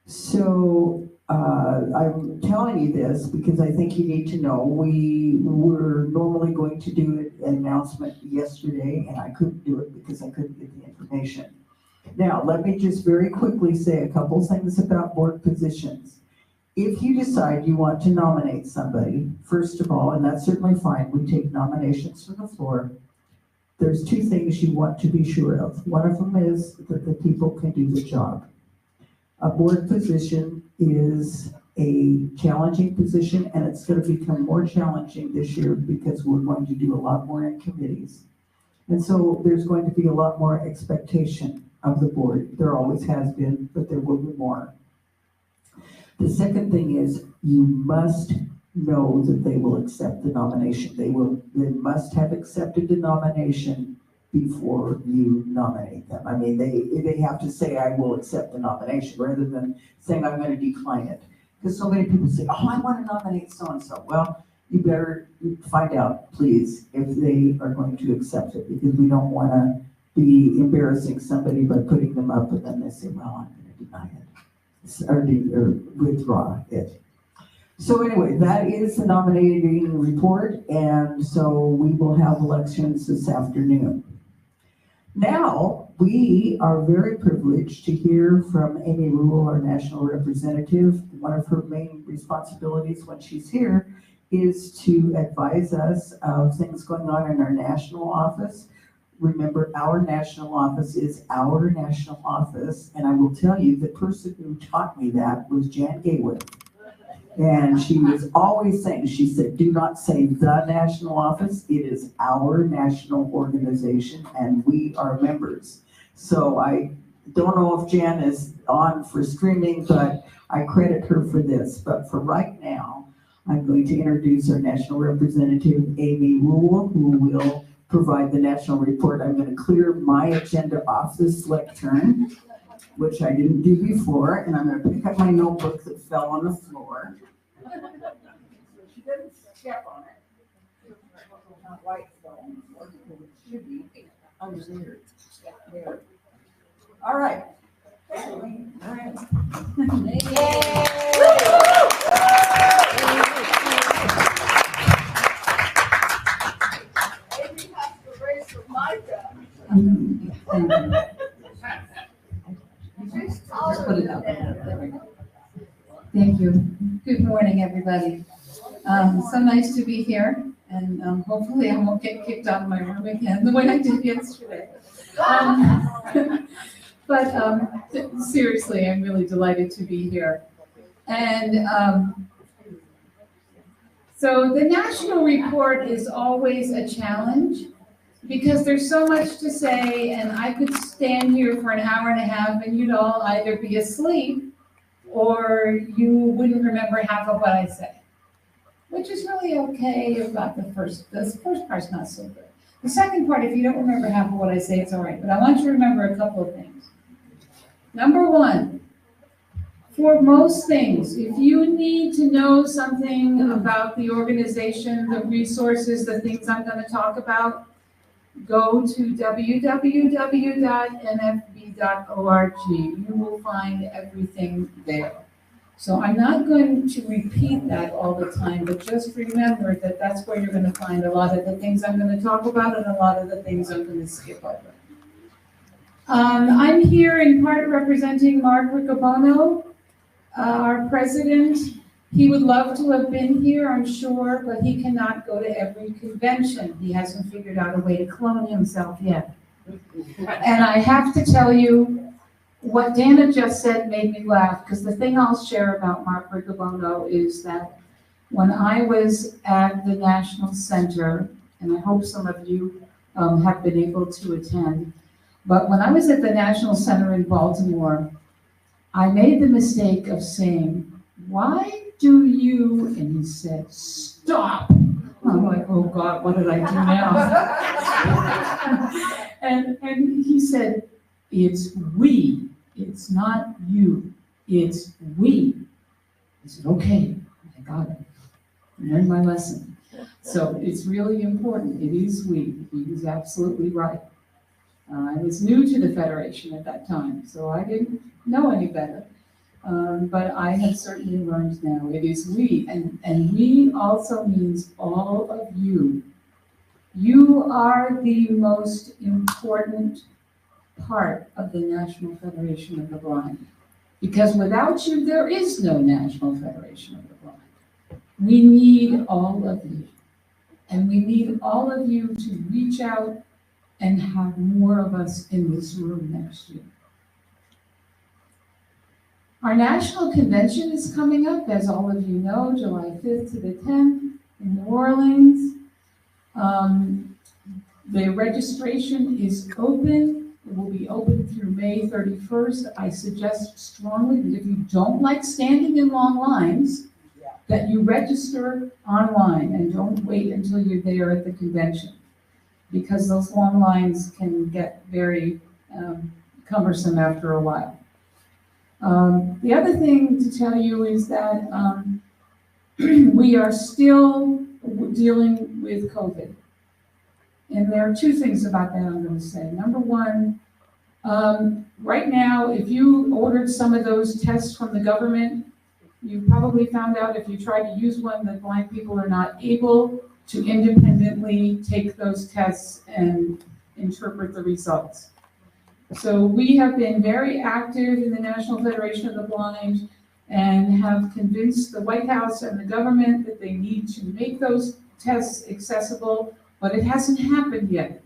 So I'm telling you this because I think you need to know. We were normally going to do an announcement yesterday, and I couldn't do it because I couldn't get the information. Now, let me just very quickly say a couple things about board positions. If you decide you want to nominate somebody, first of all, and that's certainly fine, we take nominations from the floor. There's 2 things you want to be sure of. One of them is that the people can do the job. A board position is a challenging position, and it's going to become more challenging this year because we're going to do a lot more in committees. And so there's going to be a lot more expectation of the board. There always has been, but there will be more. The second thing is you must know that they will accept the nomination. They must have accepted the nomination before you nominate them. I mean, they have to say, I will accept the nomination, rather than saying, I'm going to decline it. Because so many people say, oh, I want to nominate so-and-so. Well, you better find out, please, if they are going to accept it, because we don't want to be embarrassing somebody by putting them up, and then they say, well, I'm going to deny it, or withdraw it. So anyway, that is the nominating report, and so we will have elections this afternoon. Now, we are very privileged to hear from Amy Rule, our national representative. One of her main responsibilities when she's here is to advise us of things going on in our national office. Remember, our national office is our national office, and I will tell you, the person who taught me that was Jan Gatewood. And she was always saying, she said, do not say the national office, it is our national organization, and we are members. So I don't know if Jan is on for streaming, but I credit her for this. But for right now, I'm going to introduce our national representative, Amy Rule, who will provide the national report. I'm going to clear my agenda off this lectern, which I didn't do before, and I'm going to pick up my notebook that fell on the floor. She didn't step on it. Not white stone. It should be underneath. There. All right. All right. Amy has to raise her mic up. She's taller than that. There we go. Thank you. Good morning, everybody. So nice to be here, and hopefully I won't get kicked out of my room again the way I did yesterday. But seriously, I'm really delighted to be here. And so the national report is always a challenge, because there's so much to say, and I could stand here for an hour and a half and you'd all either be asleep or you wouldn't remember half of what I say, which is really okay about the first part's not so good. The second part, if you don't remember half of what I say, it's all right, but I want you to remember a couple of things. Number one, for most things, if you need to know something about the organization, the resources, the things I'm going to talk about, go to www.nfb.org. You will find everything there. So I'm not going to repeat that all the time, but just remember that that's where you're going to find a lot of the things I'm going to talk about and a lot of the things I'm going to skip over. I'm here in part representing Mark Riccobono, our president. He would love to have been here, I'm sure, but he cannot go to every convention. He hasn't figured out a way to clone himself yet. And I have to tell you, what Dana just said made me laugh, because the thing I'll share about Mark Riccobono is that when I was at the National Center, and I hope some of you have been able to attend, but when I was at the National Center in Baltimore, I made the mistake of saying, why do you, and he said, stop. I'm like, oh God, what did I do now? and he said, it's we, it's not you, it's we. I said, okay, I got it. I learned my lesson. So it's really important, it is we. He was absolutely right. I was new to the Federation at that time, so I didn't know any better. But I have certainly learned now, it is we, and we also means all of you. You are the most important part of the National Federation of the Blind, because without you, there is no National Federation of the Blind. We need all of you, and we need all of you to reach out and have more of us in this room next year. Our national convention is coming up, as all of you know, July 5th to the 10th in New Orleans. The registration is open. It will be open through May 31st. I suggest strongly that if you don't like standing in long lines, that you register online and don't wait until you're there at the convention, because those long lines can get very cumbersome after a while. The other thing to tell you is that we are still dealing with COVID. And there are two things about that I'm going to say. Number one, right now, if you ordered some of those tests from the government, you probably found out if you tried to use one that blind people are not able to independently take those tests and interpret the results. So we have been very active in the National Federation of the Blind and have convinced the White House and the government that they need to make those tests accessible, but it hasn't happened yet.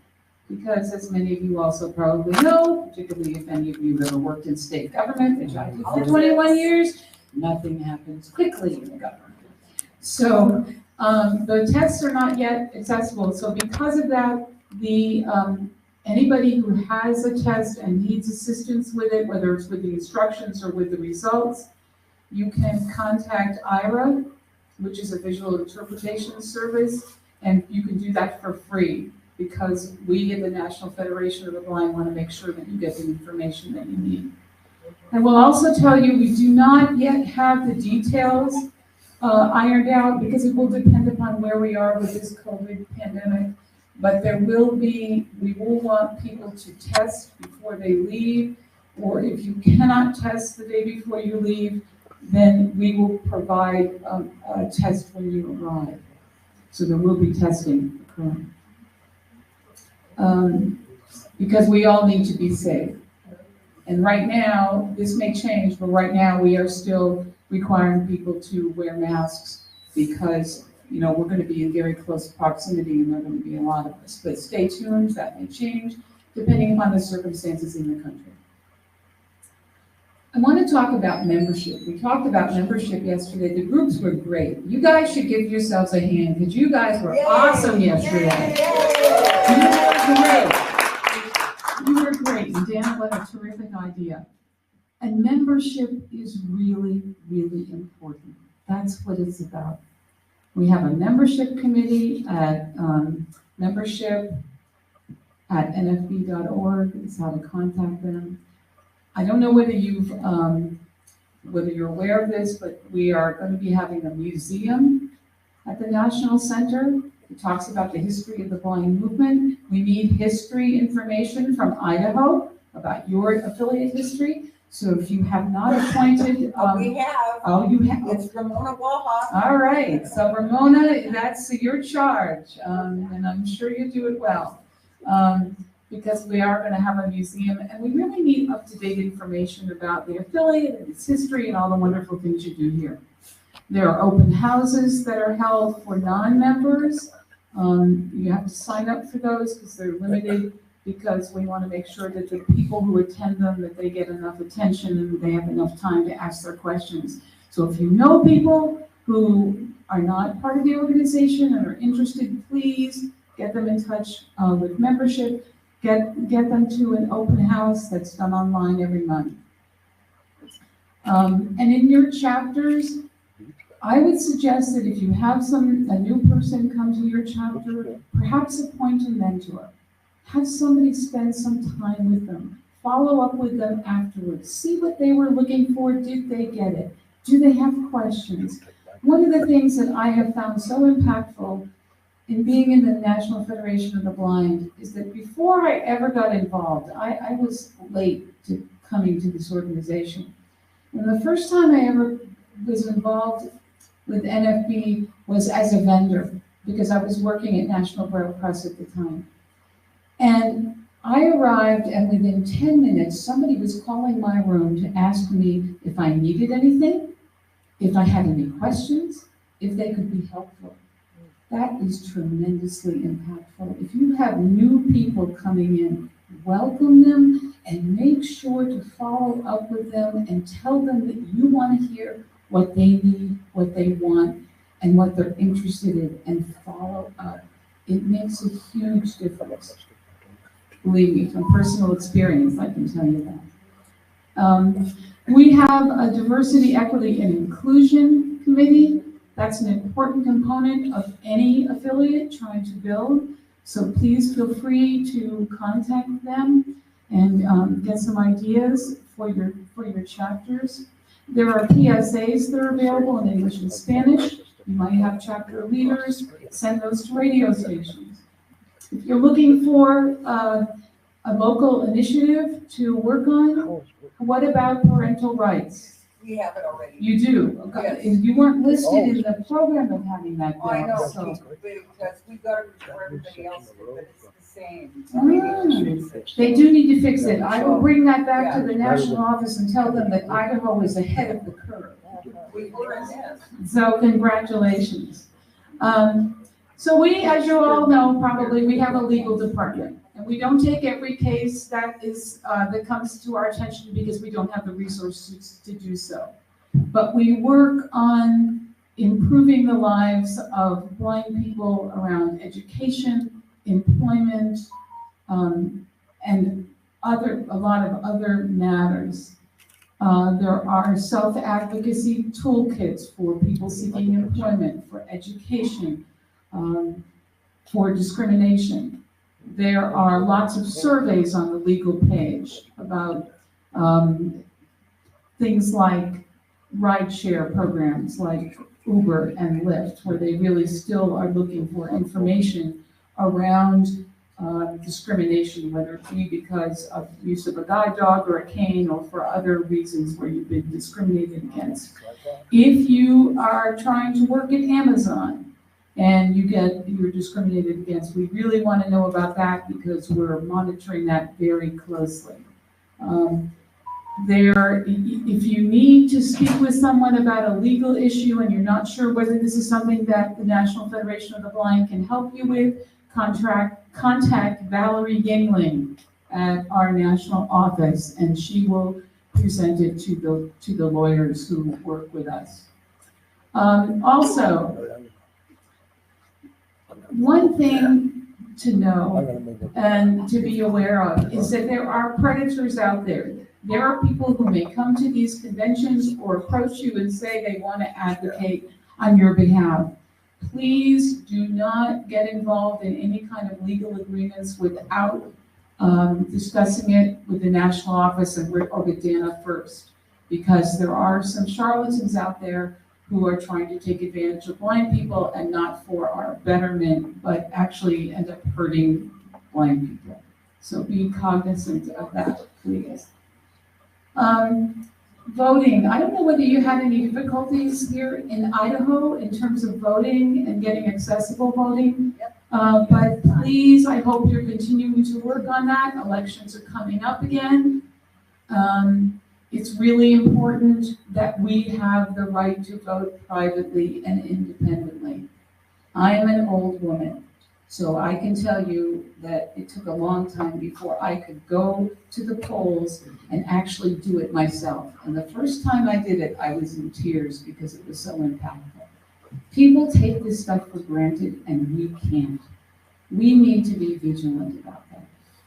Because as many of you also probably know, particularly if any of you have ever worked in state government, which I did for 21 years, nothing happens quickly in the government. So the tests are not yet accessible. So because of that, anybody who has a test and needs assistance with it, whether it's with the instructions or with the results, you can contact IRA, which is a visual interpretation service, and you can do that for free, because we in the National Federation of the Blind want to make sure that you get the information that you need. And we'll also tell you we do not yet have the details ironed out, because it will depend upon where we are with this COVID pandemic. But we will want people to test before they leave, or if you cannot test the day before you leave, then we will provide a test when you arrive. So there will be testing occurring. Because we all need to be safe. And right now, this may change, but right now we are still requiring people to wear masks because, we're going to be in very close proximity and there are going to be a lot of us. But stay tuned, that may change depending upon the circumstances in the country. I want to talk about membership. We talked about membership yesterday. The groups were great. You guys should give yourselves a hand because you guys were awesome yesterday. You were great. And Dan, what a terrific idea. And membership is really, really important. That's what it's about. We have a membership committee at membership at nfb.org. It's how to contact them. I don't know whether you're aware of this, but we are going to be having a museum at the National Center. It talks about the history of the blind movement. We need history information from Idaho about your affiliate history. So if you have not appointed, we have. Oh, you have. It's Ramona Waha. All right. So Ramona, that's your charge, and I'm sure you do it well. Because we are going to have a museum, and we really need up-to-date information about the affiliate and its history and all the wonderful things you do here. There are open houses that are held for non-members. You have to sign up for those because they're limited, because we want to make sure that the people who attend them, that they get enough attention and they have enough time to ask their questions. So if you know people who are not part of the organization and are interested, please get them in touch with membership. Get them to an open house that's done online every month. And in your chapters, I would suggest that if you have a new person come to your chapter, perhaps appoint a mentor. Have somebody spend some time with them. Follow up with them afterwards. See what they were looking for. Did they get it? Do they have questions? One of the things that I have found so impactful in being in the National Federation of the Blind is that before I ever got involved, I was late to coming to this organization. And the first time I ever was involved with NFB was as a vendor, because I was working at National Braille Press at the time. And I arrived, and within 10 minutes, somebody was calling my room to ask me if I needed anything, if I had any questions, if they could be helpful. That is tremendously impactful. If you have new people coming in, welcome them and make sure to follow up with them and tell them that you want to hear what they need, what they want, and what they're interested in, and follow up. It makes a huge difference. Believe me, from personal experience, I can tell you that. We have a diversity, equity, and inclusion committee. That's an important component of any affiliate trying to build. So please feel free to contact them and get some ideas for your chapters. There are PSAs that are available in English and Spanish. You might have chapter leaders, send those to radio stations. If you're looking for a local initiative to work on, what about parental rights? We have it already. You do? Yes. You weren't listed in the program of having that bill, I know, so. because we got it for everybody else, but it's the same. They do need to fix it. I will bring that back to the national office and tell them that Idaho is ahead of the curve. We were in this. So congratulations. So we, as you all know, probably, we have a legal department. And we don't take every case that comes to our attention because we don't have the resources to do so. But we work on improving the lives of blind people around education, employment, and a lot of other matters. There are self-advocacy toolkits for people seeking employment, for education, for discrimination. There are lots of surveys on the legal page about things like rideshare programs like Uber and Lyft, where they really still are looking for information around discrimination, whether it be because of use of a guide dog or a cane or for other reasons where you've been discriminated against. If you are trying to work at Amazon, and you're discriminated against, we really want to know about that because we're monitoring that very closely. If you need to speak with someone about a legal issue and you're not sure whether this is something that the National Federation of the Blind can help you with, contact Valerie Yingling at our national office, and she will present it to the lawyers who work with us. Also, one thing to know and to be aware of is that there are predators out there. There are people who may come to these conventions or approach you and say they want to advocate on your behalf. Please do not get involved in any kind of legal agreements without discussing it with the national office or with Dana first, because there are some charlatans out there who are trying to take advantage of blind people and not for our betterment, but actually end up hurting blind people. So be cognizant of that, please. Voting. I don't know whether you had any difficulties here in Idaho in terms of voting and getting accessible voting. But please, I hope you're continuing to work on that. Elections are coming up again. It's really important that we have the right to vote privately and independently. I am an old woman, so I can tell you that it took a long time before I could go to the polls and actually do it myself. And the first time I did it, I was in tears because it was so impactful. People take this stuff for granted, and we can't. We need to be vigilant about that.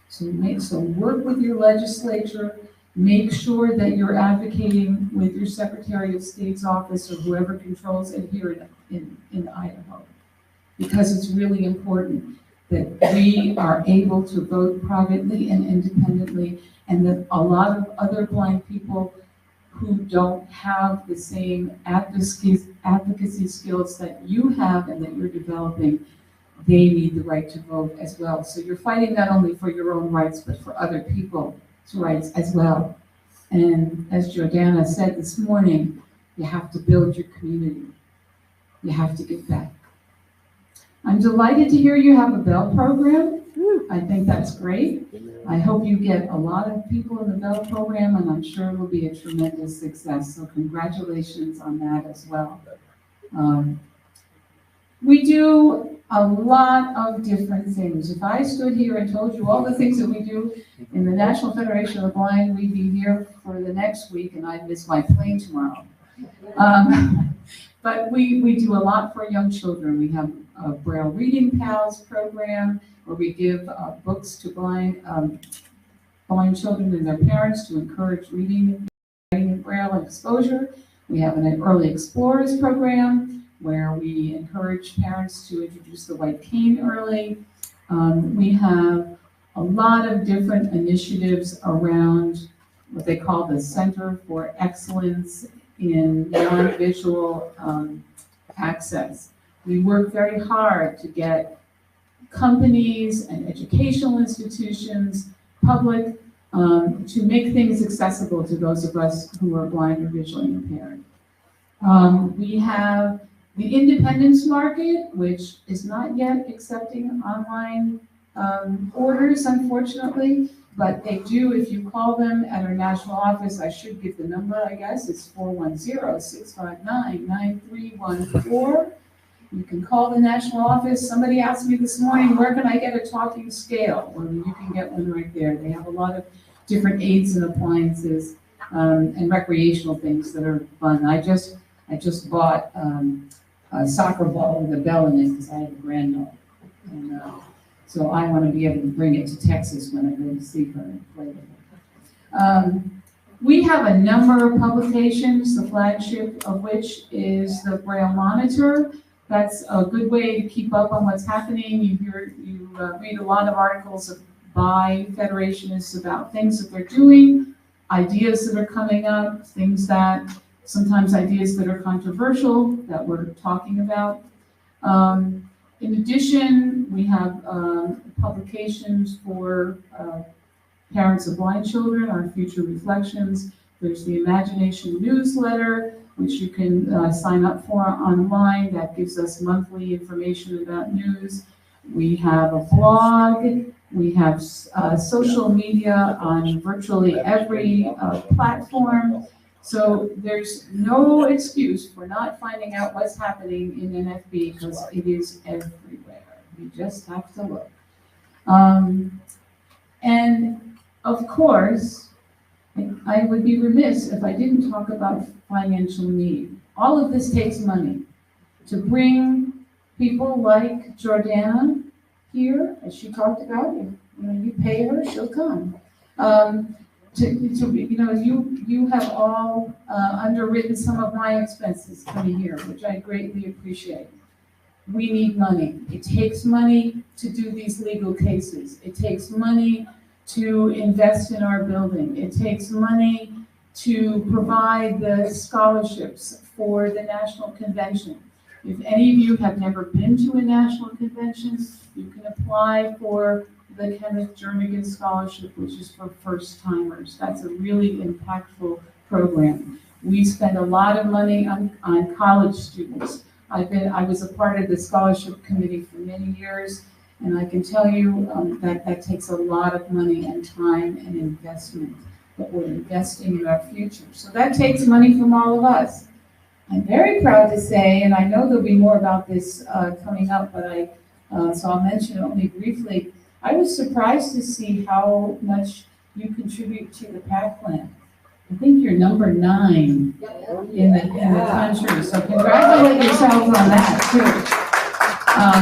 So work with your legislature. Make sure that you're advocating with your Secretary of State's office or whoever controls it here in Idaho, because it's really important that we are able to vote privately and independently, and that a lot of other blind people who don't have the same advocacy skills that you have and that you're developing, they need the right to vote as well. So you're fighting not only for your own rights, but for other people's rights as well. And as Jordana said this morning, you have to build your community. You have to give back. I'm delighted to hear you have a Bell program. I think that's great. I hope you get a lot of people in the Bell program, and I'm sure it will be a tremendous success. So congratulations on that as well. We do a lot of different things. If I stood here and told you all the things that we do in the National Federation of the Blind, we'd be here for the next week, and I'd miss my plane tomorrow. But we do a lot for young children. We have a Braille Reading Pals program where we give books to blind children and their parents to encourage reading in Braille and exposure. We have an Early Explorers program where we encourage parents to introduce the white cane early. We have a lot of different initiatives around what they call the Center for Excellence in Non-Visual Access. We work very hard to get companies and educational institutions, public, to make things accessible to those of us who are blind or visually impaired. We have the independence market, which is not yet accepting online orders, unfortunately, but they do, if you call them at our national office, I should give the number, I guess, it's 410-659-9314. You can call the national office. Somebody asked me this morning, where can I get a talking scale? Well, you can get one right there. They have a lot of different aids and appliances and recreational things that are fun. I just bought a soccer ball with a bell in it because I have a granddaughter. And so I want to be able to bring it to Texas when I go to see her and play with her. We have a number of publications, the flagship of which is the Braille Monitor. That's a good way to keep up on what's happening. You read a lot of articles by federationists about things that they're doing, ideas that are coming up, sometimes ideas that are controversial that we're talking about. In addition, we have publications for parents of blind children, our Future Reflections. There's the Imagination newsletter, which you can sign up for online. That gives us monthly information about news. We have a blog. We have social media on virtually every platform. So there's no excuse for not finding out what's happening in NFB because it is everywhere. You just have to look. And of course, I would be remiss if I didn't talk about financial need. All of this takes money. To bring people like Jordana here, as she talked about, you pay her, she'll come. You have all underwritten some of my expenses coming here, which I greatly appreciate. We need money. It takes money to do these legal cases. It takes money to invest in our building. It takes money to provide the scholarships for the national convention. If any of you have never been to a national convention, you can apply for the Kenneth Jernigan Scholarship, which is for first-timers. That's a really impactful program. We spend a lot of money on college students. I was a part of the scholarship committee for many years, and I can tell you that takes a lot of money and time and investment, but we're investing in our future. So that takes money from all of us. I'm very proud to say, and I know there'll be more about this coming up, but so I'll mention it only briefly. I was surprised to see how much you contribute to the PAC plan. I think you're number 9 in the country, so congratulate yourselves on that too.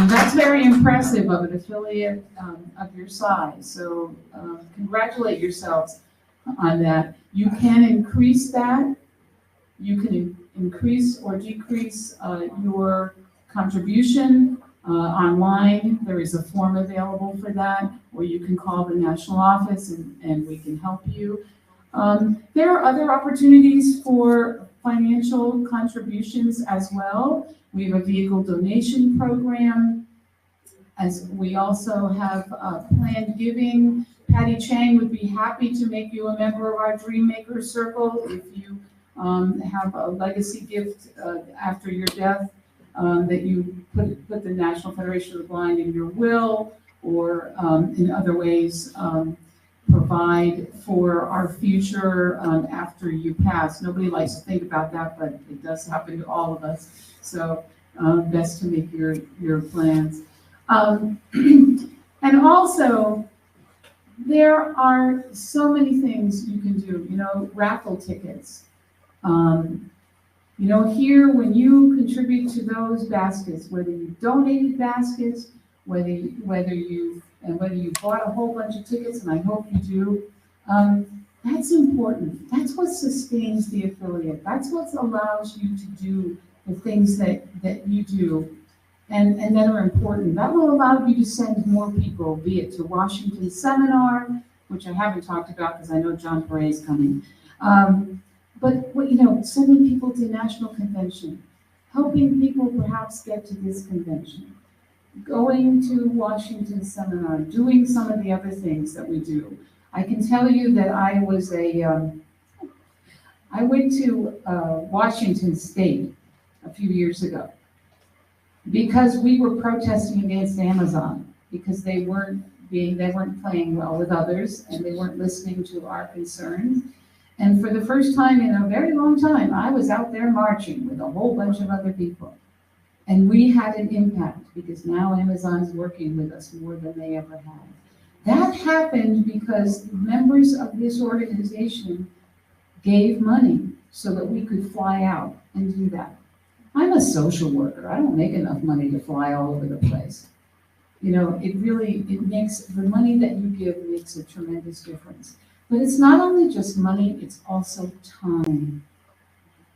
That's very impressive of an affiliate of your size, so congratulate yourselves on that. You can increase that. You can increase or decrease your contribution online. There is a form available for that, or you can call the national office and we can help you. There are other opportunities for financial contributions as well. We have a vehicle donation program. As we also have planned giving. Patty Chang would be happy to make you a member of our Dream Maker Circle if you have a legacy gift after your death that you put the National Federation of the Blind in your will, or in other ways provide for our future after you pass. Nobody likes to think about that, but it does happen to all of us. So best to make your plans. And also, there are so many things you can do, raffle tickets. Here, when you contribute to those baskets, whether you donated baskets, whether you bought a whole bunch of tickets, and I hope you do, that's important. That's what sustains the affiliate. That's what allows you to do the things that you do and that are important. That will allow you to send more people, be it to Washington seminar, which I haven't talked about because I know John Perret is coming. But sending people to national convention, helping people perhaps get to this convention, going to Washington seminar, doing some of the other things that we do. I can tell you that I went to Washington State a few years ago because we were protesting against Amazon because they weren't playing well with others and they weren't listening to our concerns. And for the first time in a very long time, I was out there marching with a whole bunch of other people. And we had an impact because now Amazon's working with us more than they ever have. That happened because members of this organization gave money so that we could fly out and do that. I'm a social worker. I don't make enough money to fly all over the place. The money that you give makes a tremendous difference. But it's not only just money, it's also time.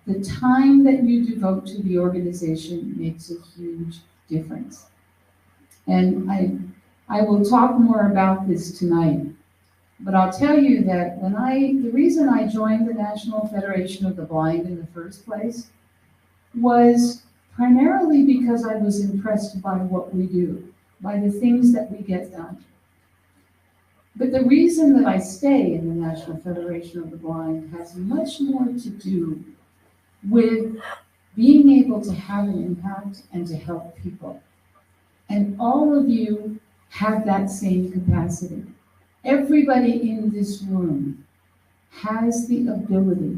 The time that you devote to the organization makes a huge difference. And I will talk more about this tonight, but I'll tell you that the reason I joined the National Federation of the Blind in the first place was primarily because I was impressed by what we do, by the things that we get done. But the reason that I stay in the National Federation of the Blind has much more to do with being able to have an impact and to help people. And all of you have that same capacity. Everybody in this room has the ability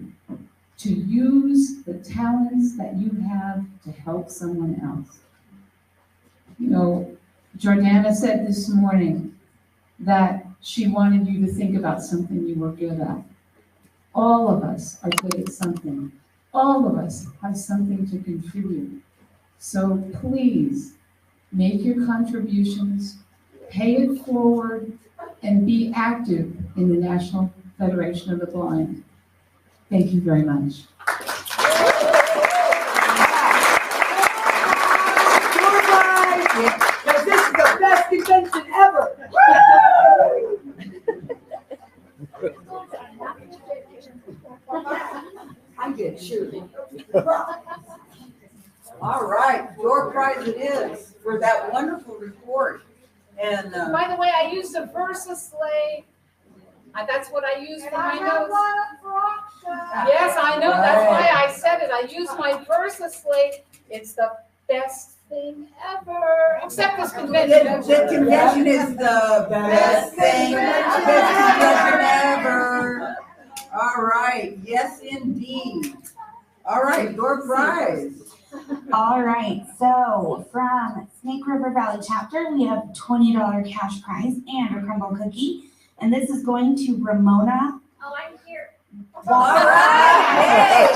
to use the talents that you have to help someone else. Jordana said this morning that she wanted you to think about something you were good at. All of us are good at something. All of us have something to contribute. So please make your contributions, pay it forward, and be active in the National Federation of the Blind. Thank you very much. Because this is the best convention ever. I get shooting. All right, door prize it is for that wonderful report. And by the way, I used a Versa sleigh. That's what I used for my notes. Yes, I know. That's why I said it. I used my Versa sleigh. It's the best thing ever, except this convention. The convention is the best thing ever. All right. Yes, indeed. All right. Door prize. All right, so from Snake River Valley Chapter, we have $20 cash prize and a crumble cookie. And this is going to Ramona. Oh, I'm here. All right.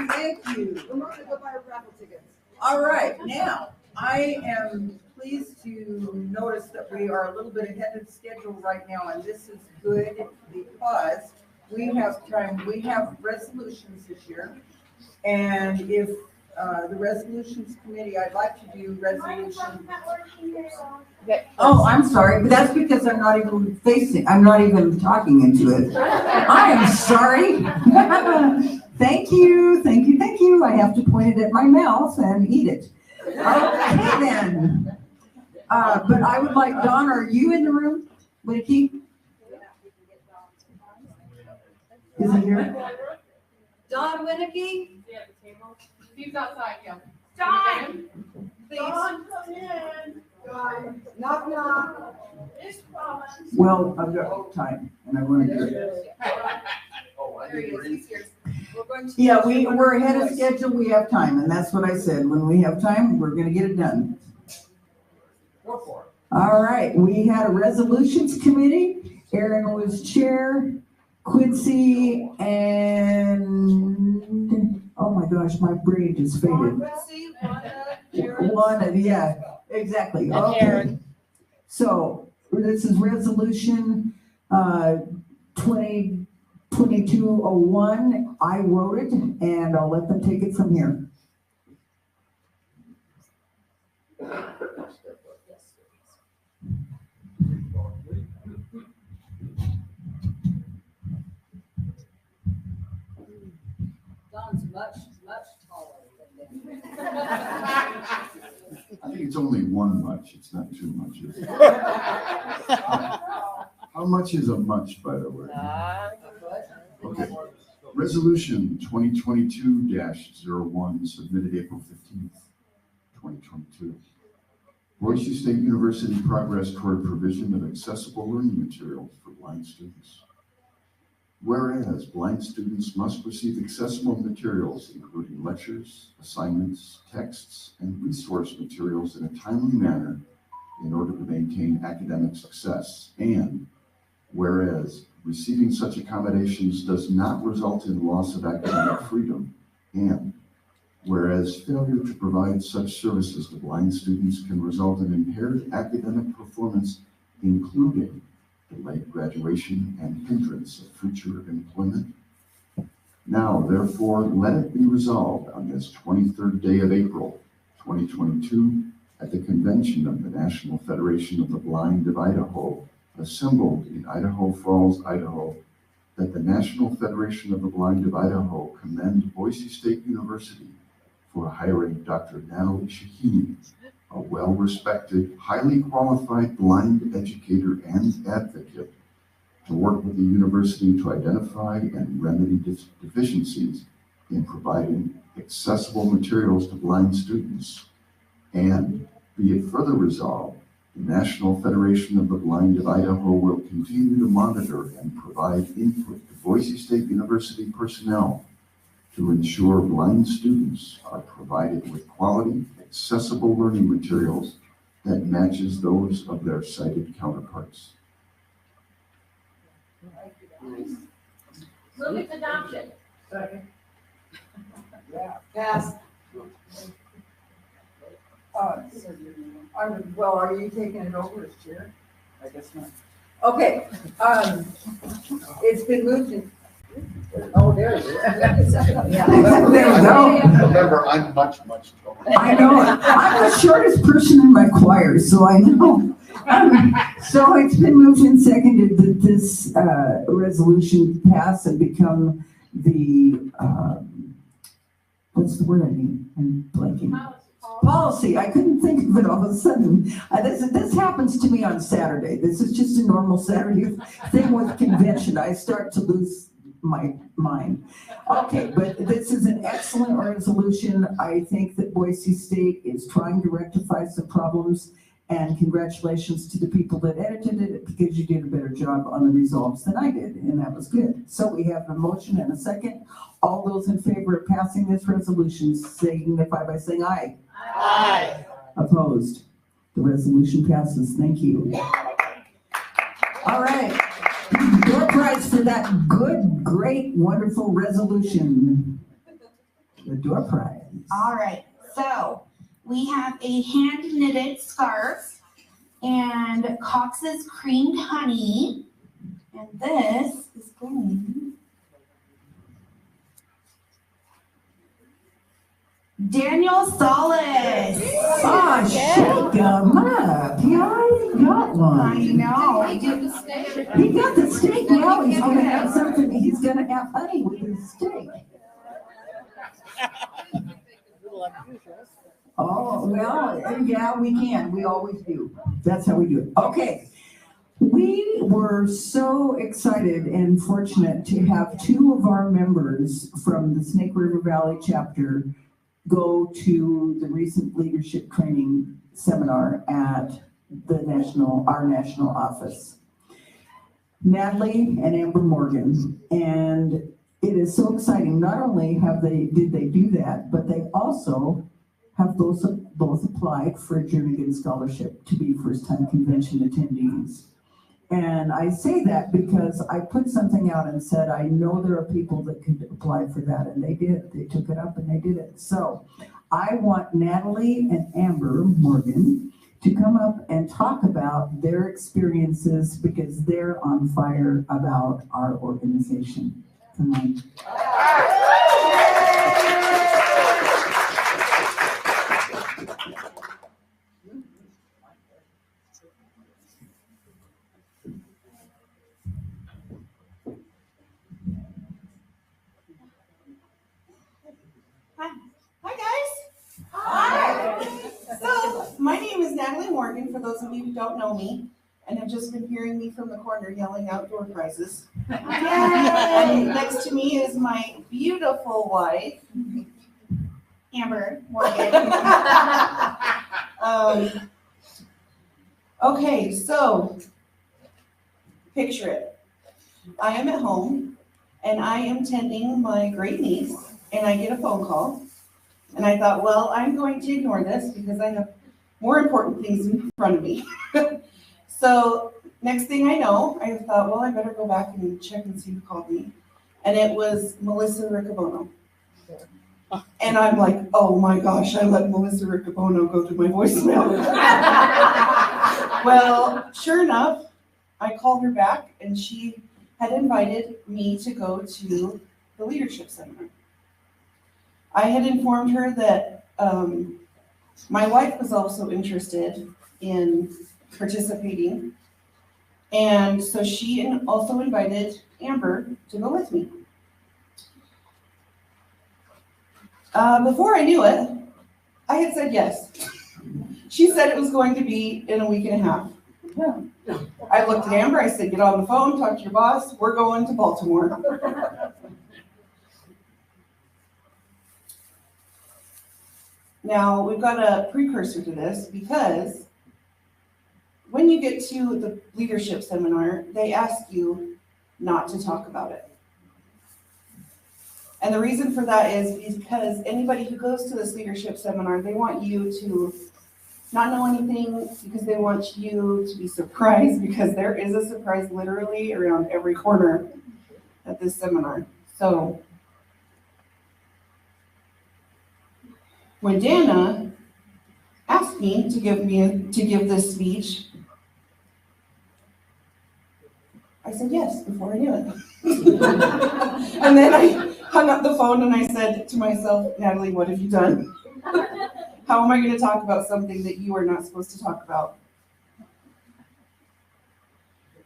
Thank you. Ramona, go buy raffle tickets. All right, now, I am pleased to notice that we are a little bit ahead of schedule right now, and this is good because we have time. We have resolutions this year, and if the resolutions committee, I'd like to do resolution. Oh, I'm sorry, but that's because I'm not even talking into it. I am sorry. Thank you. I have to point it at my mouth and eat it. Okay then. But I would like, Don, are you in the room? Wiki? Is he here? Don Winnicky? He's outside, yeah. Don! Please. Don, come in. Don, knock, knock. It's promise. Well, I've got time, and I want to do it. There he is, he's here. We're going to. Yeah, we're ahead of schedule, we have time, and that's what I said. When we have time, we're gonna get it done. Go for it. All right, we had a resolutions committee. Aaron was chair. Quincy and, oh my gosh, my brain just faded. Quincy, Wanda, Wanda, yeah, exactly. And Okay. Aaron. So this is resolution 20 2201, I wrote it, and I'll let them take it from here. Don's much taller than them. I think it's only one much, it's not too much. Is it? How much is a much, by the way? Okay. Resolution 2022-01, submitted April 15th, 2022. Boise State University progress toward provision of accessible learning materials for blind students. Whereas blind students must receive accessible materials, including lectures, assignments, texts, and resource materials in a timely manner in order to maintain academic success. And whereas receiving such accommodations does not result in loss of academic freedom. And whereas failure to provide such services to blind students can result in impaired academic performance, including delayed graduation and hindrance of future employment. Now, therefore, let it be resolved on this 23rd day of April, 2022, at the convention of the National Federation of the Blind of Idaho, assembled in Idaho Falls, Idaho, that the National Federation of the Blind of Idaho commend Boise State University for hiring Dr. Natalie Shaheen, a well-respected, highly qualified blind educator and advocate, to work with the university to identify and remedy deficiencies in providing accessible materials to blind students. And be it further resolved, the National Federation of the Blind of Idaho will continue to monitor and provide input to Boise State University personnel to ensure blind students are provided with quality, accessible learning materials that matches those of their sighted counterparts. Move its adoption. Second. Pass. Well, are you taking it over as chair? I guess not. Okay, it's been moved in. Oh, there it is. Yeah. There we go. Remember, I'm much taller. I know it. I'm the shortest person in my choir, so I know. So it's been moved and seconded that this resolution pass and become the, what's the word I mean? I'm blanking. Policy. I couldn't think of it all of a sudden. This happens to me on Saturday. This is just a normal Saturday thing with convention. I start to lose my mind. Okay, but this is an excellent resolution. I think that Boise State is trying to rectify some problems, and congratulations to the people that edited it, because you did a better job on the resolves than I did, and that was good. So we have a motion and a second. All those in favor of passing this resolution signify by saying aye. Aye. Opposed? The resolution passes. Thank you. All right. Door prize for that good, great, wonderful resolution. The door prize. All right, so we have a hand knitted scarf and Cox's creamed honey. And this is going. Daniel Solis. Oh, shake them up. He already got one. I know. He did the steak. He got the steak. Now he's going to have something. He's going to have honey with his steak. Oh, well, yeah, we can. We always do. That's how we do it. Okay. We were so excited and fortunate to have two of our members from the Snake River Valley chapter go to the recent leadership training seminar at our national office. Natalie and Amber Morgan. And it is so exciting. Not only did they do that, but they also have both applied for a Jernigan scholarship to be first-time convention attendees. And I say that because I put something out and said, I know there are people that could apply for that, and they did. They took it up and they did it. So I want Natalie and Amber Morgan to come up and talk about their experiences because they're on fire about our organization. Come on. Hi guys. Hi. So my name is Natalie Morgan, for those of you who don't know me and have just been hearing me from the corner yelling outdoor prizes. And next to me is my beautiful wife, Amber Morgan. Okay, so picture it. I am at home and I am tending my great niece and I get a phone call. And I thought, well, I'm going to ignore this because I have more important things in front of me. So next thing I know, I thought, well, I better go back and check and see who called me. And it was Melissa Riccobono. And I'm like, oh my gosh, I let Melissa Riccobono go to my voicemail. Well, sure enough, I called her back and she had invited me to go to the leadership seminar. I had informed her that my wife was also interested in participating, and so she also invited Amber to go with me. Before I knew it, I had said yes. She said it was going to be in a week and a half. I looked at Amber, I said, get on the phone, talk to your boss, we're going to Baltimore. Now, we've got a precursor to this because when you get to the leadership seminar, they ask you not to talk about it. And the reason for that is because anybody who goes to this leadership seminar, they want you to not know anything because they want you to be surprised because there is a surprise literally around every corner at this seminar. So when Dana asked me to give this speech, I said yes before I knew it. And then I hung up the phone and I said to myself, Natalie, what have you done? How am I going to talk about something that you are not supposed to talk about?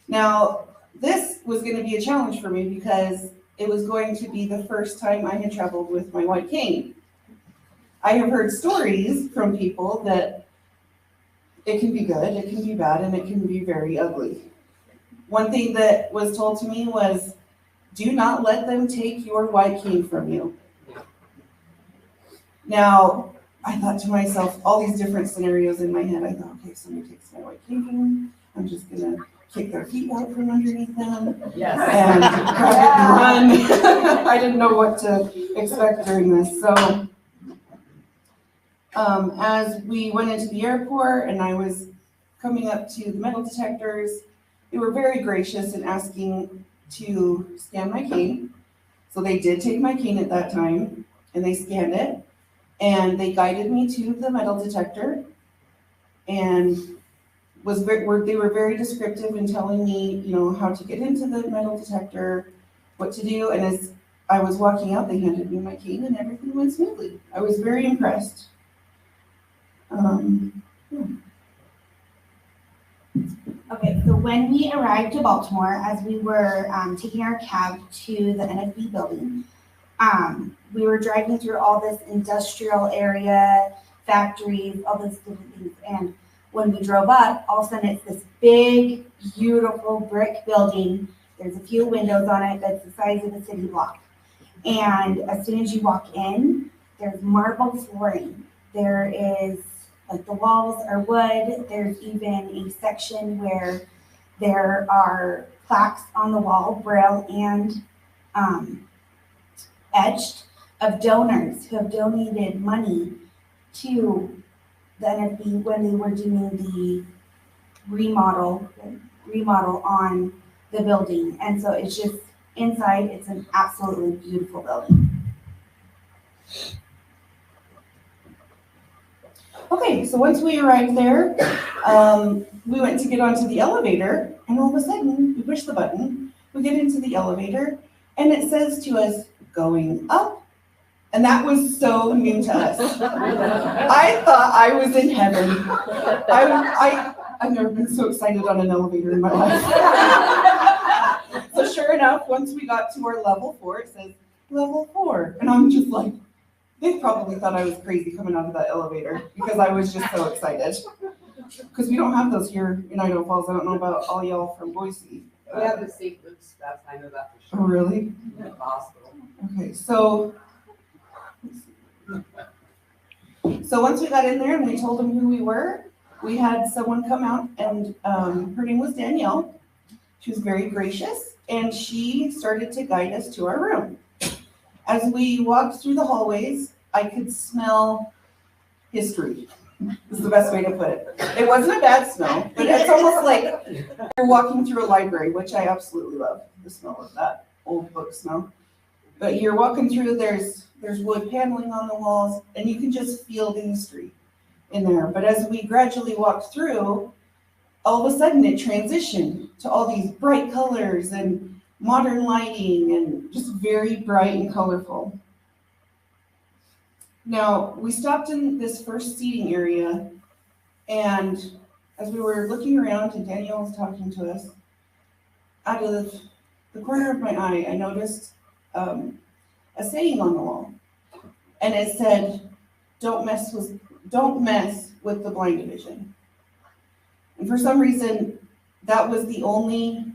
Now, this was going to be a challenge for me because it was going to be the first time I had traveled with my white cane. I have heard stories from people that it can be good, it can be bad, and it can be very ugly. One thing that was told to me was, do not let them take your white cane from you. Now, I thought to myself, all these different scenarios in my head. I thought, okay, if somebody takes my white cane from me, I'm just gonna kick their feet out from underneath them and grab it and run. I didn't know what to expect during this. So as we went into the airport and I was coming up to the metal detectors, they were very gracious in asking to scan my cane. So they did take my cane at that time and they scanned it and they guided me to the metal detector and they were very descriptive in telling me, how to get into the metal detector, what to do. And as I was walking out, they handed me my cane and everything went smoothly. I was very impressed. Okay, so when we arrived to Baltimore, as we were taking our cab to the NFB building, we were driving through all this industrial area, factories, all those different things. And when we drove up, all of a sudden it's this big, beautiful brick building. There's a few windows on it that's the size of a city block. And as soon as you walk in, there's marble flooring. There is, the walls are wood. There's even a section where there are plaques on the wall, braille and etched, of donors who have donated money to the NFB when they were doing the remodel on the building. And so it's just inside, it's an absolutely beautiful building. Okay, so once we arrived there, we went to get onto the elevator, and all of a sudden, we push the button, we get into the elevator, and it says to us, going up. And that was so new to us. I thought I was in heaven. I've never been so excited on an elevator in my life. So sure enough, once we got to our level 4, it says level 4. And I'm just like, they probably thought I was crazy coming out of that elevator because I was just so excited. Because we don't have those here in Idaho Falls. I don't know about all y'all from Boise. We have the sequence stuff, I know that for Oh, sure. really? At the hospital. Okay, so once we got in there and we told them who we were, we had someone come out, and her name was Danielle. She was very gracious, and she started to guide us to our room. As we walked through the hallways, I could smell history. This is the best way to put it. It wasn't a bad smell, but it's almost like you're walking through a library, which I absolutely love, the smell of that old book smell. But you're walking through, there's wood paneling on the walls, and you can just feel the history in there. But as we gradually walked through, all of a sudden it transitioned to all these bright colors and modern lighting and just very bright and colorful. Now, we stopped in this first seating area, and as we were looking around and Danielle was talking to us, out of the corner of my eye, I noticed a saying on the wall, and it said, don't mess with the blind division. And for some reason, that was the only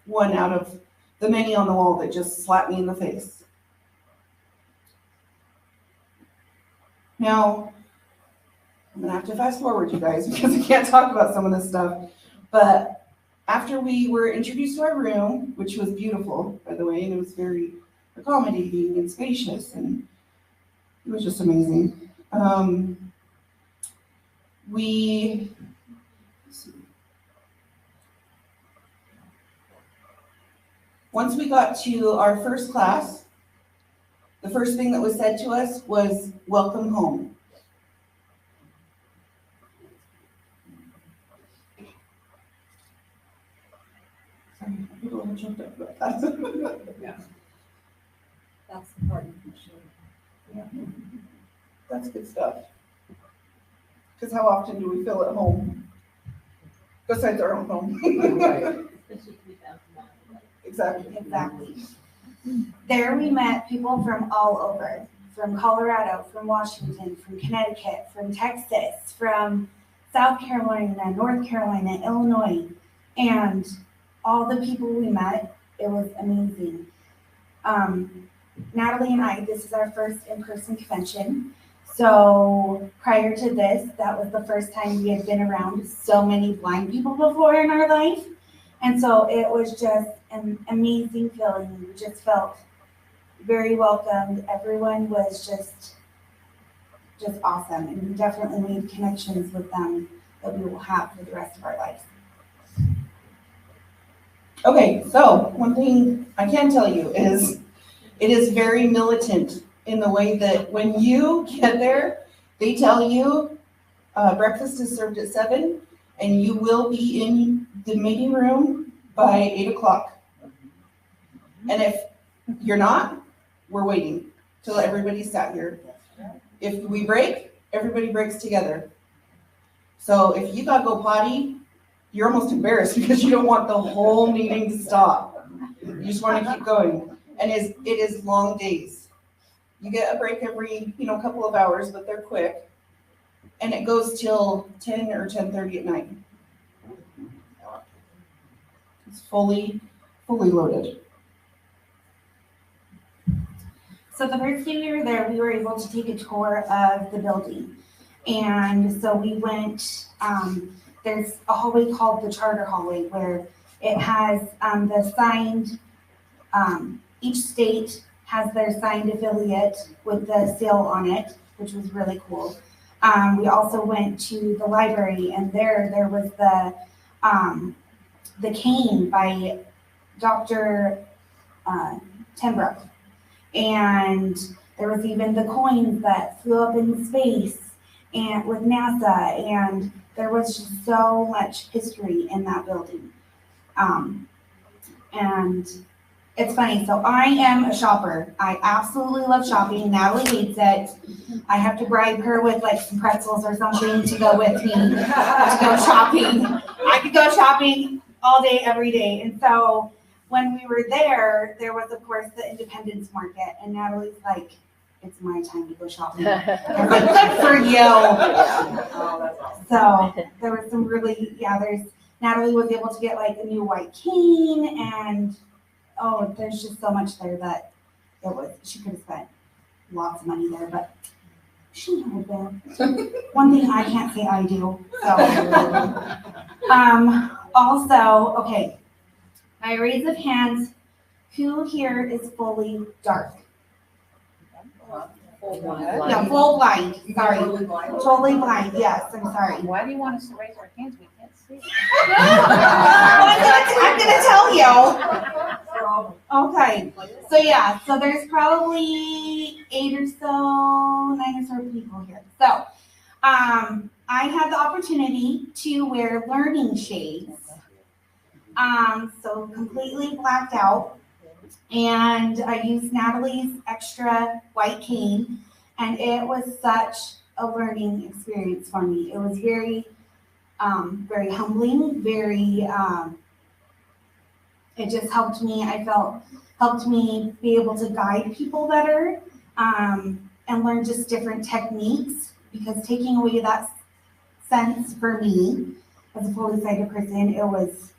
one out of the many on the wall that just slapped me in the face. Now, I'm gonna have to fast forward, you guys, because I can't talk about some of this stuff. But after we were introduced to our room, which was beautiful, by the way, and it was very accommodating and spacious, and it was just amazing. Once we got to our first class, the first thing that was said to us was, welcome home. Sorry, people are choked up about that. Yeah. That's the part you can show. Yeah. That's good stuff. Because how often do we feel at home? Besides our own home. Exactly. Exactly. There we met people from all over, from Colorado, from Washington, from Connecticut, from Texas, from South Carolina, North Carolina, Illinois, and all the people we met, it was amazing. Natalie and I, this is our first in-person convention. So prior to this, that was the first time we had been around so many blind people before in our life. And so it was just an amazing feeling. We just felt very welcomed. Everyone was just awesome. And we definitely made connections with them that we will have for the rest of our lives. Okay, so one thing I can tell you is it is very militant in the way that when you get there, they tell you breakfast is served at 7 and you will be in the meeting room by 8 o'clock. And if you're not, we're waiting till everybody sat here. If we break, everybody breaks together. So if you gotta go potty, you're almost embarrassed because you don't want the whole meeting to stop. You just want to keep going. And it is long days. You get a break every, couple of hours, but they're quick. And it goes till 10 or 10:30 at night. It's fully loaded. So the first day we were there, we were able to take a tour of the building. And so we went, there's a hallway called the Charter Hallway where it has the signed, each state has their signed affiliate with the seal on it, which was really cool. We also went to the library, and there was the cane by Dr. Tenbrook. And there was even the coins that flew up in space. and with NASA, and there was just so much history in that building. And it's funny, so I am a shopper. I absolutely love shopping. Natalie hates it. I have to bribe her with like some pretzels or something to go with me to go shopping. I could go shopping all day, every day. And so when we were there, there was of course the Independence Market, and Natalie's like, it's my time to go shopping. I was like, good for you. So there was some really, Natalie was able to get like a new white cane, and oh, there's just so much there that she could have spent lots of money there, but she had been. One thing I can't say I do. So, also, okay, by raise of hands, who here is fully dark? Yeah, full blind. Sorry. Totally blind. Yes, I'm sorry. Why do you want us to raise our hands? We can't see. I'm gonna tell you. Okay. So yeah, so there's probably 8 or so, 9 or so people here. So I had the opportunity to wear learning shades. So completely blacked out. And I used Natalie's extra white cane, and it was such a learning experience for me. It was very, very humbling, very, it just helped me, helped me be able to guide people better, and learn just different techniques, because taking away that sense for me as a fully sighted person, it was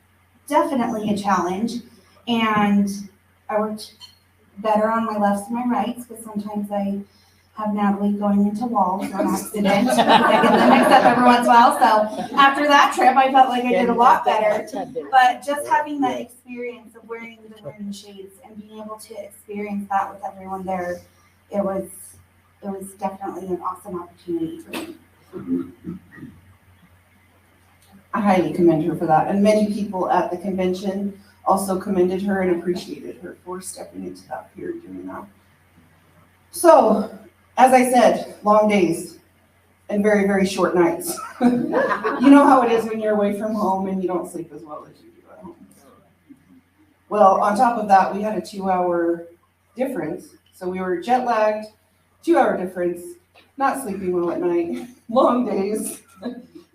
definitely a challenge. And I worked better on my lefts and my rights, because sometimes I have Natalie going into walls on accident. I get them mixed up every once in a while. So after that trip, I felt like I did a lot better. But just having that experience of wearing the learning shades and being able to experience that with everyone there, it was definitely an awesome opportunity for me. I highly commend her for that. And many people at the convention also commended her and appreciated her for stepping into that period doing that. So, as I said, long days and very, very short nights. You know how it is when you're away from home and you don't sleep as well as you do at home. Well, on top of that, we had a 2-hour difference. So we were jet lagged, 2-hour difference, not sleeping well at night, long days,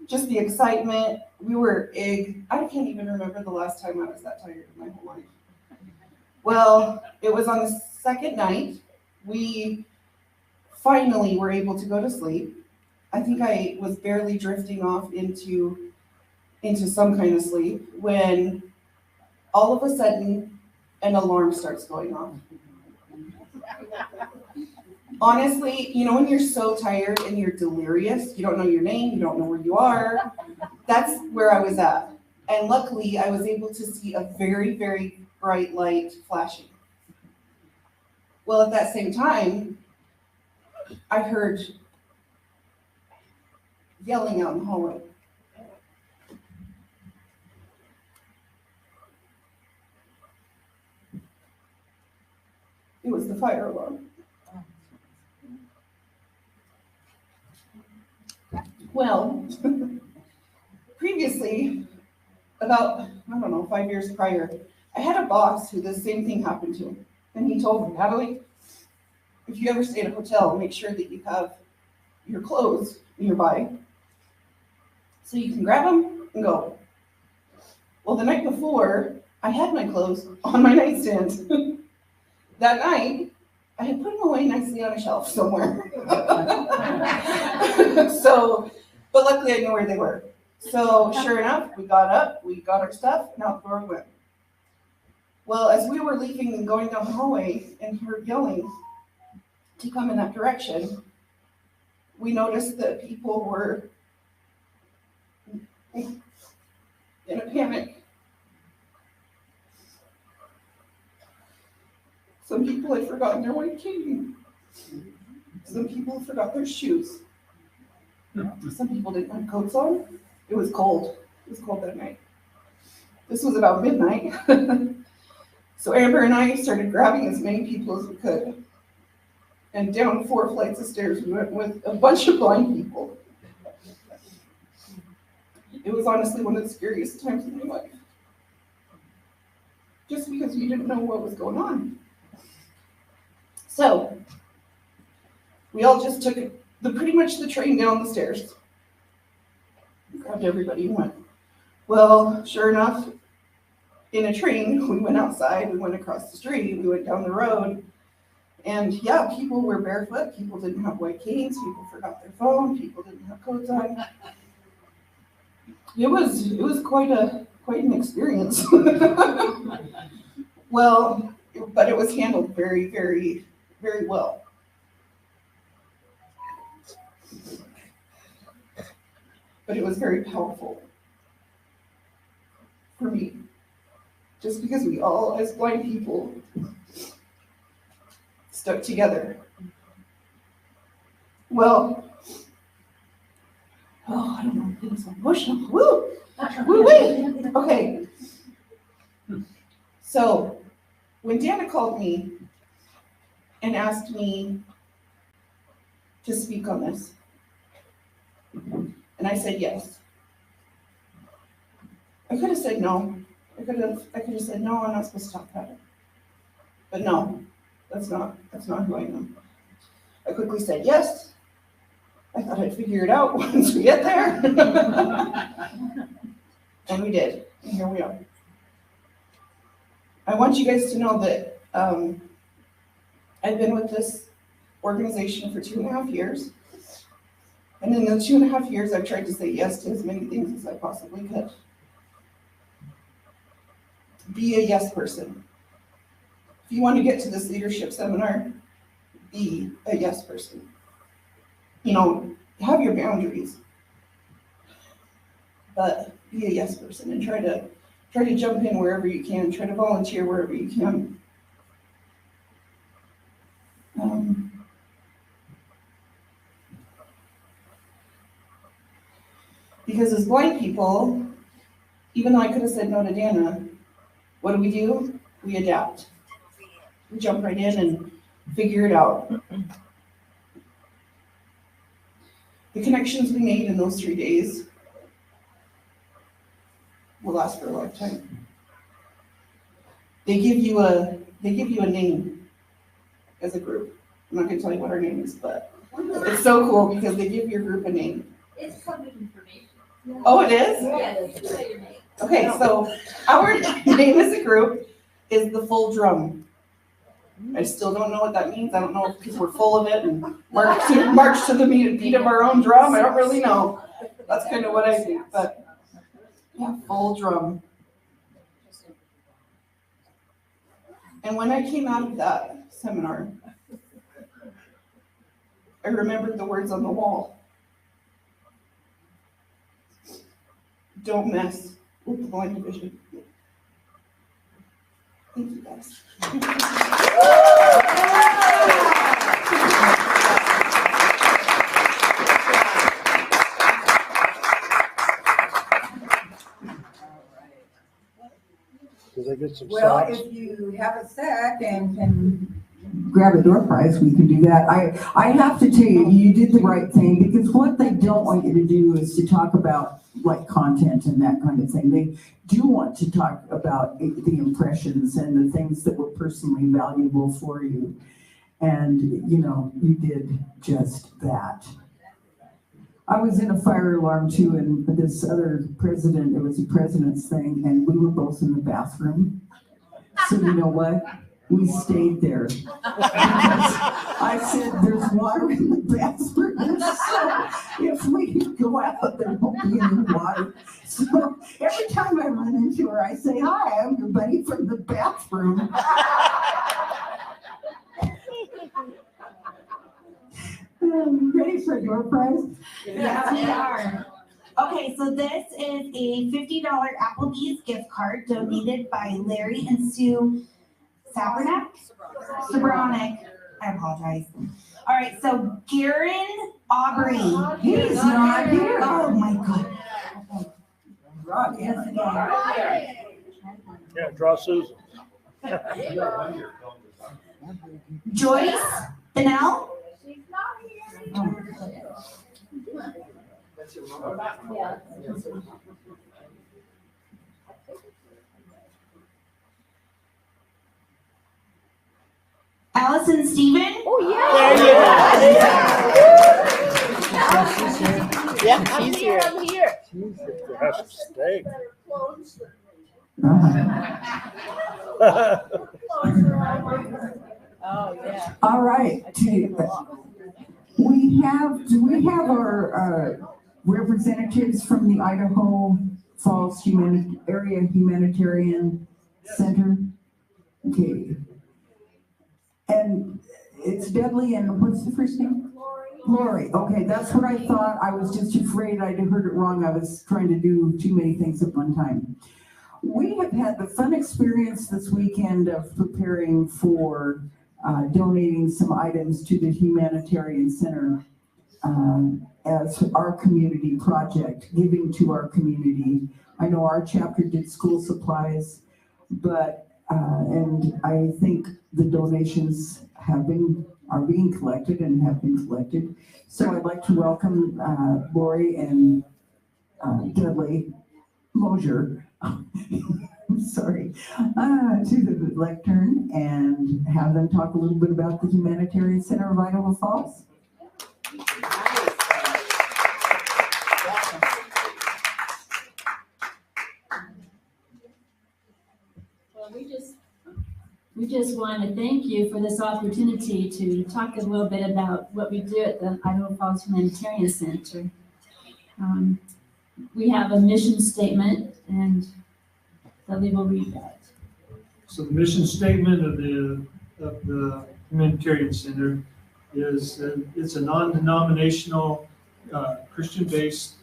just the excitement. I can't even remember the last time I was that tired in my whole life. Well, it was on the second night. We finally were able to go to sleep. I think I was barely drifting off into some kind of sleep when all of a sudden an alarm starts going off. Honestly, you know, when you're so tired and you're delirious, you don't know your name, you don't know where you are. That's where I was at. And luckily, I was able to see a very, very bright light flashing. Well, at that same time, I heard yelling out in the hallway. It was the fire alarm. Well, previously, about, 5 years prior, I had a boss who the same thing happened to. And he told me, Natalie, if you ever stay at a hotel, make sure that you have your clothes nearby so you can grab them and go. Well, the night before, I had my clothes on my nightstand. That night, I had put them away nicely on a shelf somewhere. But luckily I knew where they were. So sure enough, we got up, we got our stuff, and out the door we went. Well, as we were leaving and going down the hallway and heard yelling to come in that direction, we noticed that people were in a panic. Some people had forgotten their white cane. Some people forgot their shoes. Some people didn't have coats on. It was cold. It was cold that night. This was about midnight. So Amber and I started grabbing as many people as we could. And down 4 flights of stairs we went with a bunch of blind people. It was honestly one of the scariest times in my life. Just because you didn't know what was going on. So, we all just took pretty much the train down the stairs. Grabbed everybody and went. Well, sure enough, in a train, we went outside, we went across the street, we went down the road, and yeah, people were barefoot, people didn't have white canes, people forgot their phone, people didn't have coats on. It was quite an experience. Well, but it was handled very, very, very well. But it was very powerful for me. Just because we all, as blind people, stuck together. Well, I don't know, I'm getting so emotional. Woo! Woo-wee! Okay. So, when Dana called me and asked me to speak on this, and I said yes. I could have said no. I could have said no, I'm not supposed to talk about it. But no, that's not who I am. I quickly said yes. I thought I'd figure it out once we get there. And we did. And here we are. I want you guys to know that I've been with this organization for 2.5 years. And in those 2.5 years, I've tried to say yes to as many things as I possibly could. Be a yes person. If you want to get to this leadership seminar, be a yes person. You know, have your boundaries, but be a yes person and try to jump in wherever you can, try to volunteer wherever you can. Because as blind people, even though I could have said no to Dana, what do? We adapt. We jump right in and figure it out. The connections we made in those 3 days will last for a lifetime. They give you a name as a group. I'm not going to tell you what our name is, but it's so cool because they give your group a name. It's public information. Oh, it is? Yes. Okay, so our name as a group is the Full Drum. I still don't know what that means. I don't know if because we're full of it and march to the beat of our own drum. I don't really know. That's kind of what I think, but yeah, Full Drum. And when I came out of that seminar, I remembered the words on the wall. Don't mess with the blind division. Thank you, guys. Did I get some Well, socks? if you have a sec and can grab a door prize, we can do that. I have to tell you, you did the right thing because what they don't want you to do is to talk about like content and that kind of thing. They do want to talk about the impressions and the things that were personally valuable for you. And, you know, you did just that. I was in a fire alarm too, and this other president, it was a president's thing, and we were both in the bathroom. So you know what? We stayed there. I said, there's water in the bathroom. So if we could go out, there won't be any water. So every time I run into her, I say, hi, I'm your buddy from the bathroom. Ready for your prize? Yes, we are. Okay, so this is a $50 Applebee's gift card donated by Larry and Sue Sabronic. I apologize. All right, so Garen Aubrey. He's not here. Oh my God. Right, Yes, Yeah, draw Susan. Joyce Bennell. She's not here. Oh. Yeah. Allison Steven. Oh, Yeah, she's here. I'm here. That's a steak. Oh, yeah. All right. Do we have our representatives from the Idaho Falls Area Humanitarian Center? Okay. And it's Dudley, and what's the first name? Lori. Okay, that's what I thought. I was just afraid I'd heard it wrong. I was trying to do too many things at one time. We have had the fun experience this weekend of preparing for donating some items to the Humanitarian Center as our community project, giving to our community. I know our chapter did school supplies, but and I think the donations are being collected and have been collected. So I'd like to welcome Lori and Dudley Mosier, I'm sorry, to the lectern and have them talk a little bit about the Humanitarian Center of Idaho Falls. Well, we just want to thank you for this opportunity to talk a little bit about what we do at the Idaho Falls Humanitarian Center. We have a mission statement, and Dudley will read that. So the mission statement of the Humanitarian Center is it's a non-denominational Christian-based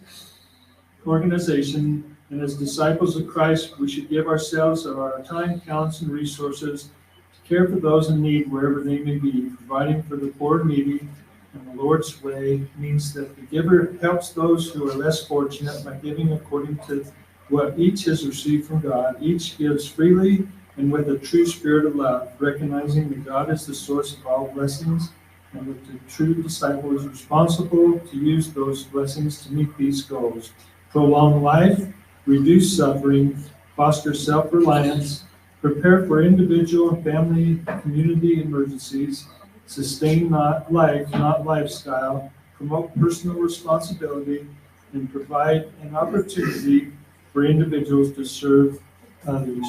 organization, and as disciples of Christ, we should give ourselves of our time, talents, and resources to care for those in need wherever they may be, providing for the poor and needy. And the Lord's way means that the giver helps those who are less fortunate by giving according to what each has received from God. Each gives freely and with a true spirit of love, recognizing that God is the source of all blessings, and that the true disciple is responsible to use those blessings to meet these goals. Prolong life, reduce suffering, foster self-reliance, prepare for individual and family community emergencies, sustain life, not lifestyle, promote personal responsibility, and provide an opportunity for individuals to serve others.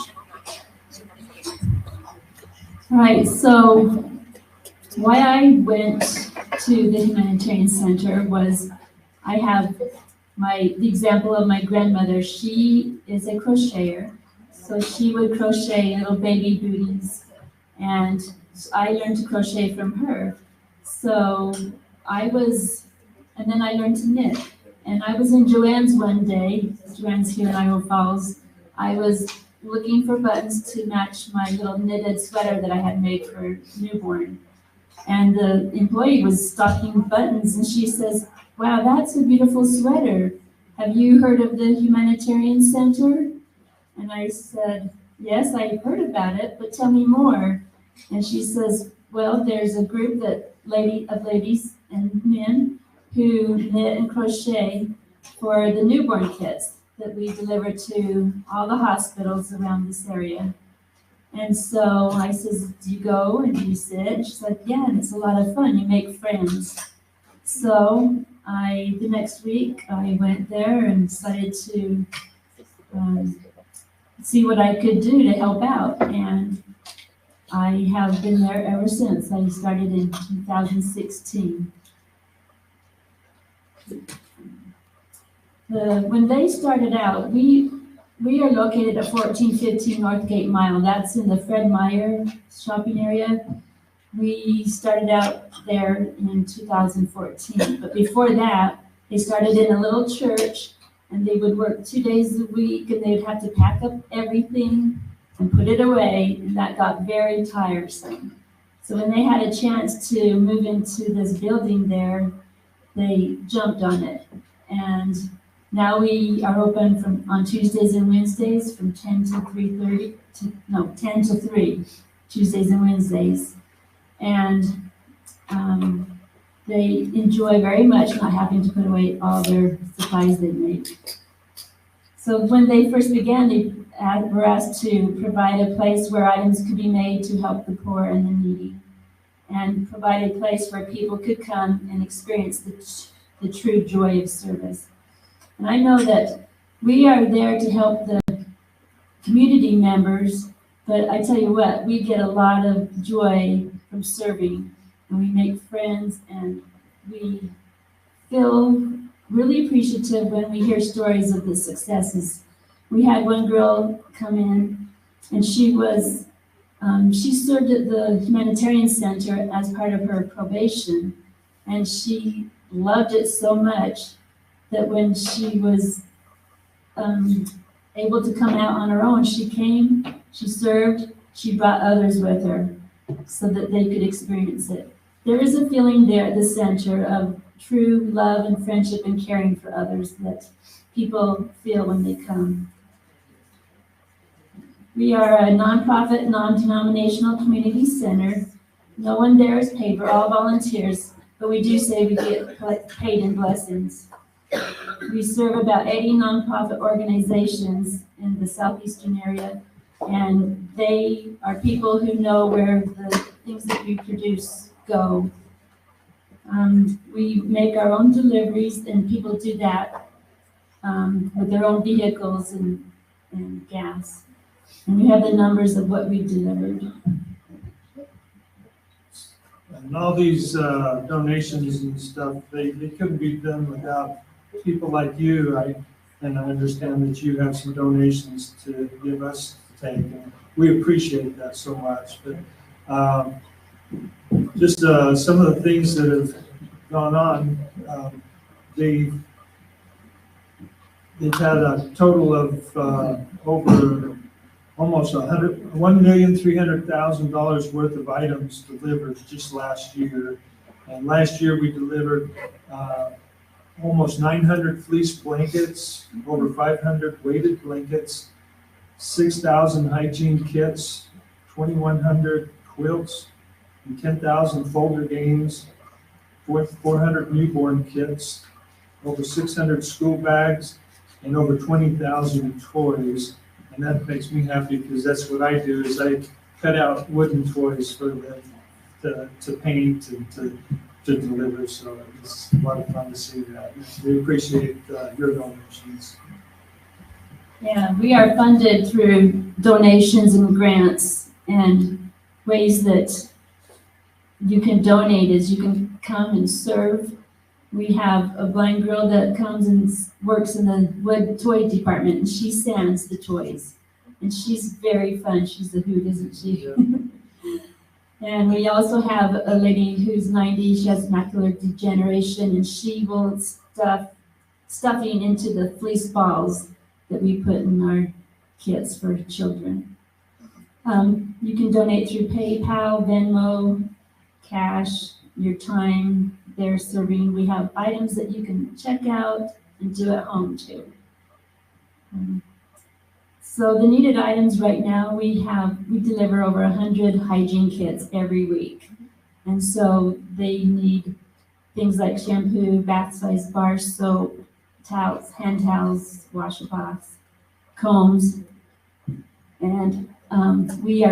All right, so why I went to the Humanitarian Center was I have the example of my grandmother. She is a crocheter, so she would crochet little baby booties, and I learned to crochet from her. And then I learned to knit. And I was in Joanne's one day, Joanne's here in Idaho Falls. I was looking for buttons to match my little knitted sweater that I had made for newborn. And the employee was stocking buttons, and she says, "Wow, that's a beautiful sweater. Have you heard of the Humanitarian Center?" And I said, "Yes, I've heard about it, but tell me more." And she says, "Well, there's a group of ladies and men who knit and crochet for the newborn kits that we deliver to all the hospitals around this area." And so I says, "Do you go and do you sit?" She's like, "Yeah, and it's a lot of fun. You make friends." So the next week I went there and decided to see what I could do to help out. And I have been there ever since. I started in 2016. When they started out, we are located at 1415 Northgate Mile. That's in the Fred Meyer shopping area. We started out there in 2014. But before that, they started in a little church, and they would work 2 days a week, and they'd have to pack up everything and put it away, and that got very tiresome. So when they had a chance to move into this building there, they jumped on it. And now we are open on Tuesdays and Wednesdays from 10 to 3, Tuesdays and Wednesdays. And they enjoy very much not having to put away all their supplies they make. So when they first began, they were asked to provide a place where items could be made to help the poor and the needy. and provide a place where people could come and experience the true joy of service. And I know that we are there to help the community members, but I tell you what, we get a lot of joy from serving, and we make friends, and we feel really appreciative when we hear stories of the successes. We had one girl come in, and she served at the humanitarian center as part of her probation, and she loved it so much that when she was able to come out on her own, she came, she served, she brought others with her so that they could experience it. There is a feeling there at the center of true love and friendship and caring for others that people feel when they come. We are a nonprofit, non-denominational community center. No one there is paid, we're all volunteers, but we do say we get paid in blessings. We serve about 80 nonprofit organizations in the southeastern area, and they are people who know where the things that we produce go. We make our own deliveries, and people do that with their own vehicles and gas. And we have the numbers of what we delivered. And all these donations and stuff, they couldn't be done without people like you. And I understand that you have some donations to give us to take, and we appreciate that so much. But just some of the things that have gone on, they've had a total of over almost $1,300,000 worth of items delivered just last year. And last year we delivered almost 900 fleece blankets, over 500 weighted blankets, 6,000 hygiene kits, 2,100 quilts, and 10,000 folder games, 400 newborn kits, over 600 school bags, and over 20,000 toys. And that makes me happy because that's what I do, is I cut out wooden toys for them to paint and to deliver. So it's a lot of fun to see that. We appreciate your donations. Yeah, we are funded through donations and grants, and ways that you can donate is you can come and serve. We have a blind girl that comes and works in the wood toy department, and she sands the toys. And she's very fun. She's a hoot, isn't she? Yeah. And we also have a lady who's 90. She has macular degeneration, and she will stuffing into the fleece balls that we put in our kits for children. You can donate through PayPal, Venmo, cash, your time there serving. We have items that you can check out and do at home too. So the needed items right now, we deliver over 100 hygiene kits every week. And so they need things like shampoo, bath size bar soap, towels, hand towels, washcloths, combs. And we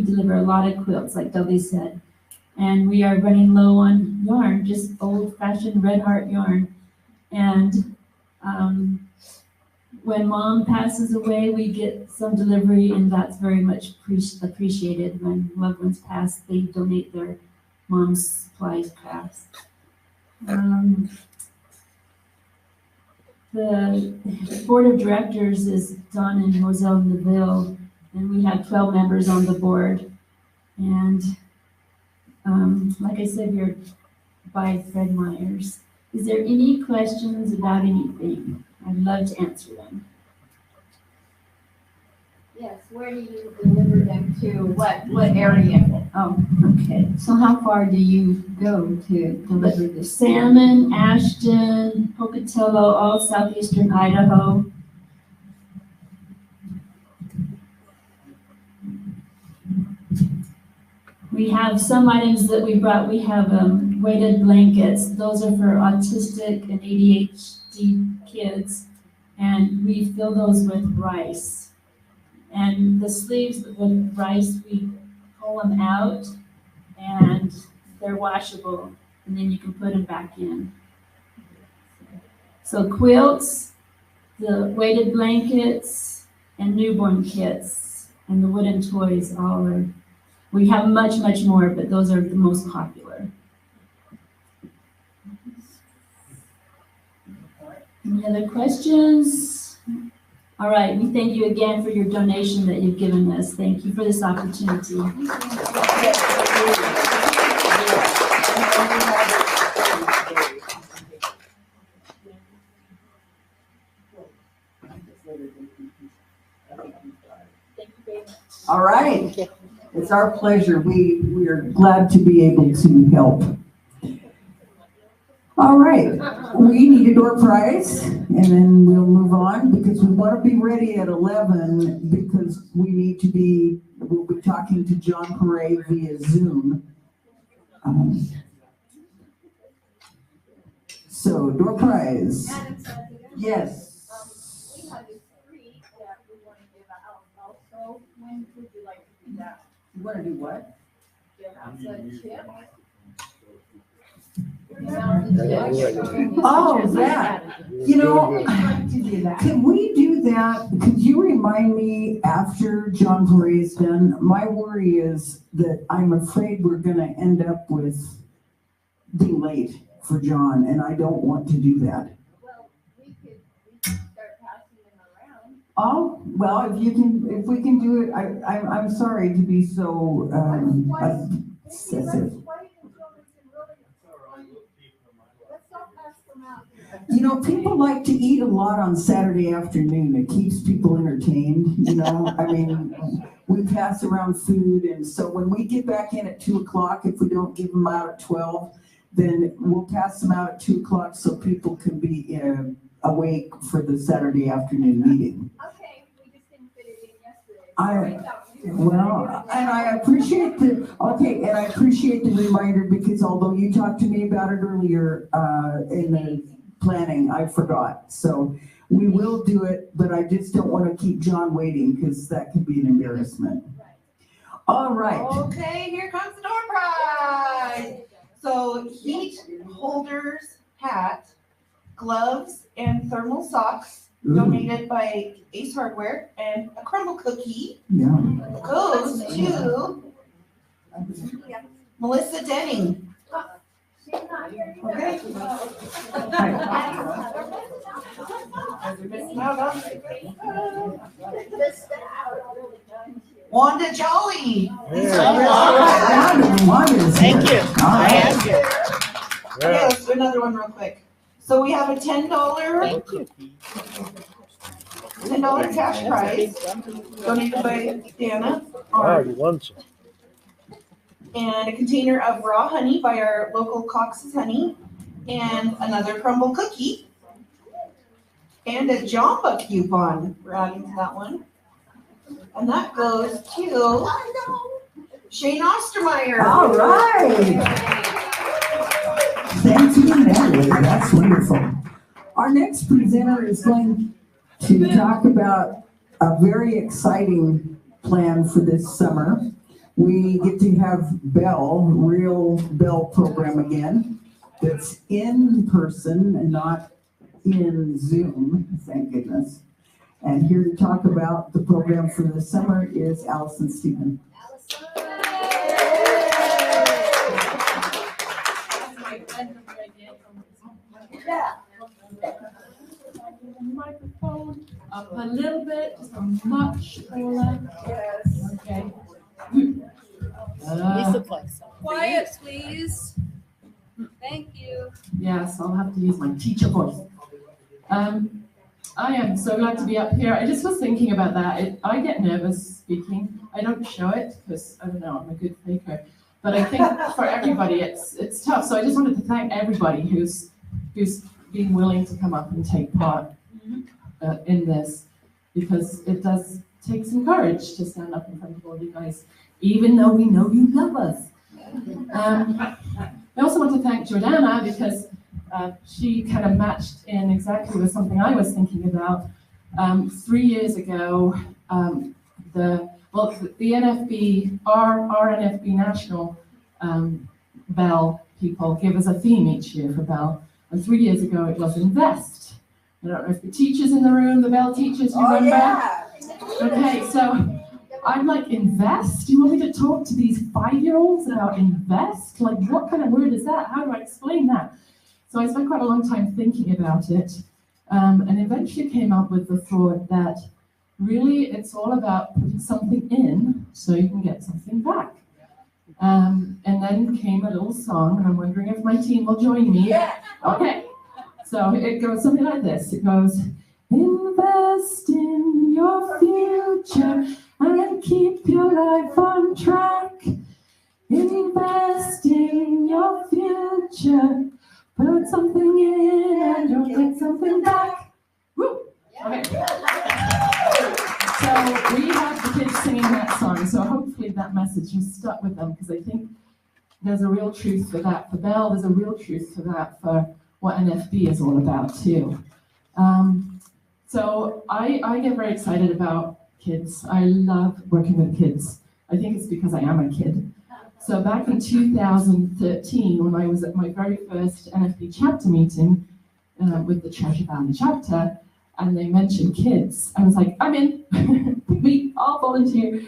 deliver a lot of quilts, like Dudley said. And we are running low on yarn, just old-fashioned Red Heart yarn. And when Mom passes away, we get some delivery, and that's very much appreciated. When loved ones pass, they donate their mom's supplies, crafts. The board of directors is Don and Moselle Neville, and we have 12 members on the board. And like I said, we're by Fred Myers. Is there any questions about anything? I'd love to answer them. Yes, where do you deliver them to? What area? Oh, okay. So how far do you go to deliver this? Salmon, Ashton, Pocatello, all southeastern Idaho. We have some items that we brought. We have weighted blankets. Those are for autistic and ADHD kids. And we fill those with rice. And the sleeves with rice, we pull them out and they're washable, and then you can put them back in. So quilts, the weighted blankets, and newborn kits, and the wooden toys all are, we have much, much more, but those are the most popular. Any other questions? All right, we thank you again for your donation that you've given us. Thank you for this opportunity. All right. It's our pleasure. We are glad to be able to help. All right. We need a door prize, and then we'll move on because we want to be ready at 11 because we'll be talking to John Perret via Zoom. So door prize. Yes. We have a treat that we want to give out also. When would you like to do that? You want to do what? Give out the chip? Oh, that. You know, can we do that? Could you remind me after John Perret is done? My worry is that I'm afraid we're going to end up with being late for John, and I don't want to do that. Well, we could start passing them around. Oh, well, if we can do it, I'm sorry to be so obsessive. You know, people like to eat a lot on Saturday afternoon. It keeps people entertained, you know. I mean, we pass around food, and so when we get back in at 2 o'clock, if we don't give them out at 12, then we'll pass them out at 2 o'clock so people can be awake for the Saturday afternoon meeting. Okay, we just didn't fit it in yesterday. Well, and I appreciate I appreciate the reminder because although you talked to me about it earlier in the planning, I forgot. So we will do it, but I just don't want to keep John waiting because that could be an embarrassment. All right. Okay, here comes the door prize. So heat holders, hat, gloves, and thermal socks donated by Ace Hardware, and a crumble cookie goes to Melissa Denning. Okay. Wanda Jolly. Thank you. I am here. Yes, another one real quick. So we have a $10 cash prize donated by Dana. Wow, you won some. And a container of raw honey by our local Cox's Honey, and another crumble cookie, and a Jamba coupon. We're adding to that one. And that goes to Shane Ostermeyer. All right. Thank you, Natalie. That's wonderful. Our next presenter is going to talk about a very exciting plan for this summer. We get to have real Bell program again. That's in person and not in Zoom, thank goodness. And here to talk about the program for the summer is Allison Stephen. Microphone up a little bit, just a much taller. Yes. Okay. Quiet, please. Thank you. Yes, I'll have to use my teacher voice. I am so glad to be up here. I just was thinking about that. I get nervous speaking. I don't show it because I don't know, I'm a good faker. But I think for everybody, it's tough. So I just wanted to thank everybody who's being willing to come up and take part in this, because it does take some courage to stand up in front of all you guys, even though we know you love us. I also want to thank Jordana because she kind of matched in exactly with something I was thinking about. 3 years ago, the NFB, our NFB National Bell people give us a theme each year for Bell. And 3 years ago it was invest. I don't know if the teachers in the room, the Bell teachers, you remember? Yeah. Okay, so I'm like, invest? You want me to talk to these 5-year-olds about invest? Like, what kind of word is that? How do I explain that? So I spent quite a long time thinking about it, and eventually came up with the thought that really it's all about putting something in so you can get something back. And then came a little song, and I'm wondering if my team will join me. Okay, so it goes something like this. It goes, invest in your future and keep your life on track. Invest in your future, put something in and you'll get something back. Woo! Okay. So we have the kids singing that song, so hopefully that message has stuck with them, because I think there's a real truth for that for Bell, there's a real truth for that for what NFB is all about too. So I get very excited about kids. I love working with kids. I think it's because I am a kid. So back in 2013, when I was at my very first NFB chapter meeting with the Treasure Valley chapter, and they mentioned kids, I was like, I'm in, I'll volunteer.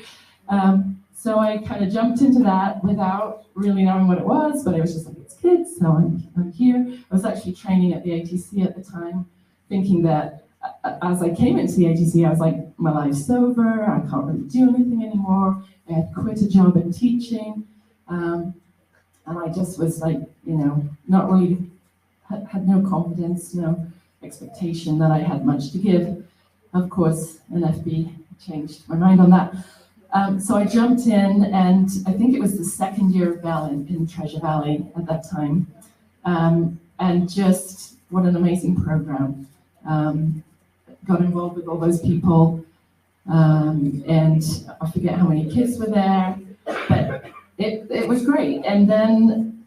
So I kind of jumped into that without really knowing what it was, but it was just like, it's kids, so I'm here. I was actually training at the ATC at the time, thinking that as I came into the ATC, I was like, my life's over, I can't really do anything anymore. I had quit a job in teaching. And I just was like, not really, had no confidence, no expectation that I had much to give. Of course, NFB changed my mind on that. So I jumped in, and I think it was the second year of Bell in Treasure Valley at that time. And just what an amazing program. Got involved with all those people, and I forget how many kids were there, but it was great. And then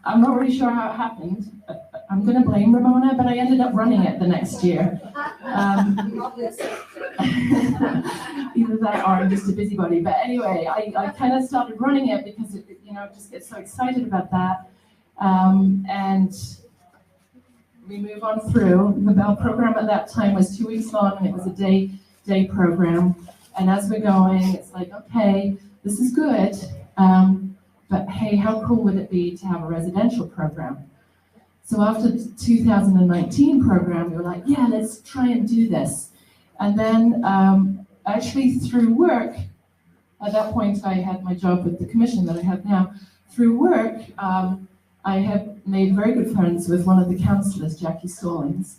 I'm not really sure how it happened. I'm going to blame Ramona, but I ended up running it the next year. Either that or I'm just a busybody. But anyway, I kind of started running it because it just get so excited about that. And we move on through. The Bell program at that time was 2 weeks long, and it was a day program. And as we're going, it's like, okay, this is good. But hey, how cool would it be to have a residential program? So after the 2019 program, we were like, yeah, let's try and do this. And then actually through work, at that point I had my job with the commission that I have now. Through work, I have made very good friends with one of the councillors, Jackie Stallings.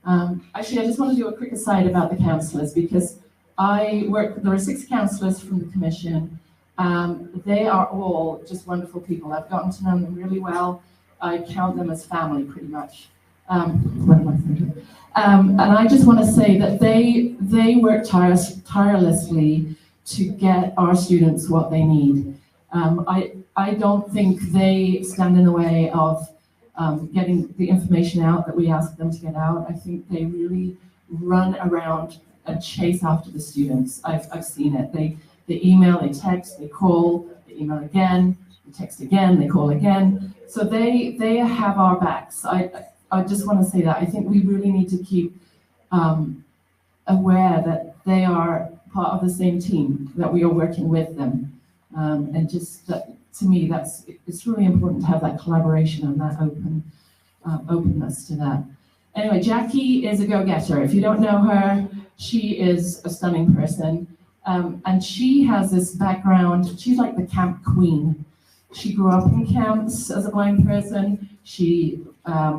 Actually, I just want to do a quick aside about the councillors, because there are 6 councillors from the commission. They are all just wonderful people. I've gotten to know them really well. I count them as family, pretty much. What am I thinking? And I just want to say that they work tirelessly to get our students what they need. I don't think they stand in the way of getting the information out that we ask them to get out. I think they really run around and chase after the students. I've seen it. They email, they text, they call, they email again, they text again, they call again. So they have our backs. I just want to say that. I think we really need to keep aware that they are part of the same team, that we are working with them. And just that, to me, it's really important to have that collaboration and that openness to that. Anyway, Jackie is a go-getter. If you don't know her, she is a stunning person. And she has this background, she's like the camp queen. She grew up in camps as a blind person. She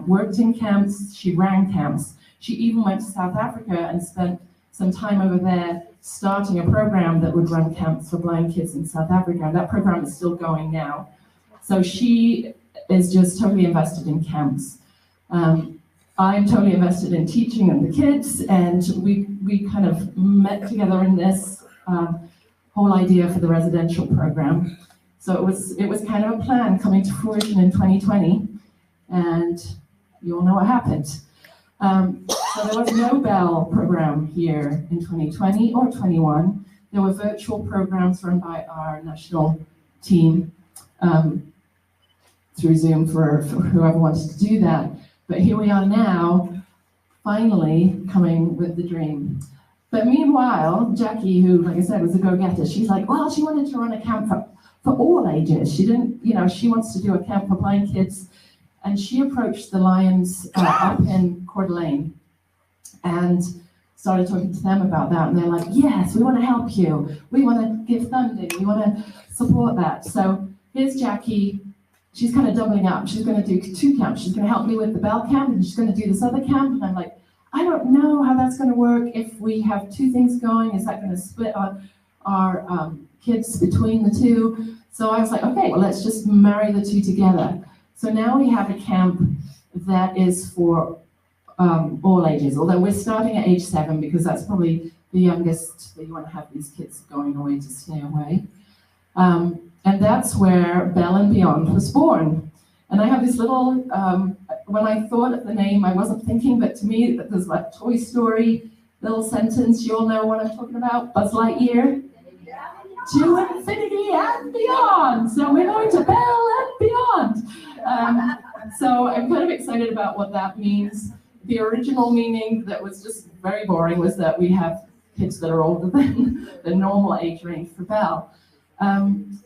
worked in camps, she ran camps. She even went to South Africa and spent some time over there starting a program that would run camps for blind kids in South Africa. And that program is still going now. So she is just totally invested in camps. I'm totally invested in teaching and the kids, and we kind of met together in this whole idea for the residential program. So it was kind of a plan coming to fruition in 2020, and you all know what happened. So there was no Bell program here in 2020 or 21. There were virtual programs run by our national team. through Zoom for whoever wanted to do that. But here we are now, finally coming with the dream. But meanwhile, Jackie, who, like I said, was a go-getter, she's like, well, she wanted to run a camp for all ages. She didn't, she wants to do a camp for blind kids. And she approached the Lions up in Coeur d'Alene and started talking to them about that. And they're like, yes, we want to help you. We want to give funding. We want to support that. So here's Jackie. She's kind of doubling up. She's going to do 2 camps. She's going to help me with the Bell camp, and she's going to do this other camp. And I'm like, I don't know how that's going to work. If we have 2 things going, is that going to split our kids between the 2? So I was like, okay, well, let's just marry the 2 together. So now we have a camp that is for all ages, although we're starting at age 7 because that's probably the youngest that you want to have these kids going away to stay away. And that's where Bell and Beyond was born. And I have this little, when I thought of the name, I wasn't thinking, but to me, there's like Toy Story little sentence. You all know what I'm talking about, Buzz Lightyear. To infinity and beyond. So we're going to Bell and beyond. So I'm kind of excited about what that means. The original meaning that was just very boring was that we have kids that are older than the normal age range for Bell.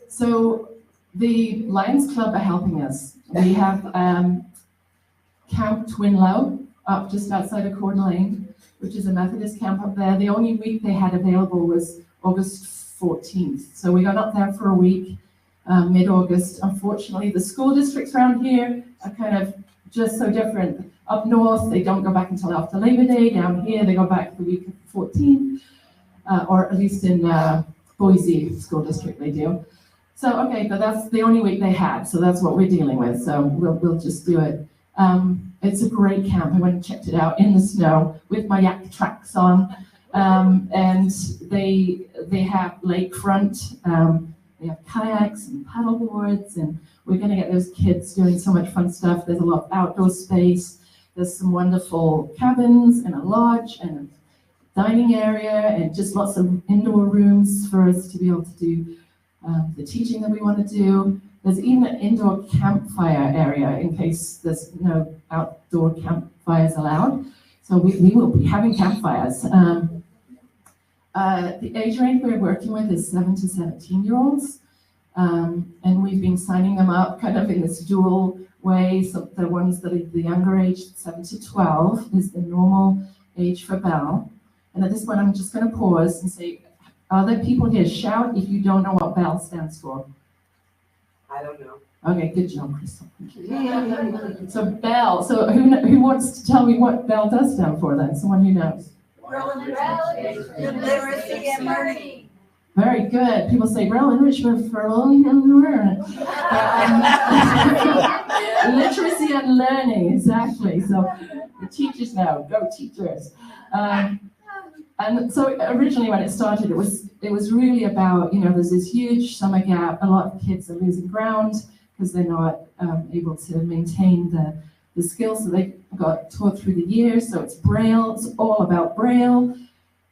So the Lions Club are helping us. We have Camp Twinlow up just outside of Coeur d'Alene, which is a Methodist camp up there. The only week they had available was August 14th. So we got up there for a week, mid-August. Unfortunately, the school districts around here are kind of just so different. Up north, they don't go back until after Labor Day. Down here, they go back the week of the 14th, or at least in Boise School District they do. So, okay, but that's the only week they had, so that's what we're dealing with. So we'll just do it. It's a great camp. I went and checked it out in the snow with my yak tracks on. And they have lakefront, they have kayaks and paddle boards, and we're going to get those kids doing so much fun stuff. There's a lot of outdoor space. There's some wonderful cabins and a lodge and a dining area and just lots of indoor rooms for us to be able to do the teaching that we want to do. There's even an indoor campfire area in case there's no outdoor campfires allowed. So we will be having campfires. The age range we're working with is 7 to 17-year-olds. And we've been signing them up kind of in this dual way. So the ones that are the younger age, 7 to 12, is the normal age for Bell. And at this point, I'm just going to pause and say, are there people here? Shout if you don't know what Bell stands for. I don't know. Okay, good job, Crystal. So Bell, so who wants to tell me what Bell does stand for then? Someone who knows. Literacy and learning. Very good. People say Braille enrichment for learning. Literacy and learning, exactly. So the teachers know, go teachers. And so originally when it started, it was really about, there's this huge summer gap. A lot of kids are losing ground because they're not able to maintain the skills that they got taught through the years. So it's Braille, it's all about Braille.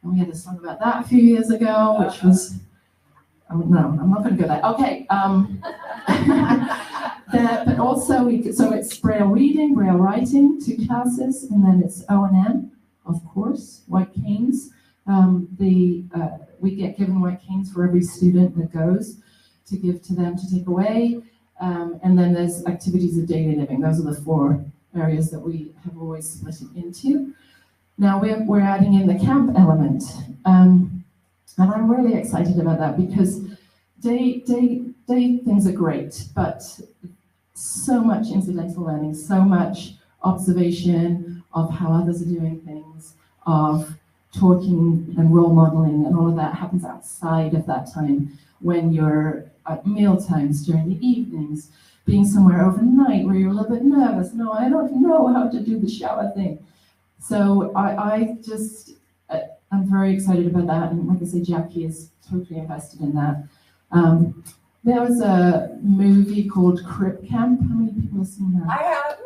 And we had a song about that a few years ago, which was, no, I'm not going to go there. Okay. But also, so it's Braille reading, Braille writing, 2 classes, and then it's O&M, of course, white canes. We get given white canes for every student that goes to give to them to take away. And then there's activities of daily living. Those are the 4 areas that we have always split it into. Now we're adding in the camp element. And I'm really excited about that because day things are great, but so much incidental learning, so much observation of how others are doing things, of talking and role modeling, and all of that happens outside of that time when you're at meal times, during the evenings, being somewhere overnight where you're a little bit nervous. No, I don't know how to do the shower thing. So I'm very excited about that. And like I say, Jackie is totally invested in that. There was a movie called Crip Camp. How many people have seen that? I have.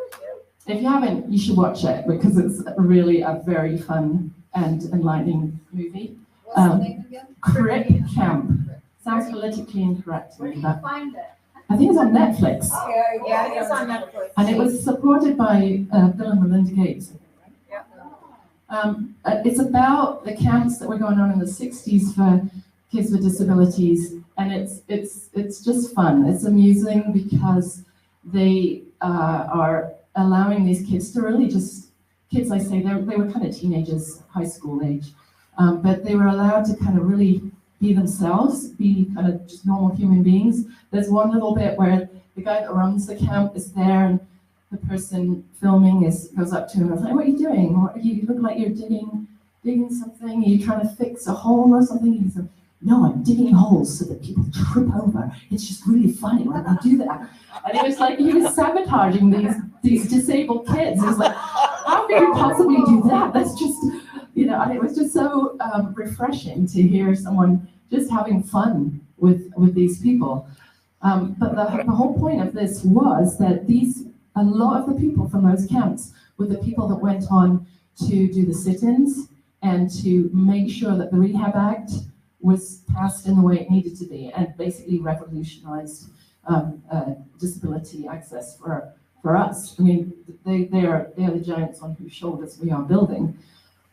If you haven't, you should watch it because it's really a very fun and enlightening movie. What's the name again? Crip Camp. Sounds politically incorrect. Where do you find it? I think it's on Netflix. Yeah, it is on Netflix. And it was supported by Bill and Melinda Gates. It's about the camps that were going on in the 60s for kids with disabilities, and it's just fun. It's amusing because they are allowing these kids to really just, kids I say, they were kind of teenagers, high school age, but they were allowed to kind of really be themselves, be kind of just normal human beings. There's one little bit where the guy that runs the camp is there, and the person filming goes up to him and is like, "What are you doing? You look like you're digging something. Are you trying to fix a hole or something?" He's like, "No, I'm digging holes so that people trip over. It's just really funny when they do that." And it was like he was sabotaging these disabled kids. It was like, how could you possibly do that? That's just, and it was just so refreshing to hear someone just having fun with these people. But the whole point of this was that a lot of the people from those camps were the people that went on to do the sit-ins and to make sure that the Rehab Act was passed in the way it needed to be, and basically revolutionized disability access for us. I mean, they are the giants on whose shoulders we are building.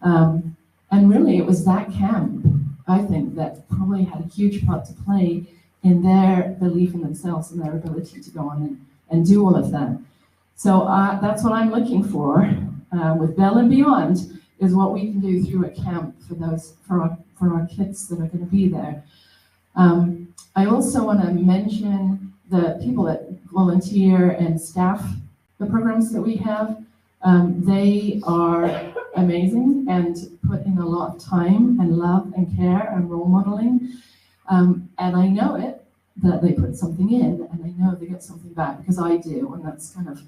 And really, it was that camp, I think, that probably had a huge part to play in their belief in themselves and their ability to go on and do all of that. So that's what I'm looking for with Bell and Beyond, is what we can do through a camp for our kids that are going to be there. I also want to mention the people that volunteer and staff the programs that we have. They are amazing and put in a lot of time and love and care and role modeling. And I know it, that they put something in, and I know they get something back, because I do, and that's kind of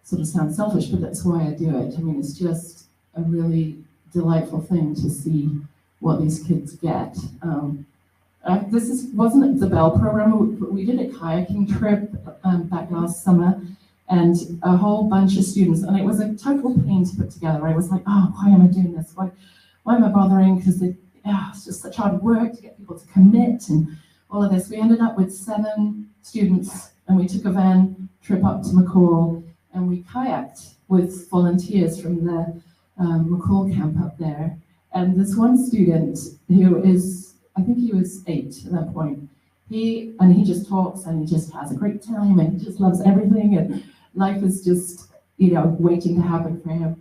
sort of sounds selfish, but that's why I do it. I mean, it's just a really delightful thing to see what these kids get. This wasn't the Bell program, but we did a kayaking trip back last summer, and a whole bunch of students, and it was a total pain to put together. I was like, oh, why am I doing this? Why am I bothering? Because it's just such hard work to get people to commit and all of this. We ended up with 7 students, and we took a van trip up to McCall, and we kayaked with volunteers from the McCall camp up there. And this one student who is, I think he was 8 at that point, he just talks and he just has a great time and he just loves everything, and life is just, waiting to happen for him.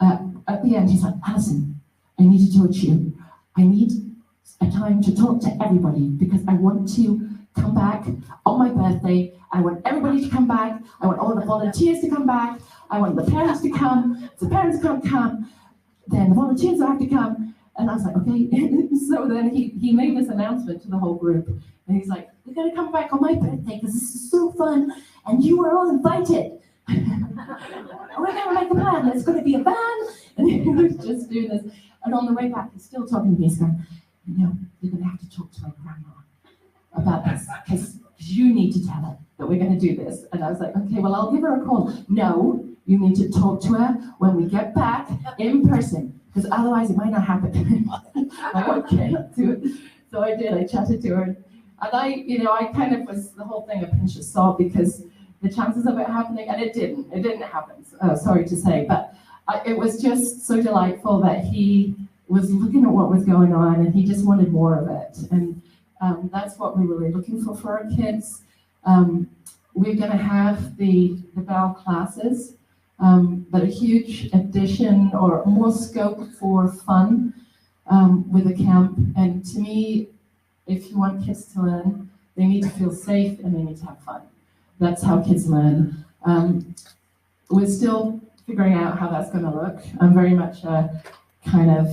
At the end, he's like, "Alison, I need to talk to you. I need a time to talk to everybody because I want to come back on my birthday. I want everybody to come back. I want all the volunteers to come back. I want the parents to come. If the parents can't come, then the volunteers have to come." And I was like, okay. So then he made this announcement to the whole group. And he's like, "We're going to come back on my birthday because this is so fun. And you are all invited. We're going to make a plan. There's going to be a band." And he was just doing this. And on the way back, he's still talking to me. He's going, "You're going to have to talk to my grandma about this because you need to tell her that we're going to do this." And I was like, okay, well, I'll give her a call. "No, you need to talk to her when we get back in person, because otherwise it might not happen." I'm like, okay, I'll do it. So I did. I chatted to her. And I kind of was the whole thing a pinch of salt, because the chances of it happening, and it didn't happen, sorry to say, but it was just so delightful that he was looking at what was going on and he just wanted more of it. And that's what we're really looking for our kids. We're going to have the Bell classes, but a huge addition or more scope for fun with the camp. And to me, if you want kids to learn, they need to feel safe and they need to have fun. That's how kids learn. We're still figuring out how that's going to look. I'm very much kind of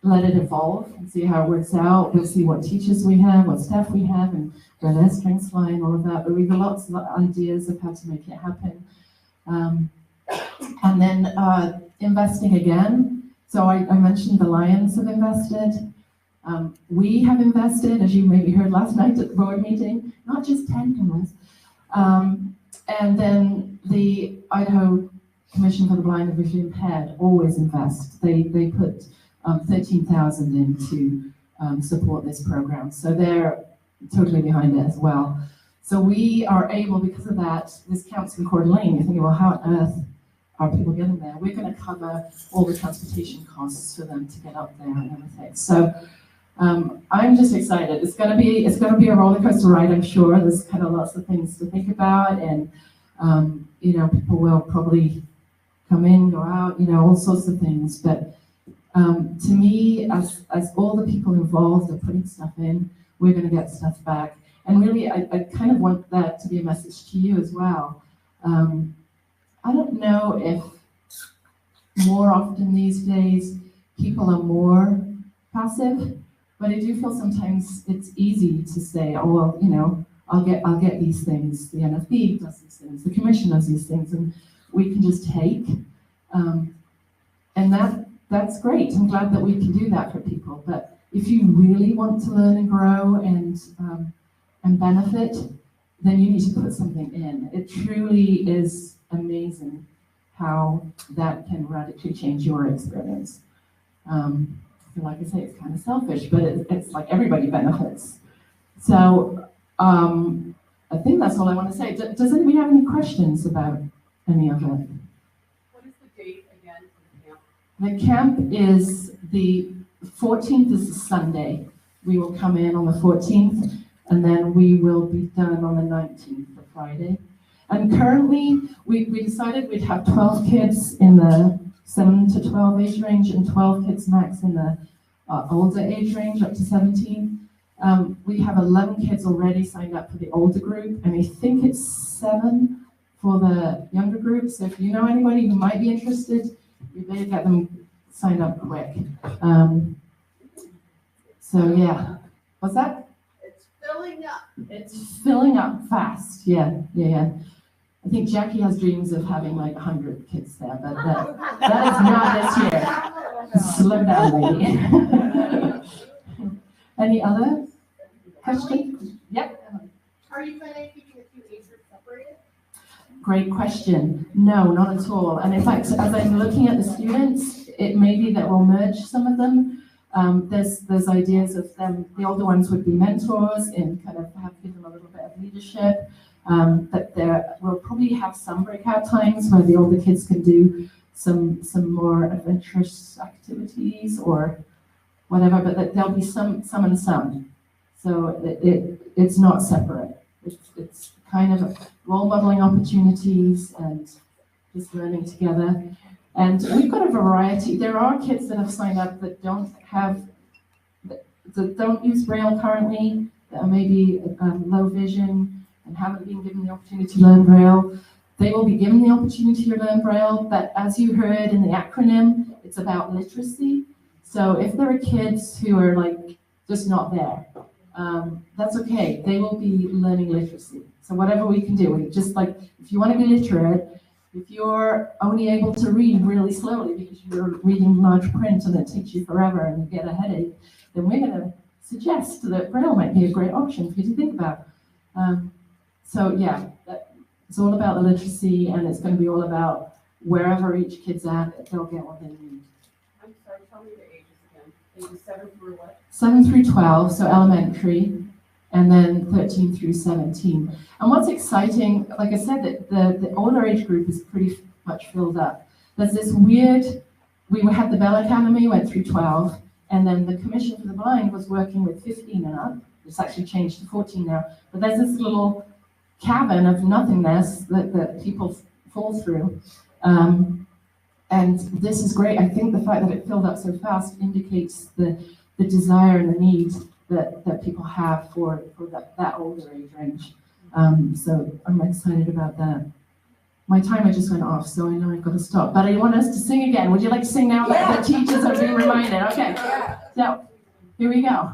let it evolve and see how it works out. We'll see what teachers we have, what staff we have, and where their strengths lie and all of that. But we've got lots of ideas of how to make it happen. And then investing again. So I mentioned the Lions have invested. We have invested, as you maybe heard last night at the board meeting, not just 10 cameras. And then the Idaho Commission for the Blind and Visually Impaired always invest. They put $13,000 in to support this program. So they're totally behind it as well. So we are able, because of that, this counts in Coeur d'Alene. You're thinking, well, how on earth are people getting there? We're going to cover all the transportation costs for them to get up there and everything. So I'm just excited. It's going to be a roller coaster ride, I'm sure. There's kind of lots of things to think about, and people will probably come in, go out, all sorts of things. But to me, as all the people involved are putting stuff in, we're going to get stuff back. And really, I kind of want that to be a message to you as well. I don't know if more often these days people are more passive, but I do feel sometimes it's easy to say, oh, well, I'll get these things. The NFB does these things, the commission does these things, and we can just take. And that's great. I'm glad that we can do that for people. But if you really want to learn and grow and benefit, then you need to put something in. It truly is amazing how that can radically change your experience. Like I say, it's kind of selfish, but it's like everybody benefits. So I think that's all I want to say. Does anybody have any questions about any of it? What is the date again for the camp? The camp is the 14th is a Sunday. We will come in on the 14th, and then we will be done on the 19th, the Friday. And currently, we decided we'd have 12 kids in the 7 to 12 age range and 12 kids max in the older age range, up to 17. We have 11 kids already signed up for the older group, and I think it's 7 for the younger group. So if you know anybody who might be interested, you better get them signed up quick. So yeah, what's that? It's filling up. It's filling up fast. Yeah. I think Jackie has dreams of having like 100 kids there, but that is not this year. Slow down, lady. Any other questions? Yep. Are you planning on keeping the two age groups separated? Great question. No, not at all. And in fact, as I'm looking at the students, it may be that we'll merge some of them. There's ideas of them. The older ones would be mentors and kind of give them a little bit of leadership. But we'll probably have some breakout times where the older kids can do some more adventurous activities or whatever. But there'll be some and some. So it's not separate. It's kind of role modeling opportunities and just learning together. And we've got a variety. There are kids that have signed up that don't use Braille currently, that are maybe low vision and haven't been given the opportunity to learn Braille. They will be given the opportunity to learn Braille, but as you heard in the acronym, it's about literacy. So if there are kids who are like just not there, that's okay. They will be learning literacy. So whatever we can do, just like if you want to be literate, if you're only able to read really slowly because you're reading large print and it takes you forever and you get a headache, then we're going to suggest that Braille might be a great option for you to think about. So yeah, it's all about the literacy, and it's going to be all about wherever each kid's at, they'll get what they need. I'm sorry, tell me the ages again. Ages 7 through what? 7 through 12, so elementary, and then 13 through 17. And what's exciting, like I said, that the older age group is pretty much filled up. There's this weird, we had the Bell Academy, went through 12, and then the Commission for the Blind was working with 15 and up. It's actually changed to 14 now. But there's this little cavern of nothingness that people fall through. And this is great. I think the fact that it filled up so fast indicates the desire and the need that people have for that older age range. So I'm excited about that. My timer just went off, so I know I've got to stop. But I want us to sing again. Would you like to sing now? Yeah. The teachers are being reminded. Okay. So here we go.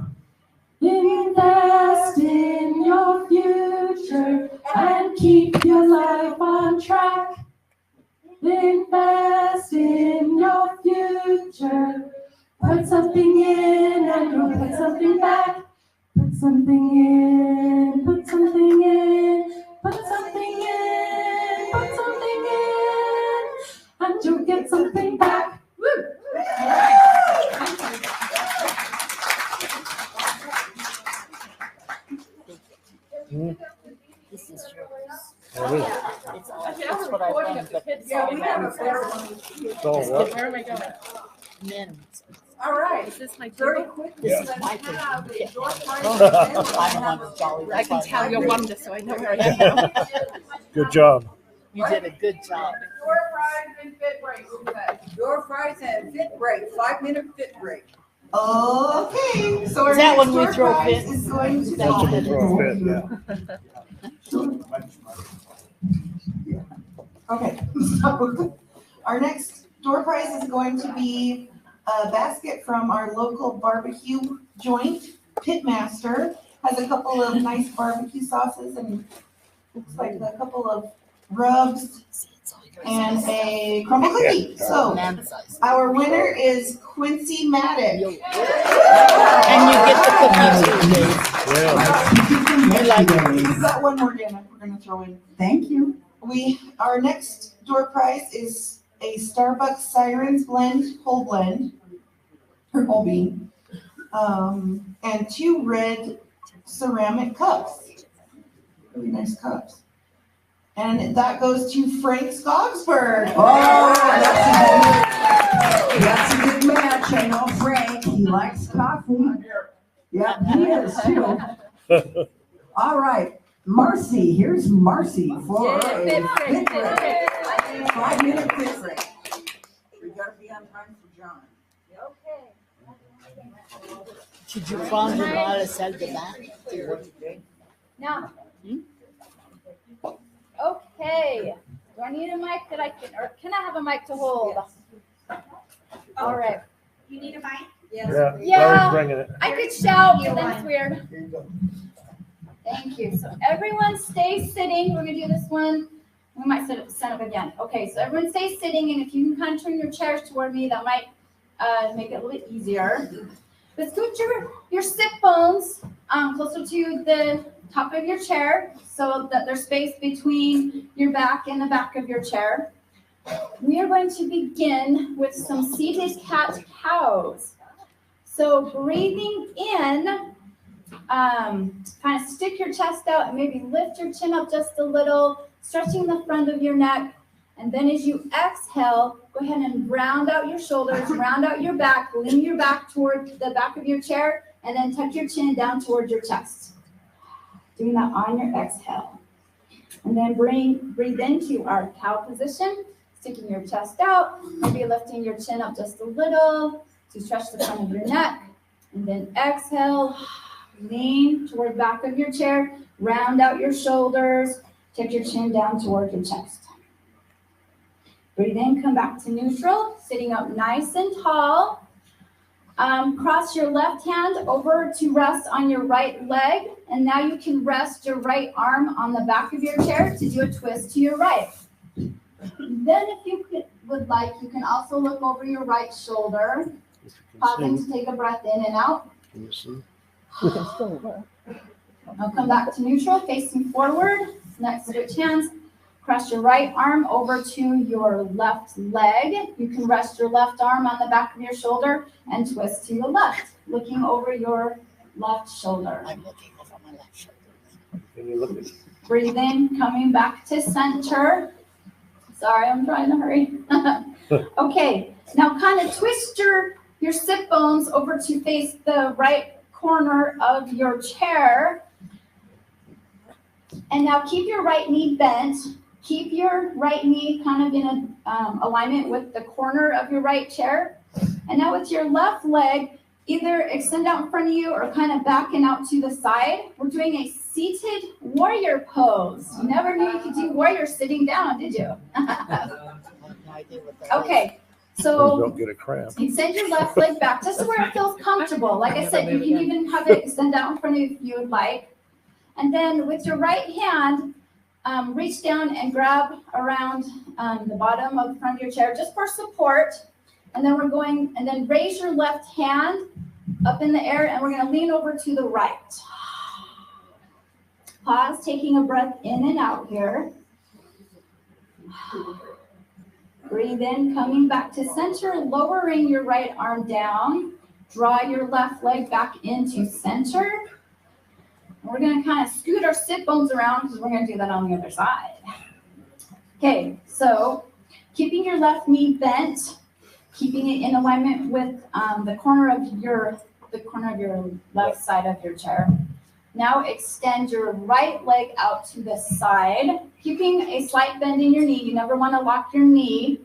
Invest in your future and keep your life on track. Invest in your future. Put something in and you'll put something back. Put something in, put something in, put something in, put something in, and you'll get something back. Woo! This is yours. That is. It's all, that's what I've done, but Yeah, we have a fair It's all what? Where am I going? men. All right. Is this my Very table? quickly, This is let's my have table. a door prize I'm event. the one with Jolly. I can tell you're one just so I know where I am now. Good job. You did a good job. Door prize and fit break, what do that? Door prize and fit break, 5-minute fit break. Okay, so our Is that next when we door throw prize fits? is going to That's what we be. throw a fit, yeah. Okay, so our next door prize is going to be a basket from our local barbecue joint. Pitmaster has a couple of nice barbecue sauces and looks like a couple of rubs and a crumble cookie. So our winner is Quincy Maddox. And you get the cookie too, Dave. You like it. We've got one more, Dana, we're gonna throw in. Thank you. Our next door prize is a Starbucks Sirens blend, whole blend, or whole bean, and 2 red ceramic cups. Really nice cups. And that goes to Frank Skogsberg. Oh, that's a good match. I know Frank, he likes coffee. Yeah, he is too. All right, Marcy, here's Marcy for a fit break. 5-minute fit break. We gotta be on time for John. Should you find your not a sell the back? Now. Okay, do I need a mic that I can, or can I have a mic to hold? All right. You need a mic? Yeah, Yeah. Larry's bringing it. I could shout, but then it's weird. Thank you. So everyone stay sitting. We're gonna do this one. We might set up again. Okay, so everyone stay sitting, and if you can kind of turn your chairs toward me, that might make it a little bit easier. But scoot your sit bones closer to the top of your chair so that there's space between your back and the back of your chair. We are going to begin with some seated cat-cows. So breathing in, kind of stick your chest out and maybe lift your chin up just a little, stretching the front of your neck. And then as you exhale, go ahead and round out your shoulders, round out your back, lean your back toward the back of your chair, and then tuck your chin down towards your chest. Doing that on your exhale. And then breathe into our cow position, sticking your chest out, maybe lifting your chin up just a little to stretch the front of your neck. And then exhale, lean toward the back of your chair, round out your shoulders, tuck your chin down toward your chest. Breathe in, come back to neutral, sitting up nice and tall. Cross your left hand over to rest on your right leg. And now you can rest your right arm on the back of your chair to do a twist to your right. Then if you would like, you can also look over your right shoulder, pausing to take a breath in and out. Can you see? Now come back to neutral, facing forward. Next, switch hands. Cross your right arm over to your left leg. You can rest your left arm on the back of your shoulder and twist to your left, looking over your left shoulder. I'm looking over my left shoulder. Can you look at Breathe in, coming back to center. Sorry, I'm trying to hurry. Okay, now kind of twist your sit bones over to face the right corner of your chair. And now keep your right knee bent. Keep your right knee kind of in alignment with the corner of your right chair. And now with your left leg, either extend out in front of you or kind of backing out to the side. We're doing a seated warrior pose. You never knew you could do warrior sitting down, did you? Okay, so don't get a cramp. extend your left leg back just to where it feels comfortable. Like I said, you can even have it extend out in front of you if you would like. And then with your right hand, reach down and grab around the bottom of the front of your chair just for support. And then we're going, and then raise your left hand up in the air and we're going to lean over to the right. Pause, taking a breath in and out here. Breathe in, coming back to center, lowering your right arm down. Draw your left leg back into center. We're gonna kind of scoot our sit bones around because we're gonna do that on the other side. Okay, so keeping your left knee bent, keeping it in alignment with the corner of your left side of your chair. Now extend your right leg out to the side, keeping a slight bend in your knee. You never want to lock your knee.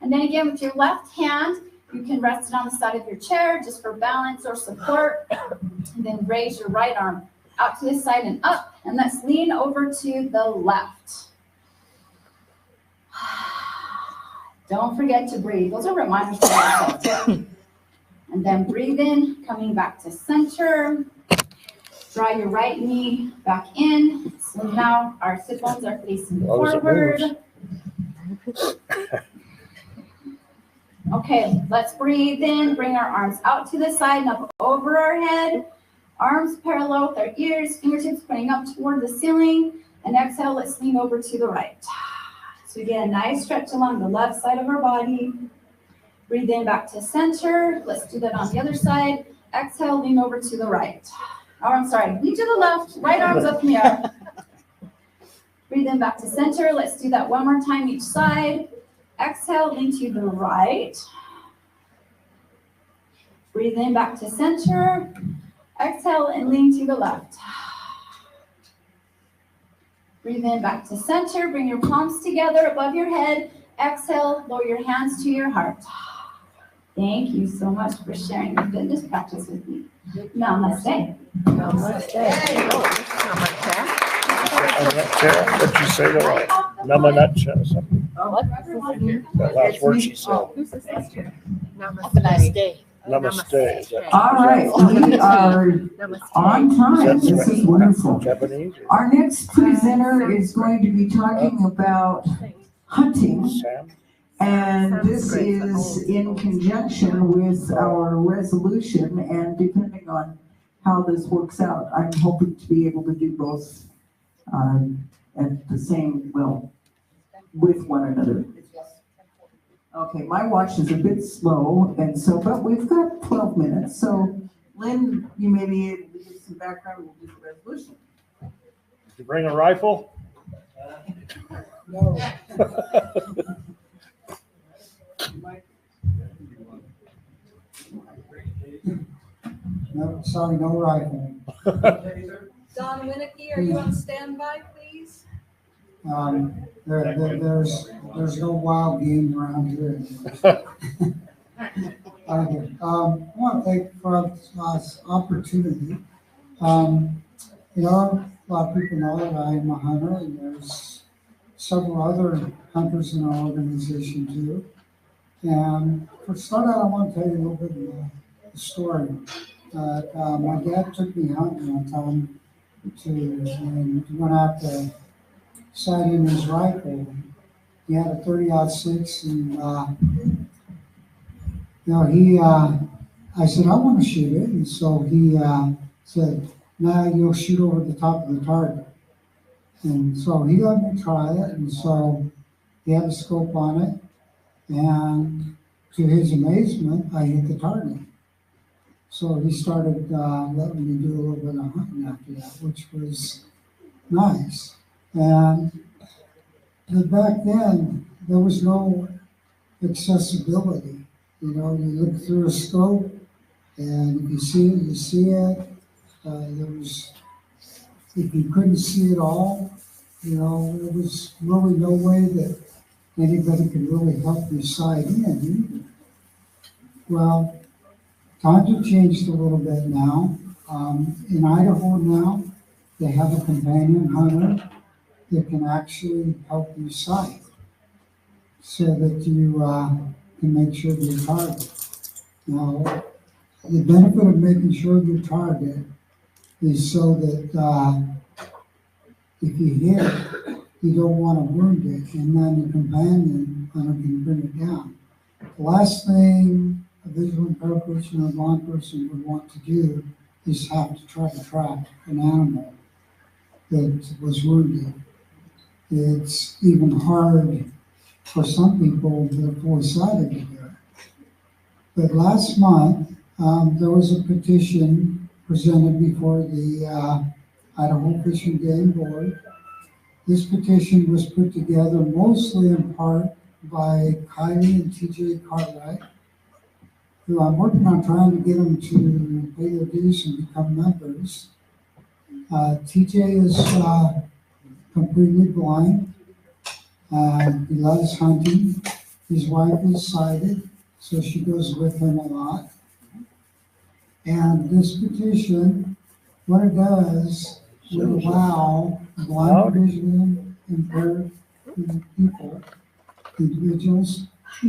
And then again, with your left hand, you can rest it on the side of your chair just for balance or support. And then raise your right arm out to the side and up. And let's lean over to the left. Don't forget to breathe. Those are reminders for yourself too. And then breathe in, coming back to center. Draw your right knee back in. So now our sit bones are facing forward. Okay, let's breathe in, bring our arms out to the side and up over our head. Arms parallel with our ears, fingertips pointing up toward the ceiling. And exhale, let's lean over to the right. So we get a nice stretch along the left side of our body. Breathe in back to center. Let's do that on the other side. Exhale, lean over to the right. Oh, I'm sorry, lean to the left, right arm's up in the air. Breathe in back to center. Let's do that one more time each side. Exhale, lean to the right. Breathe in back to center. Exhale and lean to the left. Breathe in back to center. Bring your palms together above your head. Exhale, lower your hands to your heart. Thank you so much for sharing your fitness practice with me. Namaste. Namaste. What'd you say to her? Namanatcha, something. What? That last word she said. Who's this last year? Namaste. Namaste. Is that All right, we are on time. This is wonderful. Japanese? Our next presenter is going to be talking about hunting. And this is in conjunction with our resolution, and depending on how this works out, I'm hoping to be able to do both at the same, well, with one another. Okay, my watch is a bit slow, and so, but we've got 12 minutes. So, Lynn, you may be able to give some background. We'll do the resolution. Did you bring a rifle? No. No, sorry, no rifle. Don Winnicky, are you on standby, please? There's no wild game around here. I want to thank for this opportunity. A lot of people know that I am a hunter, and there's several other hunters in our organization too. And for start out, I want to tell you a little bit of the story. My dad took me hunting one time and he went out to sight in his rifle. He had a 30-06, and I said, I want to shoot it, and so he said, "Now you'll shoot over the top of the target." And so he let me try it, and so he had a scope on it, and to his amazement, I hit the target. So he started letting me do a little bit of hunting after that, which was nice. And back then, there was no accessibility. You look through a scope, and if you see it, you see it. If you couldn't see it all, there was really no way that anybody could really help you sight in either. Well, times have changed a little bit now. In Idaho now, they have a companion hunter that can actually help you sight so that you can make sure of your target. Now, the benefit of making sure of your target is so that if you hit, you don't want to wound it, and then the companion hunter can bring it down. The last thing a visually impaired person or blind person would want to do is have to try to track an animal that was wounded. It's even hard for some people that are foresighted to do it. But last month, there was a petition presented before the Idaho Fish and Game Board. This petition was put together mostly in part by Kylie and TJ Cartwright, who I'm working on trying to get them to pay their dues and become members. TJ is completely blind. He loves hunting. His wife is sighted, so she goes with him a lot. And this petition, what it does, would allow blind or visually impaired people, individuals, to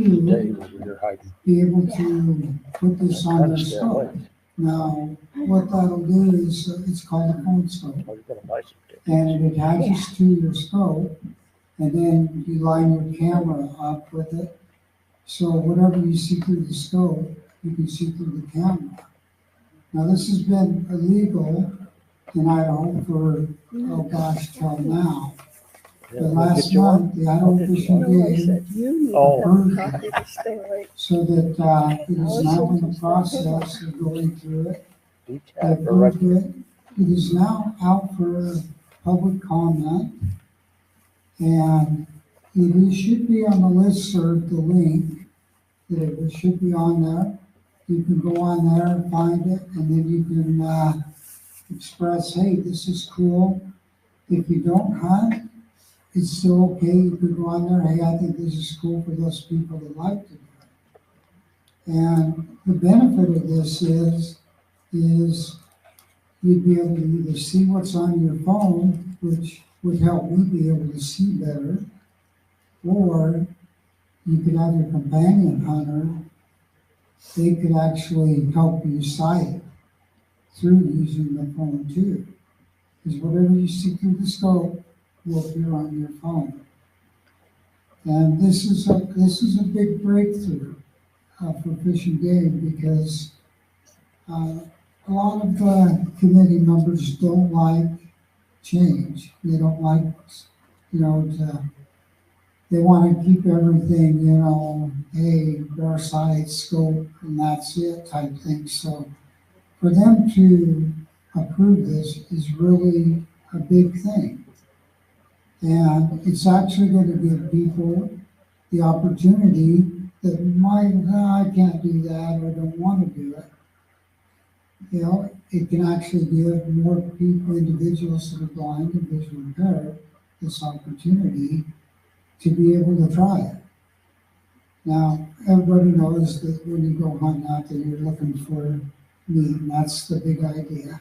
be able to put this on their scope. Now, what that'll do is, it's called a phone scope. And it attaches to your scope, and then you line your camera up with it. So whatever you see through the scope, you can see through the camera. Now, this has been illegal in Idaho for, oh gosh, till now. But last month, the Idaho Fish and Game approved it so that it is now in the process of going through it. They approved it. It is now out for public comment, and it should be on the listserv, the link, that it should be on there. You can go on there and find it, and then you can express, hey, this is cool. If you don't hunt, it's still okay. You could go on there, hey, I think this is cool for those people that like to do it. And the benefit of this is you'd be able to either see what's on your phone, which would help me be able to see better, or you could have your companion hunter. They could actually help you sight through using the phone too. Because whatever you see through the scope will appear on your phone. And this is a big breakthrough for Fish and Game, because a lot of the committee members don't like change. They don't like, they want to keep everything, hey, bear sight, scope, and that's it type thing. So for them to approve this is really a big thing. And it's actually going to give people the opportunity that might, I can't do that, or don't want to do it. It can actually give more people, individuals that are blind and visually impaired, this opportunity to be able to try it. Now, everybody knows that when you go hunting out there, you're looking for meat, and that's the big idea,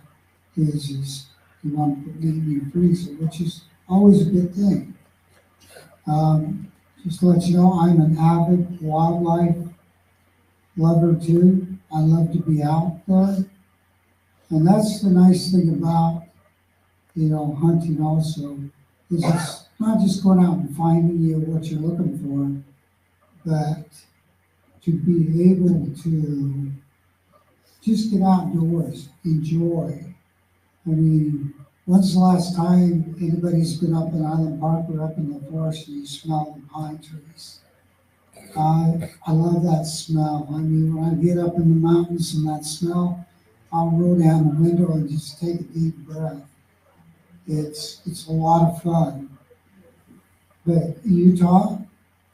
is you want to put meat in your freezer, which is always a good thing. Just to let you know, I'm an avid wildlife lover too. I love to be out there. And that's the nice thing about, hunting also, is it's not just going out and finding you what you're looking for, but to be able to just get outdoors, enjoy. I mean, when's the last time anybody's been up in Island Park or up in the forest and you smell the pine trees? I love that smell. I mean, when I get up in the mountains and that smell, I'll roll down the window and just take a deep breath. It's a lot of fun. But Utah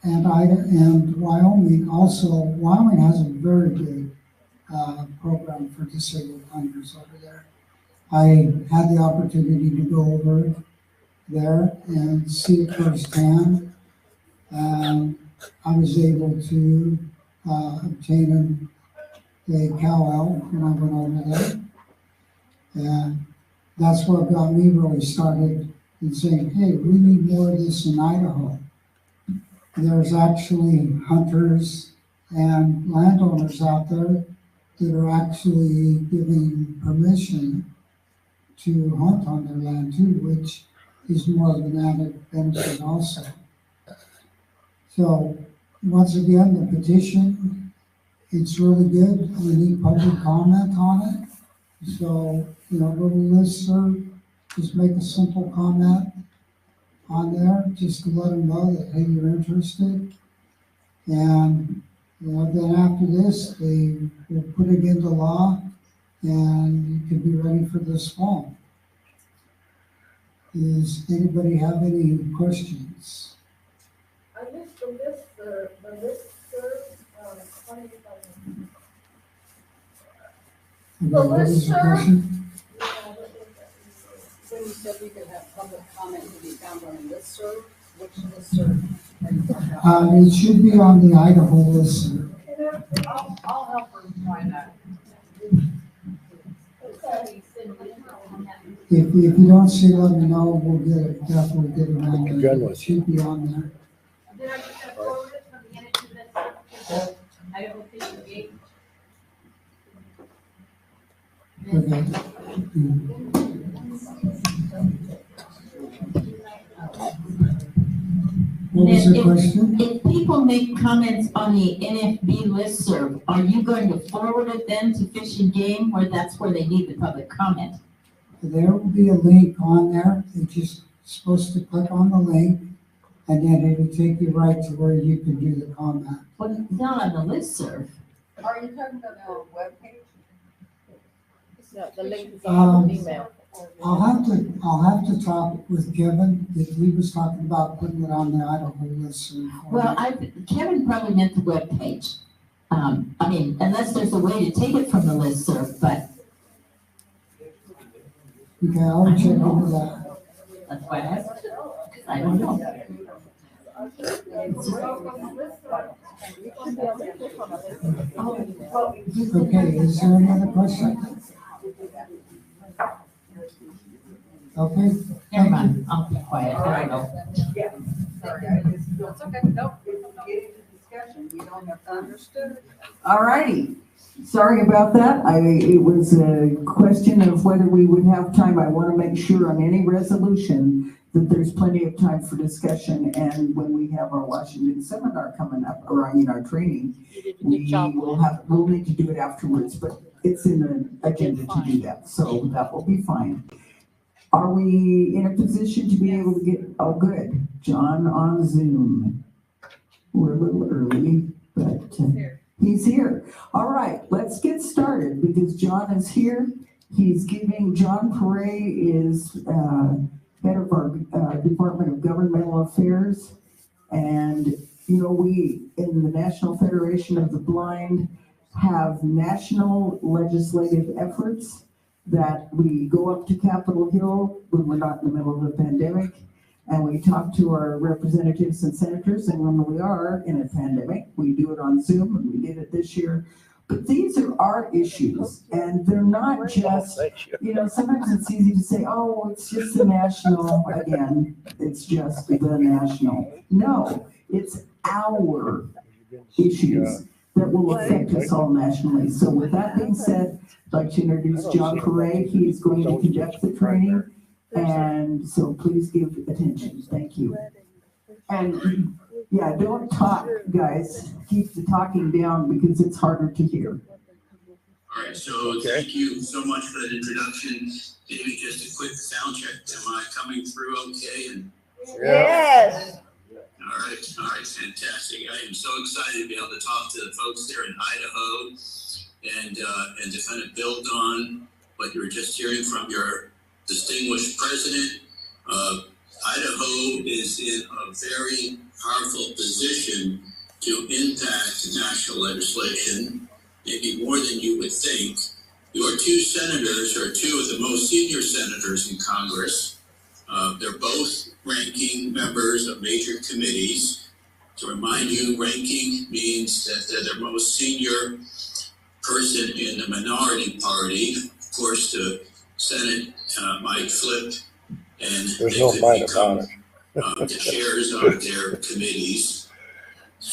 and Idaho and Wyoming Wyoming has a very good program for disabled hunters over there. I had the opportunity to go over there and see it firsthand. I was able to obtain a cow when I went over there. And that's what got me really started in saying, hey, we need more of this in Idaho. There's actually hunters and landowners out there that are actually giving permission to hunt on their land too, which is more of an added benefit also. So once again, the petition, it's really good. We need public comment on it. So, go to listserv, just make a simple comment on there, just to let them know that, hey, you're interested. And, then after this, they will put it into law, and you can be ready for this fall. Does anybody have any questions? I missed the listserv, what do you call it? Okay, what was the question? When you said we could have public comment to be found on a listserv, which listserv are you talking about? It should be on the Idaho list. I'll help her find that. If you don't see it, let me know, we'll get it, definitely get it on there. Jen It was- should be on there. Did I just have forward it from the end to the, I don't think the gate. Okay. What was the question? If people make comments on the NFB listserv, are you going to forward it then to Fish and Game, where that's where they need the public comment? There will be a link on there, you're just supposed to click on the link, and then it'll take you right to where you can do the comment. Well, it's not on the listserv. Are you talking about our webpage? No, the link is on the email. I'll have to talk with Kevin, that he was talking about putting it on the Idaho list. Well, Kevin probably meant the webpage. I mean, unless there's a way to take it from the listserv, but. Okay, I'll check into that. That's why I asked, because I don't know. Okay, is there any other question? Okay. Never mind, I'll be quiet, I don't know. Yeah. Sorry, it's okay, nope. Get into discussion, you don't have to understand. All righty. Sorry about that. It was a question of whether we would have time. I want to make sure on any resolution that there's plenty of time for discussion. And when we have our Washington seminar coming up, or I mean our training, we'll need to do it afterwards, but it's in the agenda to do that. So that will be fine. Are we in a position to be able to get, oh, good, John on Zoom. We're a little early, but he's here. All right, let's get started because John is here. He's giving, John Perret is head of our Department of Governmental Affairs. And, you know, we in the National Federation of the Blind have national legislative efforts that we go up to Capitol Hill when we're not in the middle of a pandemic, and we talk to our representatives and senators, and when we are in a pandemic, we do it on Zoom, and we did it this year. But these are our issues, and they're not just, you know, sometimes it's easy to say, oh, it's just the national, again, it's just the national. No, it's our issues that will affect us all nationally. So with that being said, I'd like to introduce John Perret. He is going to conduct the training, and so please give attention. Thank you. And yeah, don't talk, guys. Keep the talking down because it's harder to hear. All right, so thank you so much for that introduction. Maybe just a quick sound check. Am I coming through okay? And Yes. all right, fantastic. I am so excited to be able to talk to the folks there in Idaho and to kind of build on what you were just hearing from your distinguished president. Idaho is in a very powerful position to impact national legislation, maybe more than you would think. Your two senators are two of the most senior senators in Congress. They're both ranking members of major committees. To remind you, ranking means that they're the most senior person in the minority party. Of course, the Senate might flip and There's they no could might become about it. the chairs of their committees.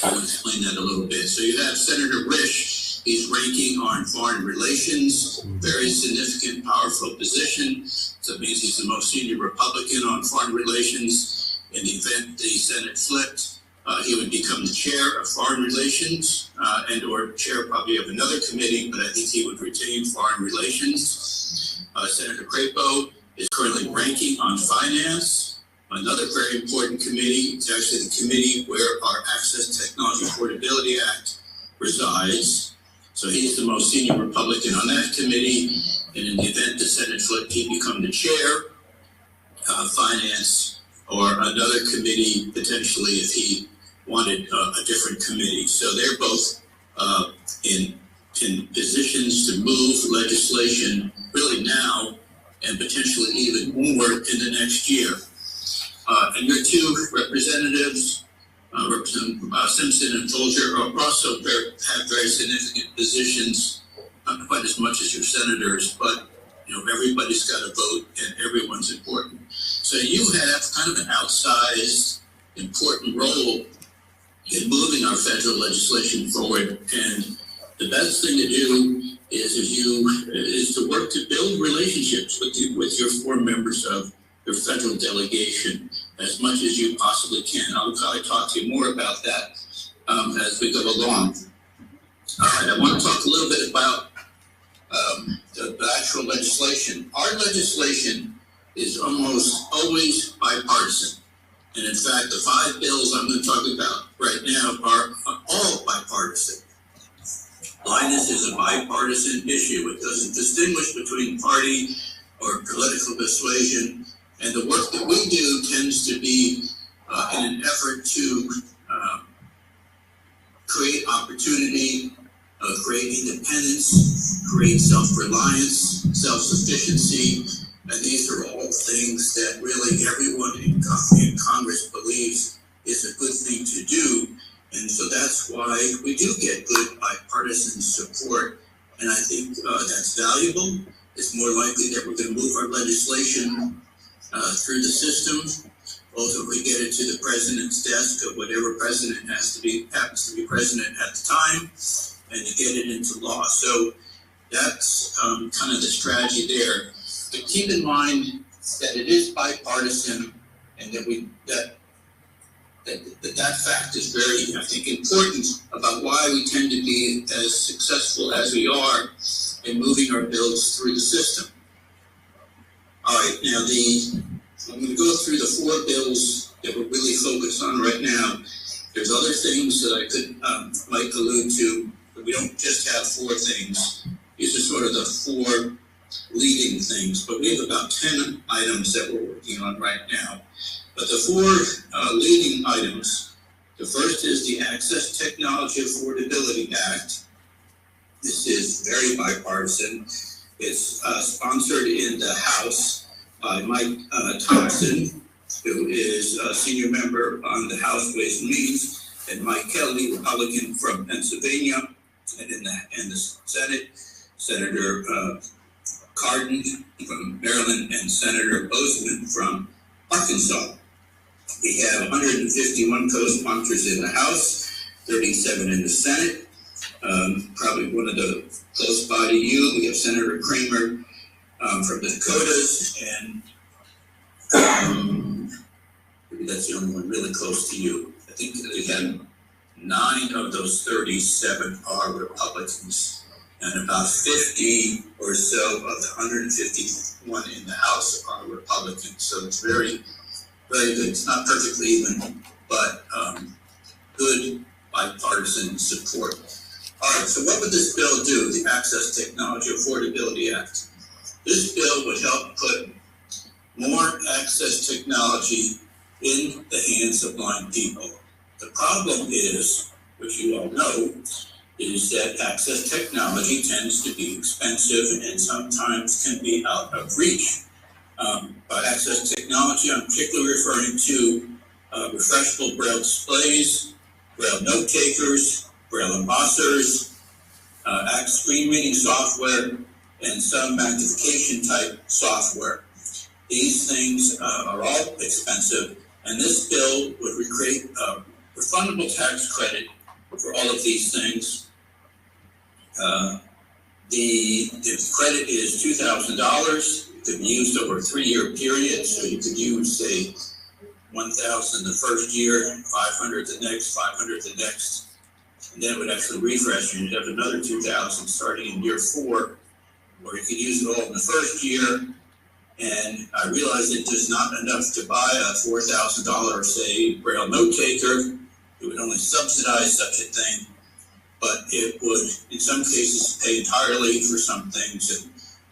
I'll explain that a little bit. So you have Senator Risch. He's ranking on foreign relations, very significant, powerful position. So it means he's the most senior Republican on foreign relations. In the event the Senate flipped, he would become the chair of foreign relations and or chair probably of another committee, but I think he would retain foreign relations. Senator Crapo is currently ranking on finance, another very important committee. It's actually the committee where our Access Technology Affordability Act resides. So he's the most senior Republican on that committee. And in the event the Senate flipped, he'd become the chair. finance, or another committee potentially if he wanted a different committee. So they're both in positions to move legislation really now and potentially even more in the next year. And your two representatives, Representative Simpson and Folger, are also have very significant positions, not quite as much as your senators, but everybody's got a vote and everyone's important. So you have kind of an outsized, important role in moving our federal legislation forward. And the best thing to do is to work to build relationships with your four members of your federal delegation as much as you possibly can. I'll probably talk to you more about that as we go along. All right, I want to talk a little bit about the actual legislation. Our legislation is almost always bipartisan. And in fact, the 5 bills I'm going to talk about right now are all bipartisan. Blindness is a bipartisan issue. It doesn't distinguish between party or political persuasion. And the work that we do tends to be in an effort to create opportunity, create independence, create self-reliance, self-sufficiency. And these are all things that really everyone in Congress believes is a good thing to do. And so that's why we do get good bipartisan support. And I think that's valuable. It's more likely that we're going to move our legislation through the system, both if we get it to the president's desk or whatever president happens to be president at the time, and to get it into law. So that's kind of the strategy there. But keep in mind that it is bipartisan, and that fact is very, I think, important about why we tend to be as successful as we are in moving our bills through the system. All right, now I'm going to go through the 4 bills that we're really focused on right now. There's other things that I could might allude to, but we don't just have 4 things. These are sort of the 4 leading things, but we have about 10 items that we're working on right now. But the 4 leading items, the first is the Access Technology Affordability Act. This is very bipartisan. It's sponsored in the House by Mike Thompson, who is a senior member on the House Ways and Means, and Mike Kelly, Republican from Pennsylvania, and in the Senate, Senator Cardin from Maryland, and Senator Bozeman from Arkansas. We have 151 co-sponsors in the House, 37 in the Senate. Probably one of the close by to you. We have Senator Kramer from the Dakotas, and maybe that's the only one really close to you. I think they have 9 of those 37 are Republicans, and about 50 or so of the 151 in the House are Republicans. So it's very, very good. It's not perfectly even, but good bipartisan support. All right, so what would this bill do, the Access Technology Affordability Act? This bill would help put more access technology in the hands of blind people. The problem is, which you all know, is that access technology tends to be expensive and sometimes can be out of reach. By access technology, I'm particularly referring to refreshable Braille displays, Braille note takers, Braille embossers, screen reading software, and some magnification type software. These things are all expensive, and this bill would create a refundable tax credit for all of these things. The credit is $2,000. It could be used over a 3-year period, so you could use, say, $1,000 the first year, $500 the next, $500 the next, and then it would actually refresh, and you'd have another $2,000 starting in year 4, or you could use it all in the first year. And I realize it is not enough to buy a $4,000, say, Braille note taker. It would only subsidize such a thing, but it would, in some cases, pay entirely for some things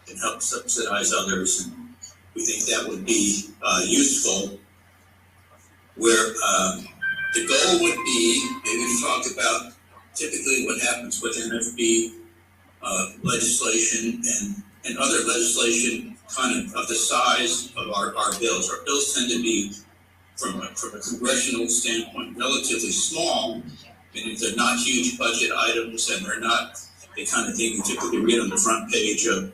and help subsidize others. we think that would be useful. Where the goal would be maybe to talk about typically what happens with NFB legislation and other legislation kind of the size of our bills. Our bills tend to be, from a congressional standpoint, relatively small, meaning they're not huge budget items and they're not the kind of thing you typically read on the front page of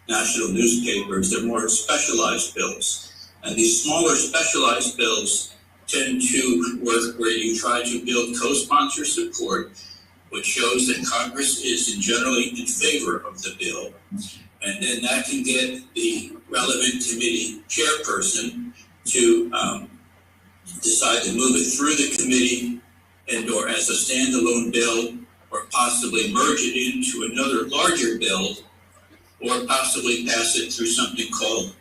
national newspapers. They're more specialized bills. And these smaller specialized bills tend to work where you try to build co-sponsor support, which shows that Congress is generally in favor of the bill. And then that can get the relevant committee chairperson to decide to move it through the committee and or as a standalone bill, or possibly merge it into another larger bill, or possibly pass it through something called,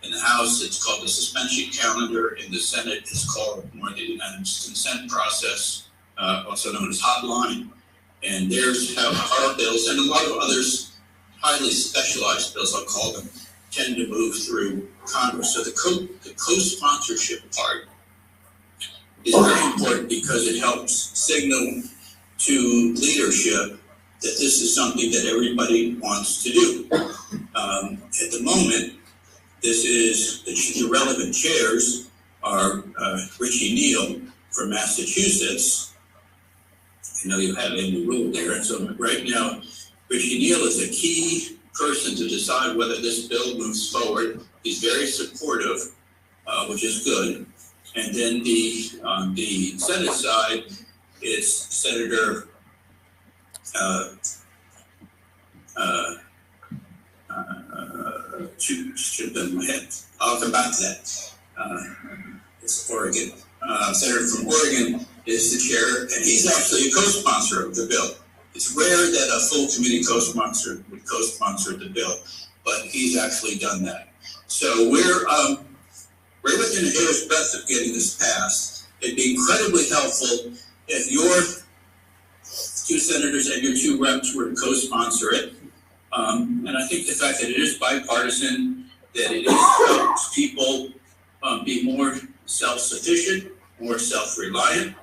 in the House, it's called the suspension calendar. In the Senate, it's called more the unanimous consent process, also known as hotline. And there's how our bills and a lot of others, highly specialized bills, I'll call them, tend to move through Congress. So the co-sponsorship part is very important because it helps signal to leadership that this is something that everybody wants to do. At the moment, this is the relevant chairs are Richie Neal from Massachusetts. I know you have Amy Rule there, and so right now, Richie Neal is a key person to decide whether this bill moves forward. He's very supportive, which is good. And then on the Senate side, it's Senator should have been in my head. I'll come back to that. It's Oregon. Senator from Oregon is the chair, and he's actually a co-sponsor of the bill. It's rare that a full committee co-sponsor would co-sponsor the bill, but he's actually done that. So we're within a hair's breadth of getting this passed. It'd be incredibly helpful if your two senators and your two reps were to co-sponsor it. And I think the fact that it is bipartisan, that it helps people be more self-sufficient, more self-reliant.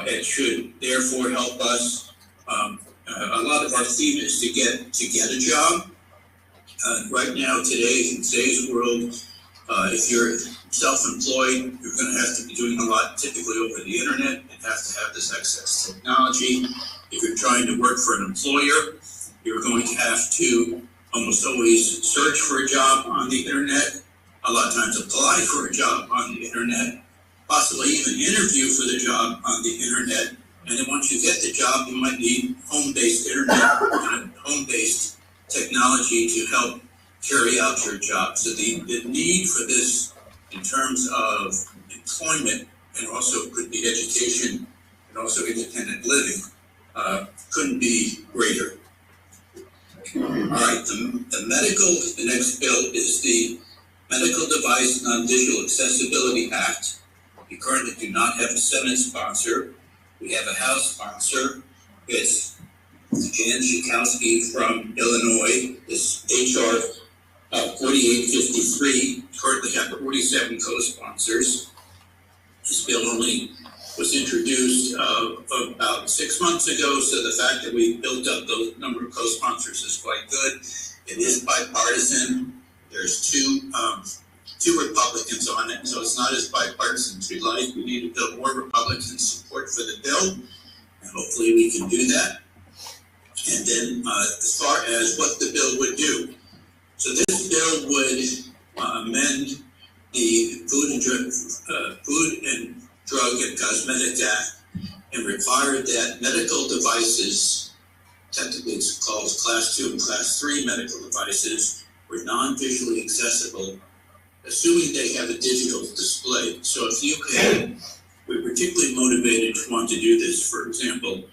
It should therefore help us. A lot of our theme is to get a job. Right now, in today's world, if you're self-employed, you're going to have to be doing a lot typically over the internet and have to have this access to technology. If you're trying to work for an employer, you're going to have to almost always search for a job on the internet, a lot of times apply for a job on the internet, possibly even interview for the job on the internet. And then once you get the job, you might need home-based internet and home-based technology to help carry out your job. So the need for this in terms of employment, and also could be education and also independent living, couldn't be greater. All right, the next bill is the Medical Device Non-Digital Accessibility Act. We currently do not have a Senate sponsor. We have a House sponsor. It's Jan Schakowsky from Illinois. This HR 4853 currently have 47 co-sponsors. This bill only was introduced about 6 months ago, so the fact that we built up the number of co-sponsors is quite good. It is bipartisan. There's two Republicans on it, so it's not as bipartisan as we'd like. We need to build more Republican support for the bill, and hopefully we can do that. And then as far as what the bill would do, so this bill would amend the Food and Drug and Cosmetic Act and require that medical devices, technically it's called Class 2 and Class 3 medical devices, were non-visually accessible, assuming they have a digital display. So if you can, we're particularly motivated to want to do this, for example,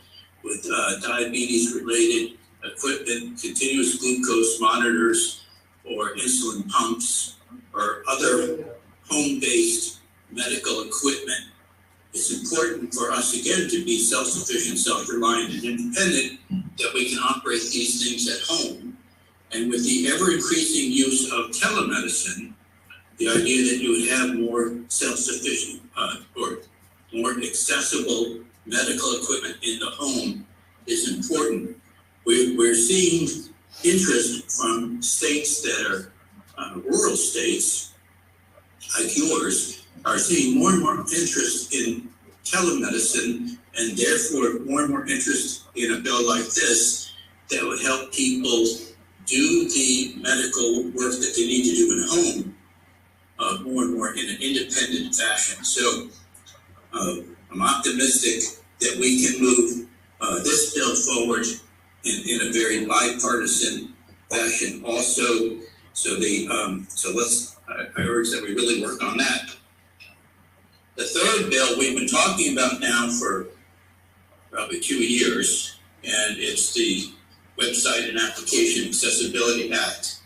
with diabetes-related equipment, continuous glucose monitors, or insulin pumps, or other home-based medical equipment. It's important for us, again, to be self-sufficient, self-reliant, and independent, that we can operate these things at home. And with the ever-increasing use of telemedicine, The idea that you would have more self-sufficient or more accessible medical equipment in the home is important. We're seeing interest from states that are rural states, like yours, are seeing more and more interest in telemedicine, and therefore more and more interest in a bill like this that would help people do the medical work that they need to do at home more and more in an independent fashion. So I'm optimistic that we can move this bill forward in a very bipartisan fashion also. So I urge that we really work on that. The third bill we've been talking about now for probably 2 years, and it's the Website and Application Accessibility Act.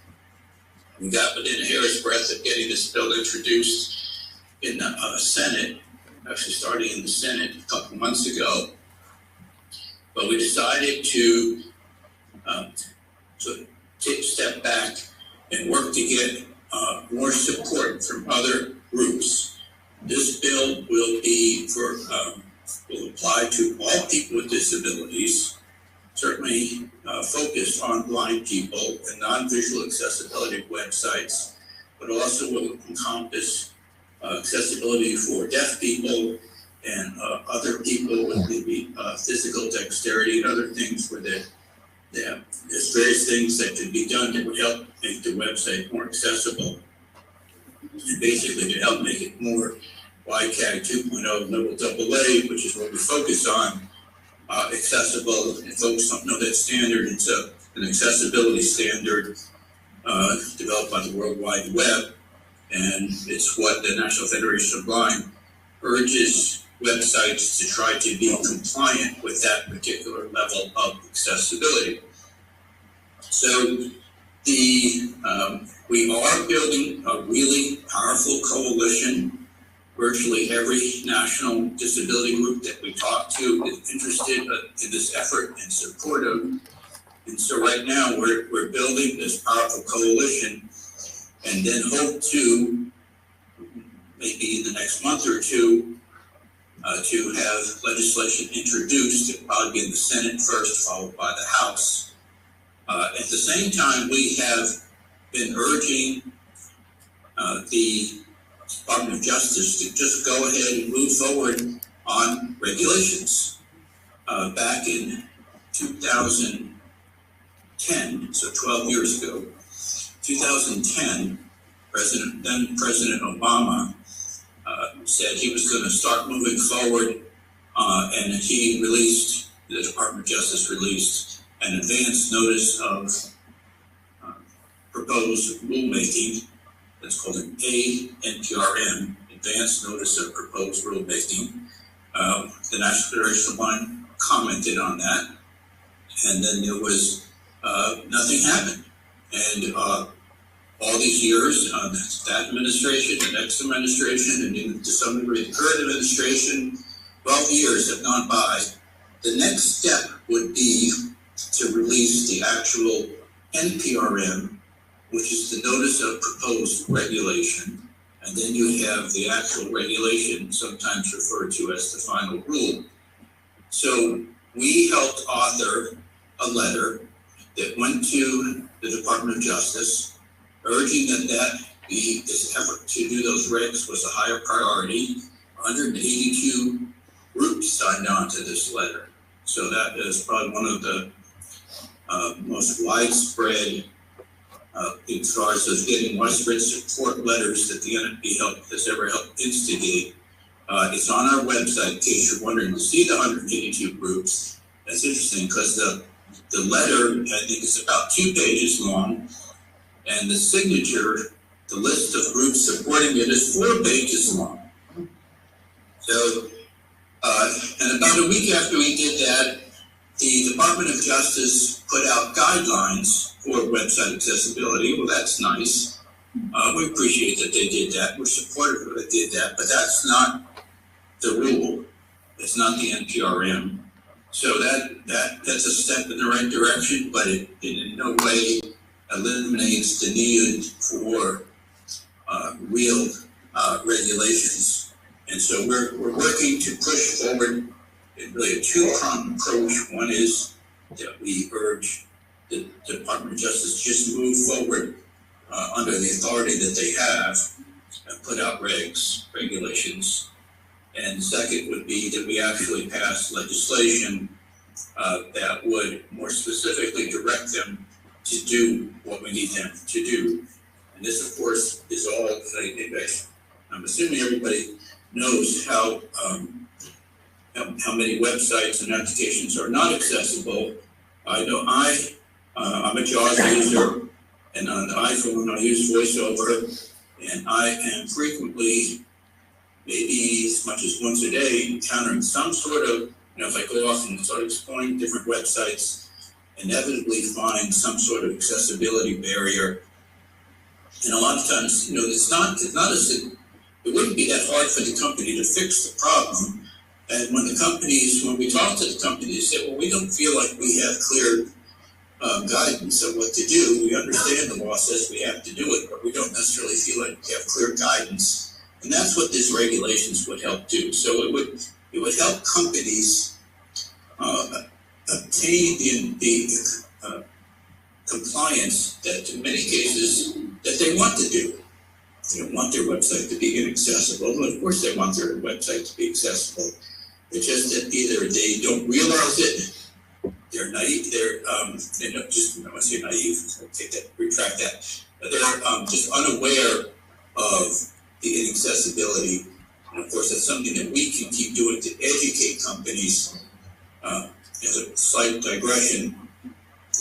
We got within a hair's breadth of getting this bill introduced in the Senate, actually starting in the Senate a couple months ago. But we decided to take a step back and work to get more support from other groups. This bill will be will apply to all people with disabilities, certainly focused on blind people and non-visual accessibility websites, but also will encompass accessibility for deaf people and other people with maybe physical dexterity and other things where there's various things that could be done that would help make the website more accessible, and basically to help make it more YCAG 2.0 level AA, which is what we focus on, accessible. And folks don't know that standard. It's an accessibility standard developed by the World Wide Web, and it's what the National Federation of Blind urges websites to try to be compliant with that particular level of accessibility. So we are building a really powerful coalition. Virtually every national disability group that we talk to is interested in this effort and supportive. And so right now we're building this powerful coalition, and then hope to, maybe in the next month or two, to have legislation introduced. It'll probably be in the Senate first, followed by the House. At the same time, we have been urging the Department of Justice to just go ahead and move forward on regulations. Back in 2010, so 12 years ago, 2010, then President Obama said he was going to start moving forward, and the Department of Justice released an advance notice of proposed rulemaking. That's called an ANPRM, Advance Notice of Proposed Rulemaking. The National Federation of Blind commented on that, and then there was nothing happened. And all these years, that administration, the next administration, and even to some degree the current administration, 12 years have gone by. The next step would be to release the actual NPRM, which is the Notice of Proposed Regulation, and then you have the actual regulation, sometimes referred to as the final rule. So we helped author a letter that went to the Department of Justice, urging that this effort to do those regs was a higher priority. 182 groups signed on to this letter. So that is probably one of the most widespread, as far as getting widespread support letters that the NFB has ever helped instigate. It's on our website in case you're wondering to see the 182 groups. That's interesting because the letter, I think, is about 2 pages long, and the signature, the list of groups supporting it, is 4 pages long. So, and about a week after we did that, the Department of Justice put out guidelines for website accessibility. Well, that's nice. We appreciate that they did that. We're supportive that they did that, but that's not the rule. It's not the NPRM. So that's a step in the right direction, but it in no way eliminates the need for real regulations. And so we're working to push forward in really a two-pronged approach. One is that we urge the Department of Justice just move forward under the authority that they have and put out regulations. And the second would be that we actually pass legislation that would more specifically direct them to do what we need them to do. And this, of course, is all, I'm assuming everybody knows how many websites and applications are not accessible. I know I'm a JAWS user, and on the iPhone I use VoiceOver, and I am frequently, maybe as much as once a day, encountering some sort of, if I go off and start exploring different websites, inevitably find some sort of accessibility barrier. And a lot of times, it wouldn't be that hard for the company to fix the problem. And when we talk to the company, they say, well, we don't feel like we have clear guidance of what to do. We understand the law says we have to do it, but we don't necessarily feel like we have clear guidance. And that's what these regulations would help do. So it would help companies obtain the compliance that in many cases that they want to do. They don't want their website to be inaccessible, but of course they want their website to be accessible. It's just that either they don't realize it, they're naive, I want to say naive, retract that. They're just unaware of the inaccessibility. And of course, that's something that we can keep doing to educate companies. As a slight digression,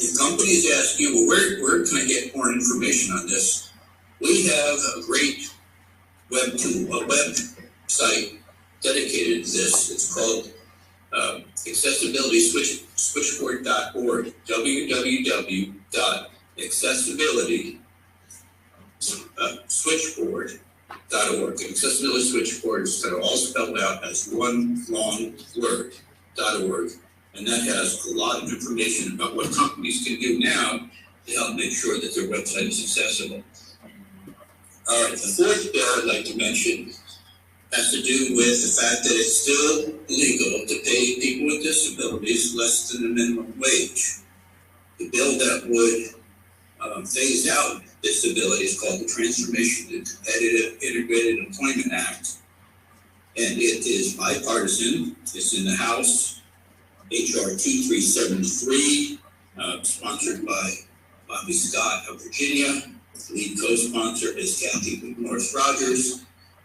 if companies ask you, well, where can I get more information on this? We have a great website dedicated to this. It's called accessibilityswitchboard.org, www.accessibilityswitchboard.org. Accessibility Switchboard is all spelled out as one long word, .org. And that has a lot of information about what companies can do now to help make sure that their website is accessible. All right, the fourth bill I'd like to mention has to do with the fact that it's still legal to pay people with disabilities less than the minimum wage. The bill that would phase out disability is called the Transformation to Competitive Integrated Employment Act. And it is bipartisan. It's in the House, HR 2373, sponsored by Bobby Scott of Virginia. The lead co-sponsor is Kathy North Rogers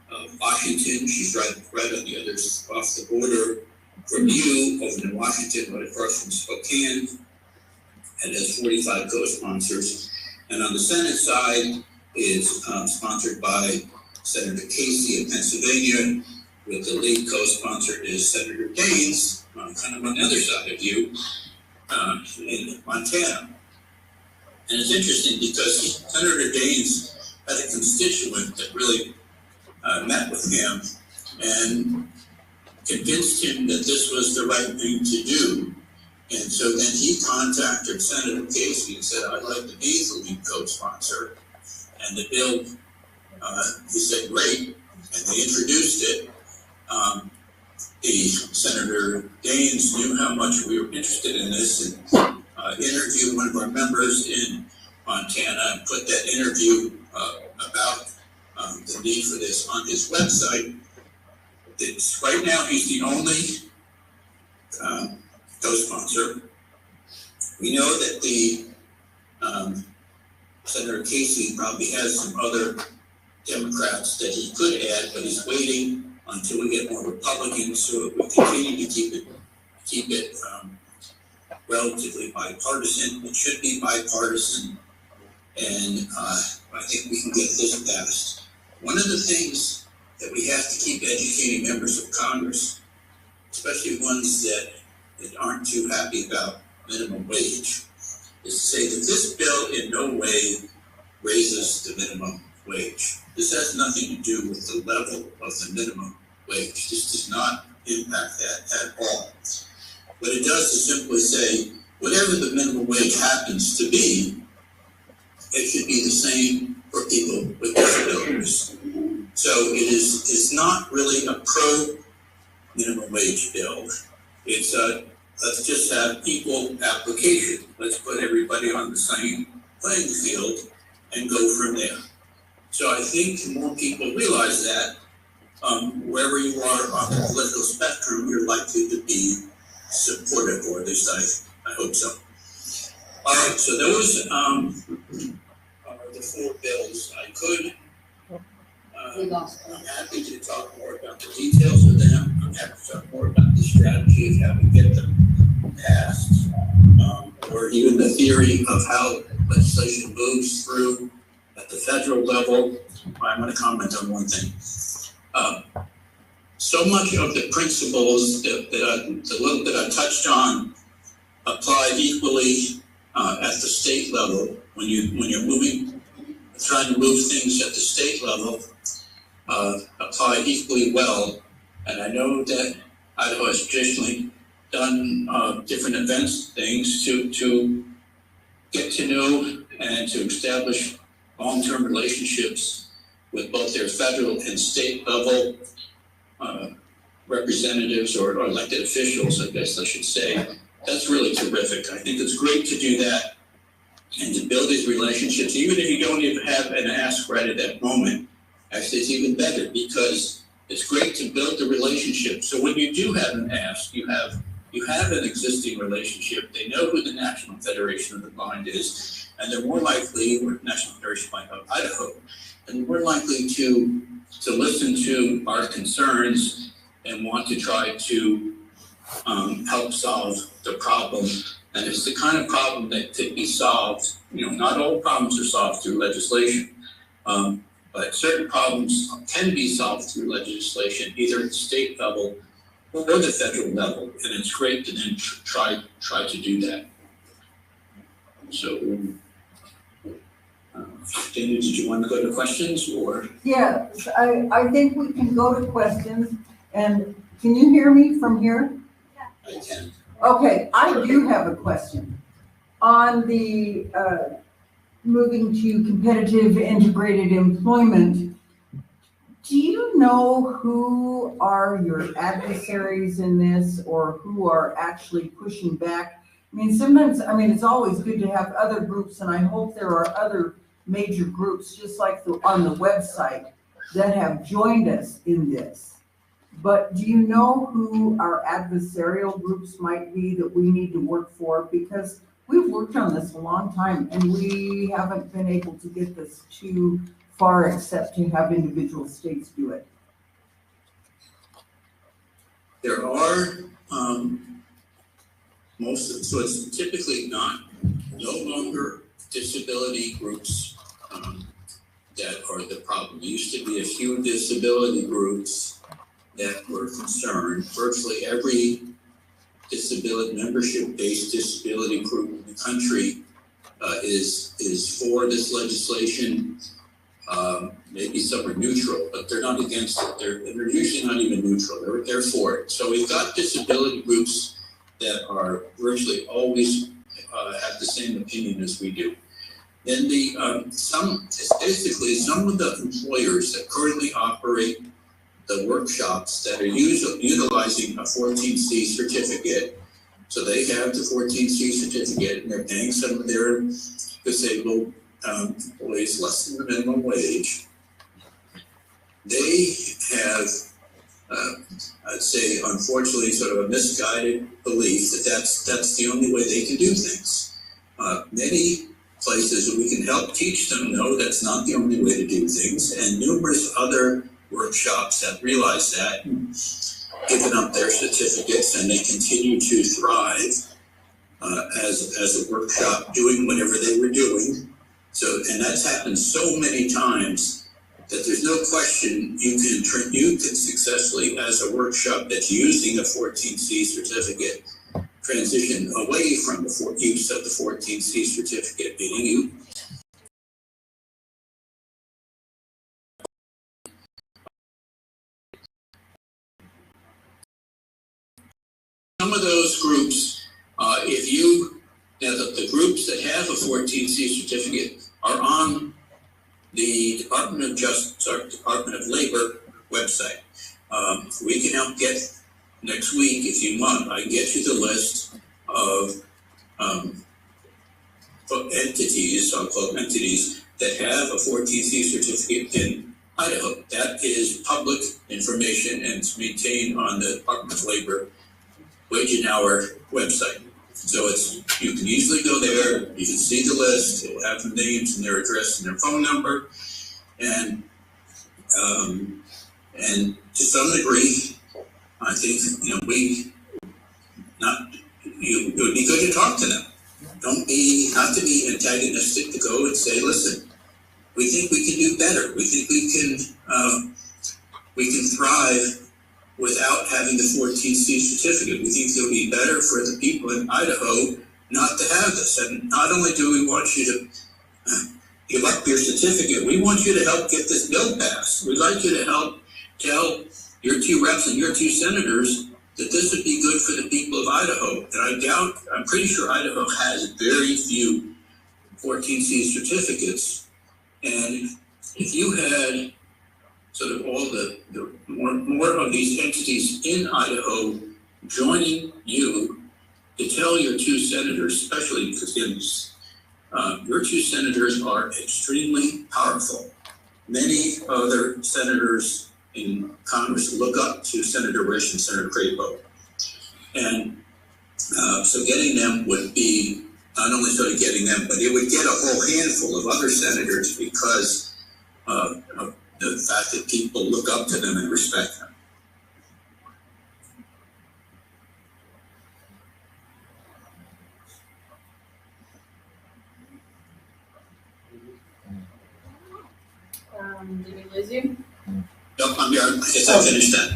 of Washington. She's right on the other off the border from you, over in Washington, right across from Spokane. And has 45 co-sponsors. And on the Senate side is sponsored by Senator Casey of Pennsylvania, with the lead co-sponsor is Senator Daines, kind of on the other side of you, in Montana. And it's interesting because Senator Daines had a constituent that really met with him and convinced him that this was the right thing to do. And so then he contacted Senator Casey and said, I'd like to be the lead co-sponsor. And the bill, he said, great. And they introduced it. Senator Daines knew how much we were interested in this and interviewed one of our members in Montana and put that interview about the need for this on his website. Right now, he's the only co-sponsor. We know that the Senator Casey probably has some other Democrats that he could add, but he's waiting until we get more Republicans so that we continue to keep it relatively bipartisan. It should be bipartisan, and I think we can get this passed. One of the things that we have to keep educating members of Congress, especially ones that aren't too happy about minimum wage, is to say that this bill in no way raises the minimum wage. This has nothing to do with the level of the minimum wage. This does not impact that at all. What it does is simply say, whatever the minimum wage happens to be, it should be the same for for people with disabilities. So it's not really a pro minimum wage bill. It's let's just have equal application. Let's put everybody on the same playing field and go from there. So I think the more people realize that, wherever you are on the political spectrum, you're likely to be supportive, or at least I hope so. All right, so those are the four bills. I'm happy to talk more about the details of them. I'm happy to talk more about the strategy of how we get them passed, or even the theory of how legislation moves through at the federal level. I'm going to comment on one thing. So much of the principles the little bit I touched on apply equally at the state level. When you're trying to move things at the state level, apply equally well. And I know that Idaho has traditionally done different events, things to get to know and to establish long-term relationships with both their federal and state level representatives or elected officials, I guess I should say. That's really terrific. I think it's great to do that and to build these relationships, even if you don't even have an ask right at that moment. Actually, it's even better because it's great to build the relationship. So when you do have an ask, you have an existing relationship. They know who the National Federation of the Blind is, and they're more likely, or National Federation of Idaho, and more likely to listen to our concerns and want to try to help solve the problem. And it's the kind of problem that could be solved. Not all problems are solved through legislation, but certain problems can be solved through legislation, either at the state level or the federal level. And it's great to then try to do that. So, Dana, did you want to go to questions or? Yeah, I think we can go to questions. And can you hear me from here? I can. Okay, I do have a question. On the moving to competitive integrated employment, do you know who are your adversaries in this or who are actually pushing back? Sometimes, it's always good to have other groups, and I hope there are other major groups, just like on the website, that have joined us in this. But do you know who our adversarial groups might be that we need to work for? Because we've worked on this a long time and we haven't been able to get this too far except to have individual states do it. There are so it's typically no longer disability groups that are the problem. There used to be a few disability groups that were concerned. Virtually every membership-based disability group in the country is for this legislation. Maybe some are neutral, but they're not against it. They're usually not even neutral. They're for it. So we've got disability groups that are virtually always have the same opinion as we do. Then some of the employers that currently operate the workshops that are utilizing a 14C certificate. So they have the 14C certificate and they're paying some of their disabled employees less than the minimum wage. They have, I'd say, unfortunately, sort of a misguided belief that that's the only way they can do things. Many places we can help teach them, no, that's not the only way to do things, and numerous other workshops have realized that and given up their certificates, and they continue to thrive as a workshop doing whatever they were doing. So, and that's happened so many times that there's no question you can successfully, as a workshop that's using a 14C certificate, transition away from the use of the 14C certificate, meaning you some of those groups, the groups that have a 14C certificate are on the Department of Labor website. We can help get, next week, if you want, I can get you the list of entities, so-called entities, that have a 14C certificate in Idaho. That is public information and it's maintained on the Department of Labor wage and hour website. So you can easily go there, you can see the list, it will have their names and their address and their phone number. And to some degree, I think, it would be good to talk to them. Not to be antagonistic, to go and say, listen, we think we can do better. We think we can thrive without having the 14C certificate. We think it'll be better for the people in Idaho not to have this. And not only do we want you to give up your certificate, we want you to help get this bill passed. We'd like you to help tell your 2 reps and your 2 senators that this would be good for the people of Idaho. And I'm pretty sure Idaho has very few 14C certificates. And if you had sort of all the more of these entities in Idaho joining you to tell your 2 senators, especially because your 2 senators are extremely powerful. Many other senators in Congress look up to Senator Risch and Senator Crapo. And so getting them would be not only sort of getting them, but it would get a whole handful of other senators because of the fact that people look up to them and respect them. Did we lose you? Nope, I'm here. I guess I finished that.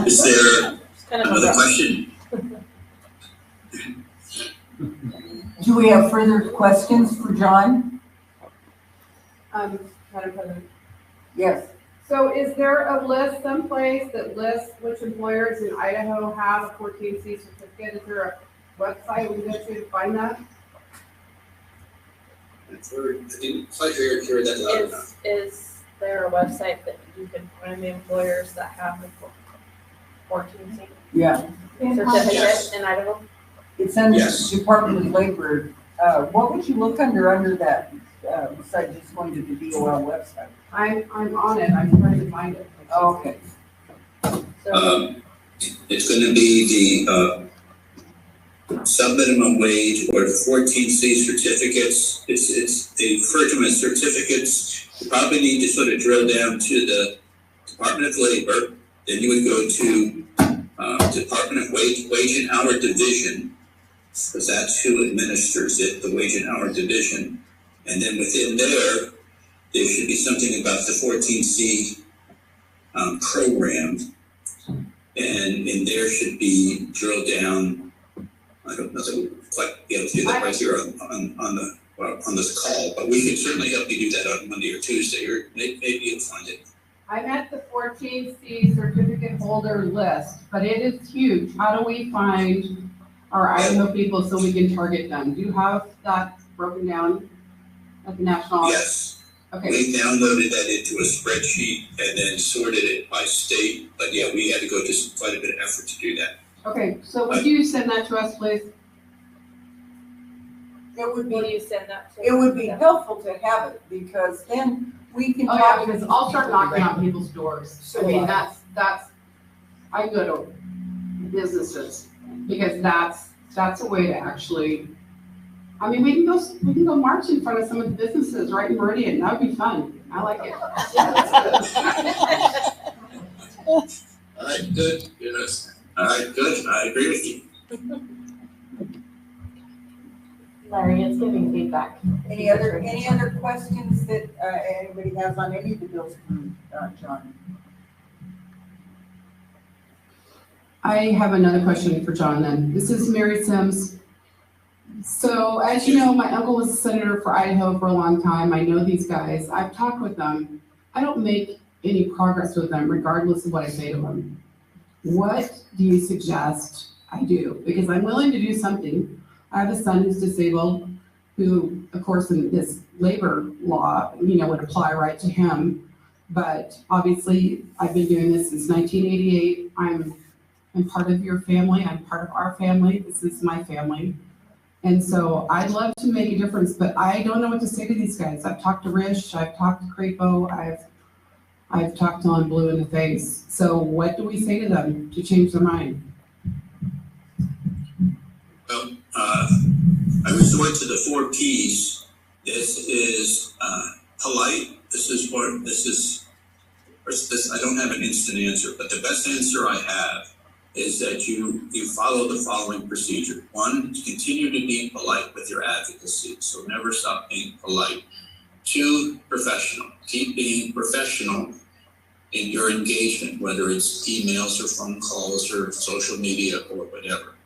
Is there another question? Do we have further questions for John? Madam President. Yes. So is there a list someplace that lists which employers in Idaho have a 14C certificate? Is there a website we go to find that? I didn't quite hear that loud enough. Is there a website that you can find the employers that have the 14C Yeah. certificate in Idaho? It's under Yes. Department of Labor. What would you look under that, besides just going to the DOL website? I'm on it. I'm trying to find it. Okay. It's going to be the sub-minimum wage or 14C certificates. They refer to them as certificates. You probably need to sort of drill down to the Department of Labor. Then you would go to Department of Wage and Hour Division, because that's who administers it, the Wage and Hour Division. And then within there should be something about the 14C program. And in there should be drilled down. I don't know that we quite be able to do that right here on this call, but we can certainly help you do that on Monday or Tuesday, or maybe you'll find it. I'm at the 14C certificate holder list, but it is huge. How do we find our Idaho people so we can target them? Do you have that broken down at the national? Yes. Okay. We downloaded that into a spreadsheet and then sorted it by state, but yeah, we had to go to quite a bit of effort to do that. Okay, so would you send that to us, please? It would be. Will you send that to? It would be helpful to have it because then we can. Oh yeah, because I'll start knocking on people's doors. So I mean, that's, I go to businesses because that's a way to actually, I mean, we can go march in front of some of the businesses right in Meridian. That would be fun. I like it. All right, good. Yes. All right, good. I agree with you. Larry, it's giving feedback. Any other questions that anybody has on any of the bills from John? I have another question for John then. This is Mary Sims. So as you know, my uncle was a senator for Idaho for a long time. I know these guys. I've talked with them. I don't make any progress with them regardless of what I say to them. What do you suggest I do? Because I'm willing to do something. I have a son who's disabled, who of course, in this labor law, would apply right to him. But obviously, I've been doing this since 1988. I'm part of your family. I'm part of our family. This is my family. And so I'd love to make a difference, but I don't know what to say to these guys. I've talked to Rish, I've talked to Crapo, I've talked till I'm blue in the face. So what do we say to them to change their mind? Well, I resort to the 4 Ps. This is polite. This, I don't have an instant answer, but the best answer I have is that you follow the following procedure. 1, continue to be polite with your advocacy, so never stop being polite. 2, professional. Keep being professional in your engagement, whether it's emails or phone calls or social media or whatever.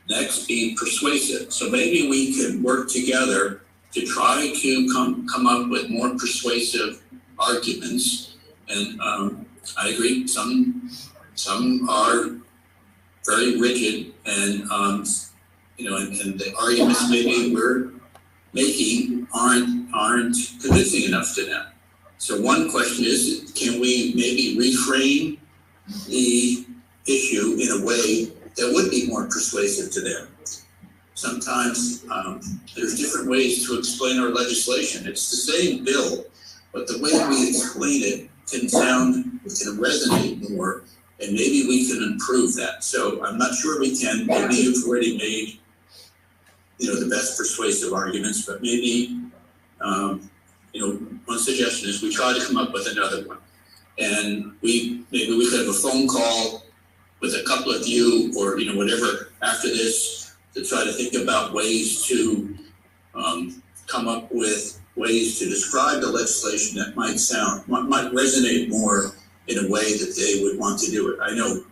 Next, be persuasive. So maybe we could work together to try to come up with more persuasive arguments. And I agree, some are very rigid, and and the arguments maybe we're making aren't convincing enough to them. So one question is, can we maybe reframe the issue in a way that would be more persuasive to them? Sometimes there's different ways to explain our legislation. It's the same bill, but the way we explain it can resonate more, and maybe we can improve that. So I'm not sure we can. Maybe you've already made, the best persuasive arguments, but maybe, one suggestion is we try to come up with another one. And maybe we could have a phone call with a couple of you, or, whatever, after this, to try to think about ways to come up with ways to describe the legislation that might resonate more in a way that they would want to do it. I know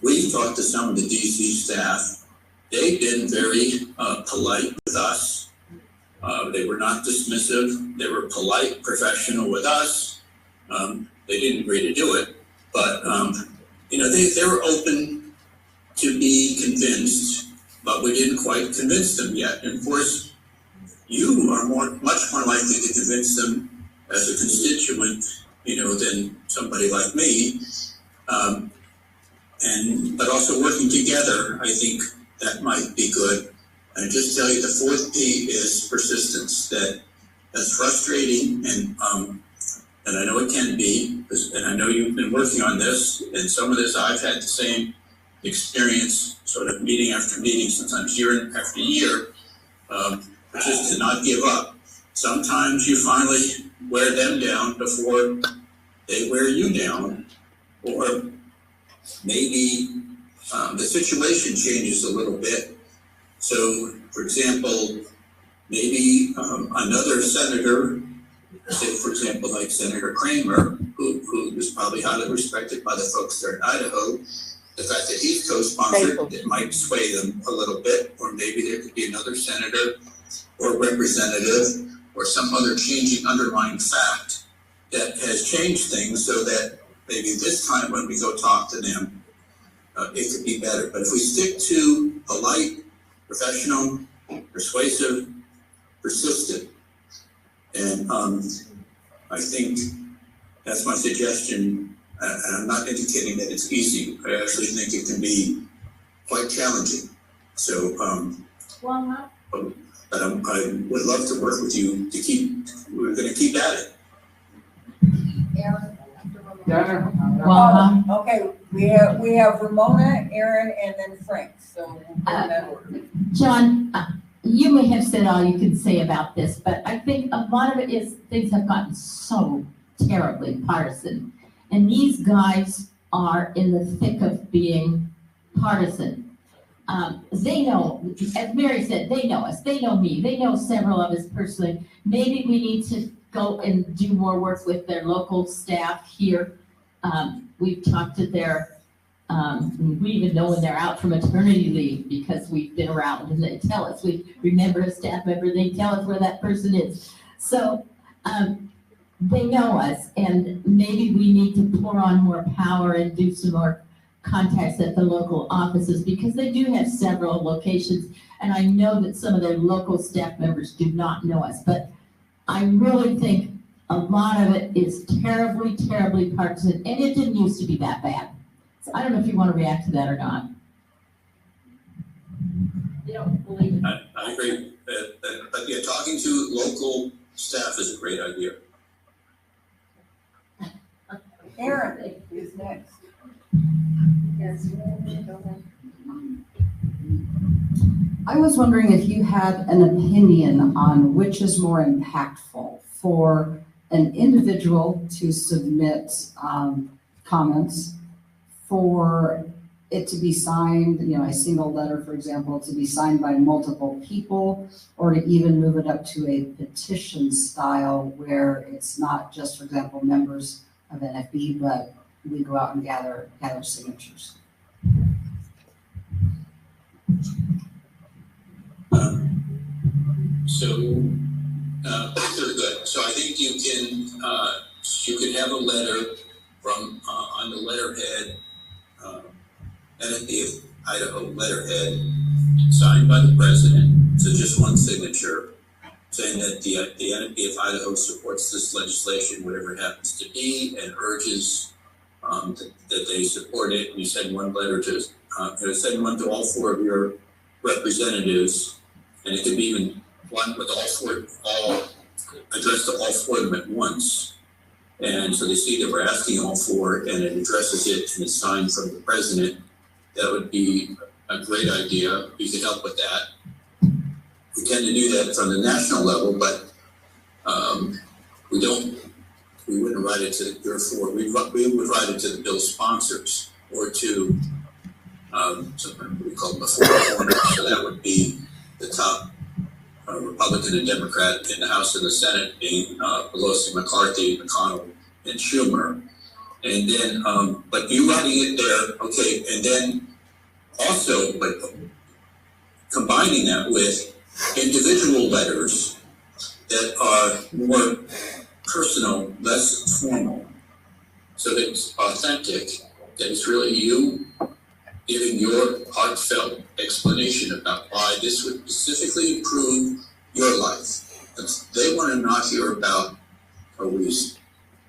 we've talked to some of the DC staff. They've been very polite with us. They were not dismissive. They were polite, professional with us. They didn't agree to do it, but they were open to be convinced, but we didn't quite convince them yet. And of course, you are much more likely to convince them as a constituent, than somebody like me. But also working together, I think that might be good. And just tell you, the 4th P is persistence. That's frustrating, and I know it can be, and I know you've been working on this, and some of this I've had the same experience, sort of meeting after meeting, sometimes year after year, which is to not give up. Sometimes you finally wear them down before they wear you down, or maybe the situation changes a little bit. So, for example, maybe another senator, say for example like Senator Kramer, who is probably highly respected by the folks there in Idaho, the fact that he's co-sponsored, it might sway them a little bit, or maybe there could be another senator or representative or some other changing underlying fact that has changed things so that maybe this time when we go talk to them, it could be better. But if we stick to polite, professional, persuasive, persistent, and I think that's my suggestion. And I'm not indicating that it's easy. I actually think it can be quite challenging. So, but I would love to work with you to we're going to keep at it. Aaron? Okay, we have Ramona, Aaron, and then Frank, so we'll go in that order. John, you may have said all you can say about this, but I think a lot of it is things have gotten so terribly partisan. And these guys are in the thick of being partisan. They know, as Mary said, they know us, they know me, they know several of us personally. Maybe we need to go and do more work with their local staff here. We've talked to their, we even know when they're out from maternity leave because we've been around and they tell us. We remember a staff member, they tell us where that person is. So they know us, and maybe we need to pour on more power and do some more contacts at the local offices, because they do have several locations. And I know that some of their local staff members do not know us, but I really think a lot of it is terribly, terribly partisan, and it didn't used to be that bad. So I don't know if you want to react to that or not. You don't believe it? I agree, but yeah, talking to local staff is a great idea. Aaron is next. Yes. I was wondering if you had an opinion on which is more impactful for an individual to submit comments, for it to be signed, a single letter, for example, to be signed by multiple people, or to even move it up to a petition style where it's not just, for example, members of NFB, but we go out and gather signatures. Both are good. So I think you can have a letter from on the letterhead, NFB of Idaho letterhead, signed by the president. So just one signature, saying that the NFB of Idaho supports this legislation, whatever it happens to be, and urges that they support it. And you send one letter to, send one to all 4 of your representatives, and it could be even one with all addressed to all 4 of them at once. And so they see that we're asking all 4, and it addresses it and it's signed from the president. That would be a great idea. You could help with that. We tend to do that from the national level, but we wouldn't write it to your 4. We would write it to the bill sponsors, or to something we call them the 4 corners. So that would be the top Republican and Democrat in the House and the Senate, being Pelosi, McCarthy, McConnell, and Schumer. And then, but you writing it there, okay, and then also, but combining that with individual letters that are more personal, less formal, so that it's authentic, that it's really you giving your heartfelt explanation about why this would specifically improve your life. They want to not hear about always,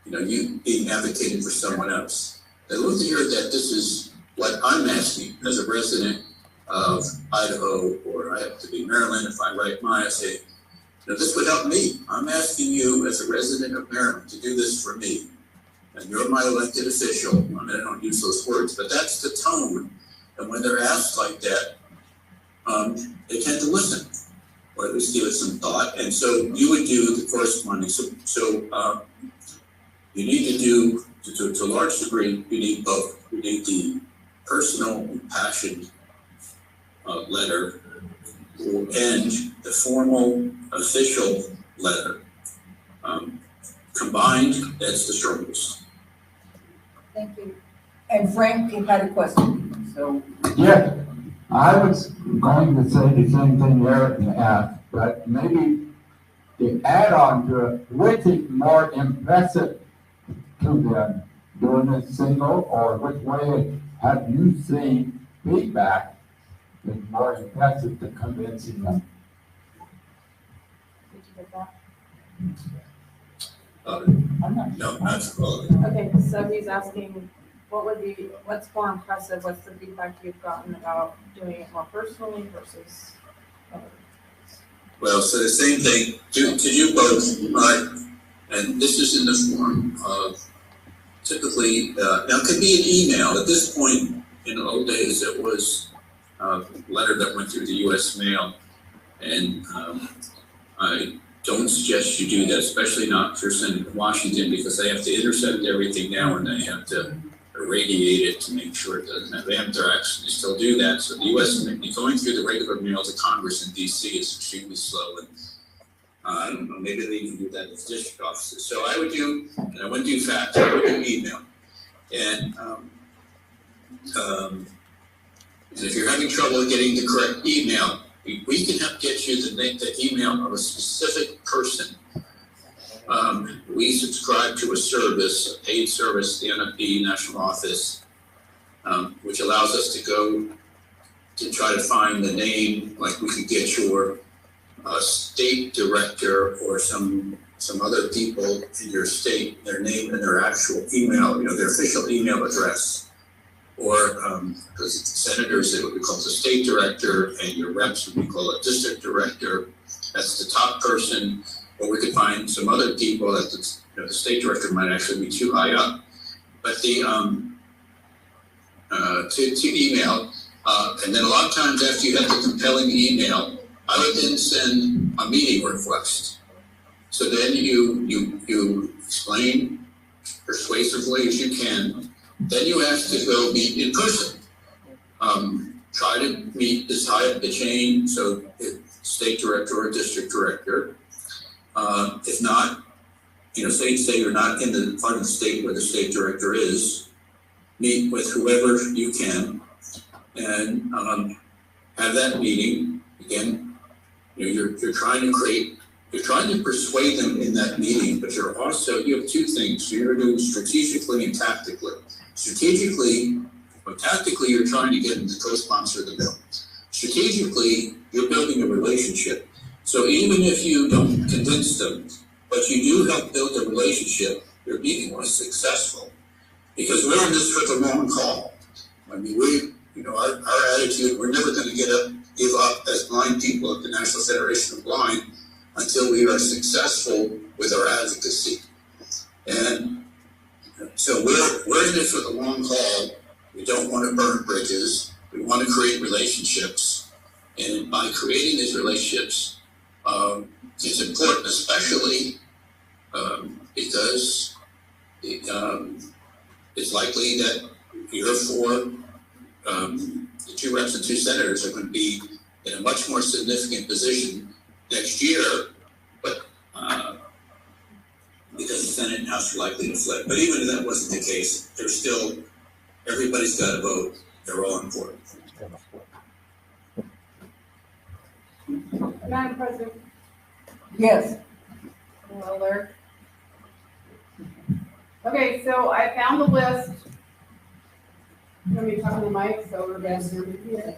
you being advocating for someone else. They want to hear that this is what I'm asking as a resident of Idaho, or I have to be Maryland. If I write mine, I say, this would help me. I'm asking you as a resident of Maryland to do this for me. And you're my elected official. I don't use those words, but that's the tone. And when they're asked like that, they tend to listen, or at least give it some thought. And so you would do the corresponding. So you need to do, to a large degree, you need both. You need the personal, impassioned letter, and the formal, official letter. Combined, that's the strongest. Thank you. And Frank, you had a question, so. Yeah, I was going to say the same thing Eric asked, but maybe to add on to it, which is more impressive to them, doing it single, or which way have you seen feedback is more impressive to convincing them? Did you get that? No, absolutely. Okay, so he's asking, what's more impressive? What's the feedback you've gotten about doing it more personally versus others? Well, so the same thing to do both, right? And this is in the form of typically, now it could be an email. At this point, in the old days, it was a letter that went through the U.S. mail. And I don't suggest you do that, especially not if you're sending to Washington, because they have to intercept everything now and they have to irradiate it to make sure it doesn't have anthrax. They still do that. So the U.S. going through the regular mail to Congress in D.C. is extremely slow. And I don't know, maybe they even do that in district offices. So I would do, and I wouldn't do fax, I would do email. And if you're having trouble getting the correct email, we can help get you the email of a specific person. We subscribe to a service, a paid service, the NFB National Office, which allows us to go to try to find the name, like we could get your state director or some other people in your state, their name and their actual email, their official email address. Or because senators, they would be called the state director, and your reps would be called a district director. That's the top person. Or we could find some other people that the state director might actually be too high up. But the to email, and then a lot of times after you have the compelling email, I would then send a meeting request. So then you explain persuasively as you can. Then you ask to go meet in person. Try to meet as high up the chain, so state director or district director. If not, say you're not in the part of the state where the state director is, meet with whoever you can and have that meeting. Again, you're trying to persuade them in that meeting, but you have two things. You're doing strategically and tactically. Strategically, or tactically, you're trying to get them to co-sponsor the bill. Strategically, you're building a relationship. So even if you don't convince them, but you do help build a relationship, your meeting was successful. Because we're in this for the long haul. I mean, our attitude, we're never going to give up as blind people at the National Federation of Blind until we are successful with our advocacy. And so we're in it for the long haul. We don't want to burn bridges. We want to create relationships. And by creating these relationships, it's important, especially because it's likely that you're for the 2 reps and 2 senators are going to be in a much more significant position next year, but because the Senate and House are likely to flip. But even if that wasn't the case, there's still, everybody's got to vote. They're all important. Madam President. Yes. Hello there. Okay, so I found the list. Let me talk to the mic so we're best here.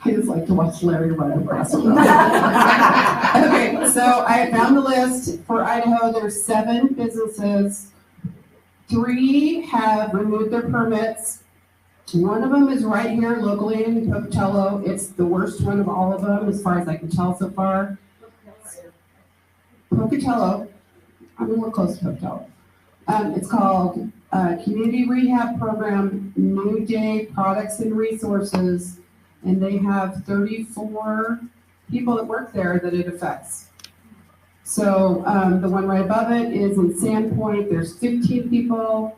I just like to watch Larry run across. Okay, so I found the list for Idaho. There's 7 businesses. 3 have removed their permits. One of them is right here locally in Pocatello. It's the worst one of all of them, as far as I can tell so far. Pocatello. I'm a little close to Pocatello. It's called Community Rehab Program New Day Products and Resources, and they have 34 people that work there that it affects. So the one right above it is in Sandpoint. There's 15 people,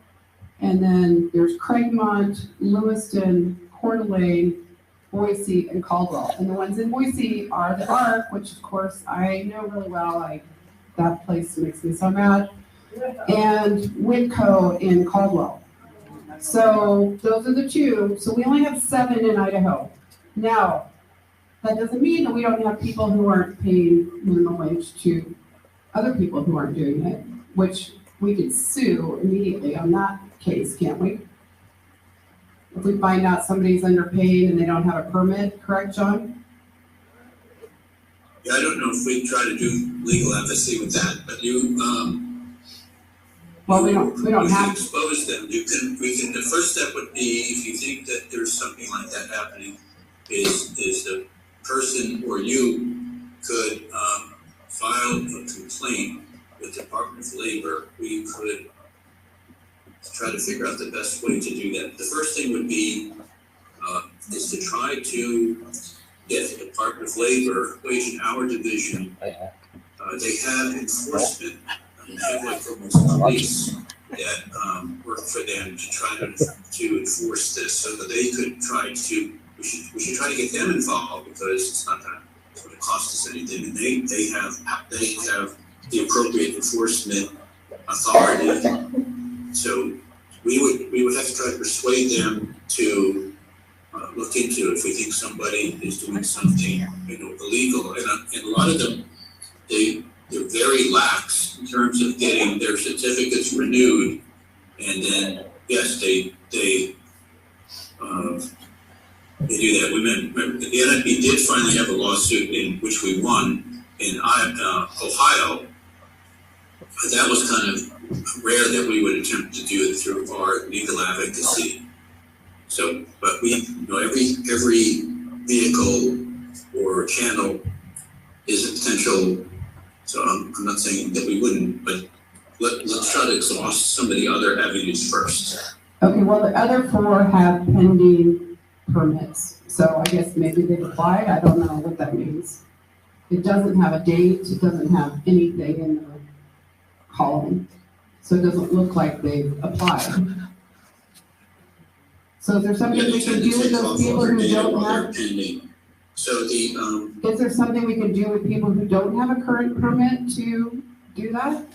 and then there's Craigmont, Lewiston, Coeur d'Alene, Boise, and Caldwell. And the ones in Boise are the ARC, which of course I know really well. That place makes me so mad. And Winco in Caldwell. So those are the 2. So we only have 7 in Idaho. Now, that doesn't mean that we don't have people who aren't paying minimum wage to other people who aren't doing it, which we could sue immediately on that case, can't we? If we find out somebody's underpaid and they don't have a permit, correct, John? Yeah, I don't know if we try to do legal advocacy with that, but well, we don't have to expose them. The first step would be, if you think that there's something like that happening, is the person or you could file a complaint with the Department of Labor. We could try to figure out the best way to do that. The first thing would be is to try to get the Department of Labor Wage and Hour Division. They have enforcement. They have like almost police that work for them to try to enforce this, so that they could try to. We should try to get them involved, because it's not going to cost us anything, and they have the appropriate enforcement authority. So we would have to try to persuade them to look into it if we think somebody is doing something illegal, and a lot of them they're very lax in terms of getting their certificates renewed And then, yes, they do that. Remember, the NFB did finally have a lawsuit in which we won in Ohio. But that was kind of rare that we would attempt to do it through our legal advocacy. So, but we, every vehicle or channel is a potential. So I'm not saying that we wouldn't, but let's try to exhaust some of the other avenues first. Okay, well, the other 4 have pending permits, so I guess maybe they've applied, I don't know what that means. It doesn't have a date, it doesn't have anything in the column, so it doesn't look like they've applied. So is there something we can do with those people who don't have? So the Is there something we can do with people who don't have a current permit to do that?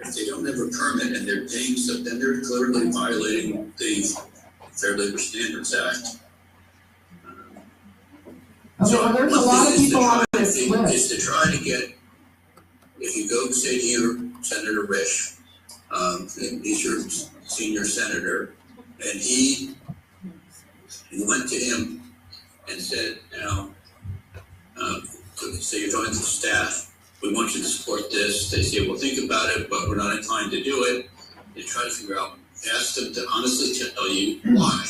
If they don't have a permit and they're paying, so then they're clearly violating the Fair Labor Standards Act. Okay, well, there's a lot of people on this list. Is to try to get, if you go say to your Senator Risch, he's your senior senator, and he went to him and said, now, so you're talking to the staff, we want you to support this. They say, well, think about it, but we're not inclined to do it. They try to figure out, ask them to honestly tell you why.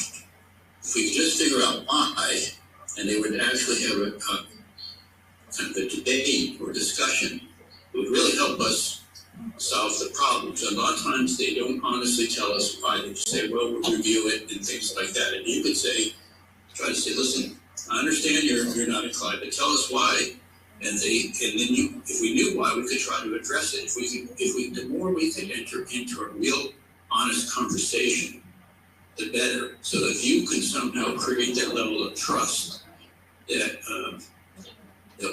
If we could just figure out why, and they would actually have a kind of a debate or discussion, it would really help us solve the problems. A lot of times they don't honestly tell us why. They just say, well, we'll review it and things like that. And you could say, try to say, listen, I understand you're not inclined, but tell us why. And then if we knew why, we could try to address it. The more we could enter into a real honest conversation, the better. So if you can somehow create that level of trust that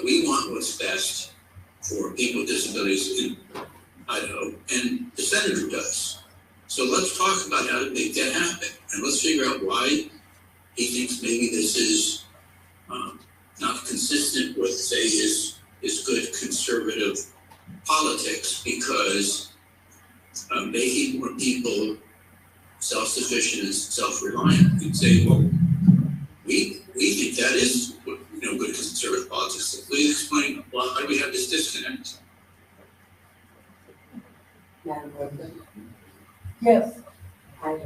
we want what's best for people with disabilities in Idaho, and the senator does. So let's talk about how to make that happen, and let's figure out why he thinks maybe this is not consistent with, say, his good conservative politics, because making more people self-sufficient and self-reliant, you'd say, well, we think that is good conservative politics. So please explain why do we have this disconnect? Yes. I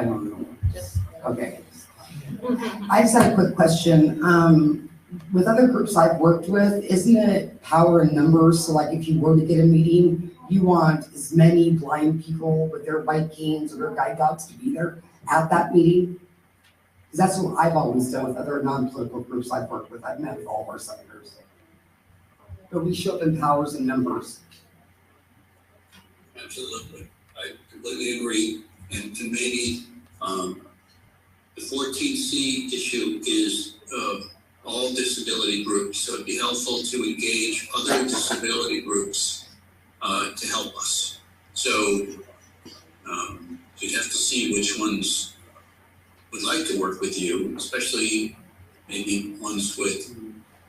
don't know. Okay. I just have a quick question. With other groups I've worked with, isn't it power in numbers? So like if you were to get a meeting, you want as many blind people with their bike canes or their guide dogs to be there at that meeting? Because that's what I've always done with other non-political groups I've worked with. I've met with all of our senators. But we show them powers in numbers. Absolutely. I completely agree. And maybe the 14C issue is all disability groups, so it'd be helpful to engage other disability groups to help us. So you'd have to see which ones would like to work with you, especially maybe ones with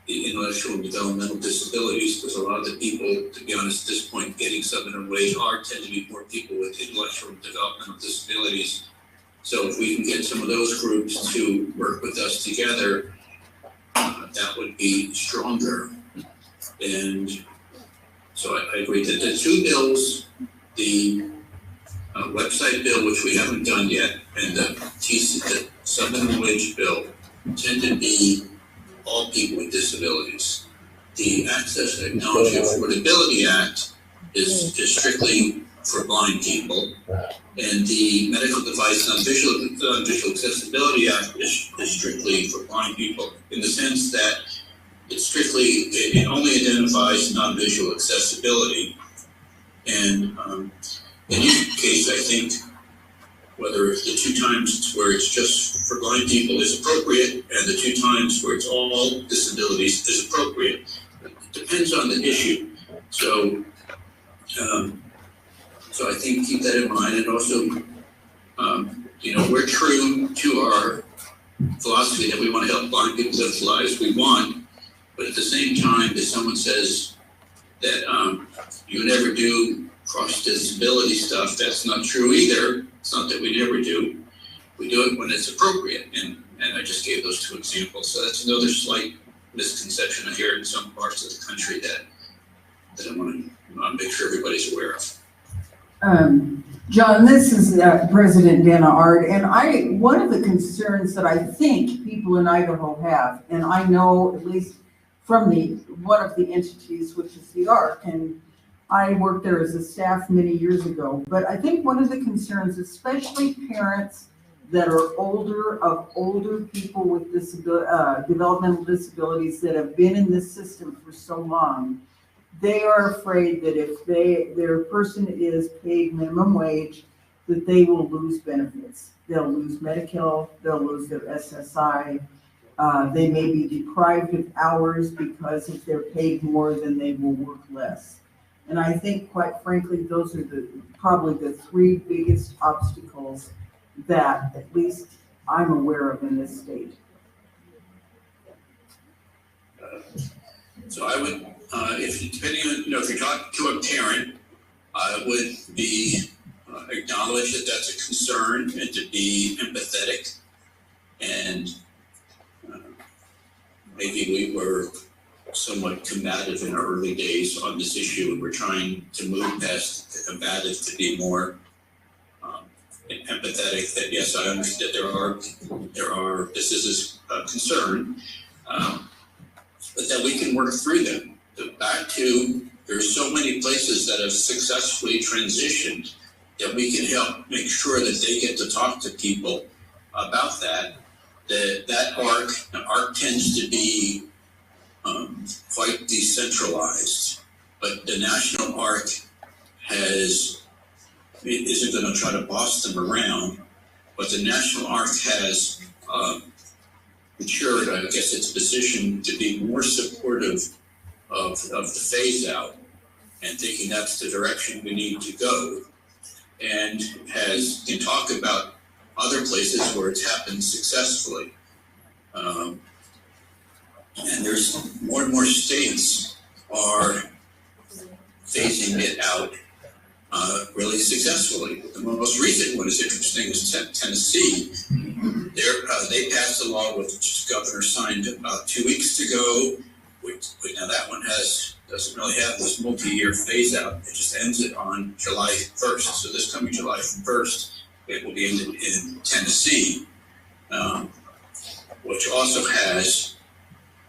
the intellectual and developmental disabilities, because a lot of the people, to be honest, at this point, getting subminimum wage tend to be more people with intellectual and developmental disabilities. So if we can get some of those groups to work with us together, that would be stronger. And so I agree that the 2 bills, the website bill, which we haven't done yet, and the subminimum wage bill, tend to be all people with disabilities. The Access and Technology Affordability Act is strictly for blind people, and the Medical Device and Visual Accessibility Act is strictly for blind people, in the sense that it only identifies non-visual accessibility. And in each case, I think whether the 2 times where it's just for blind people is appropriate and the 2 times where it's all disabilities is appropriate. It depends on the issue. So I think keep that in mind. And also, we're true to our philosophy that we want to help blind people live the lives we want. But at the same time, if someone says that you never do cross disability stuff, that's not true either. It's not that we never do. We do it when it's appropriate, and I just gave those two examples. So that's another slight misconception I hear in some parts of the country that I want to make sure everybody's aware of. John, this is President Dana Ard, and one of the concerns that I think people in Idaho have, and I know at least from one of the entities, which is the ARC, and I worked there as a staff many years ago, but I think one of the concerns, especially parents that are older people with developmental disabilities that have been in this system for so long, they are afraid that if their person is paid minimum wage, that they will lose benefits. They'll lose Medi-Cal, they'll lose their SSI. They may be deprived of hours because if they're paid more, then they will work less. And I think, quite frankly, those are probably the three biggest obstacles that at least I'm aware of in this state. So I would, depending on, if you're talking to a parent, I would be acknowledge that that's a concern and to be empathetic. And maybe we were somewhat combative in our early days on this issue, and we're trying to move past the combative to be more empathetic. That yes, I understand this is a concern, but that we can work through them. Back to, there's so many places that have successfully transitioned that we can help make sure that they get to talk to people about that. That ARC tends to be quite decentralized, but the national ARC isn't going to try to boss them around, but the national ARC has matured, I guess, its position to be more supportive of the phase out and thinking that's the direction we need to go, and can talk about other places where it's happened successfully. And there's more and more states are phasing it out really successfully. The most recent one is interesting is Tennessee. They passed a law which the governor signed about 2 weeks ago. Now that one doesn't really have this multi-year phase out. It just ends it on July 1st. So this coming July 1st, it will be ended in Tennessee, which also has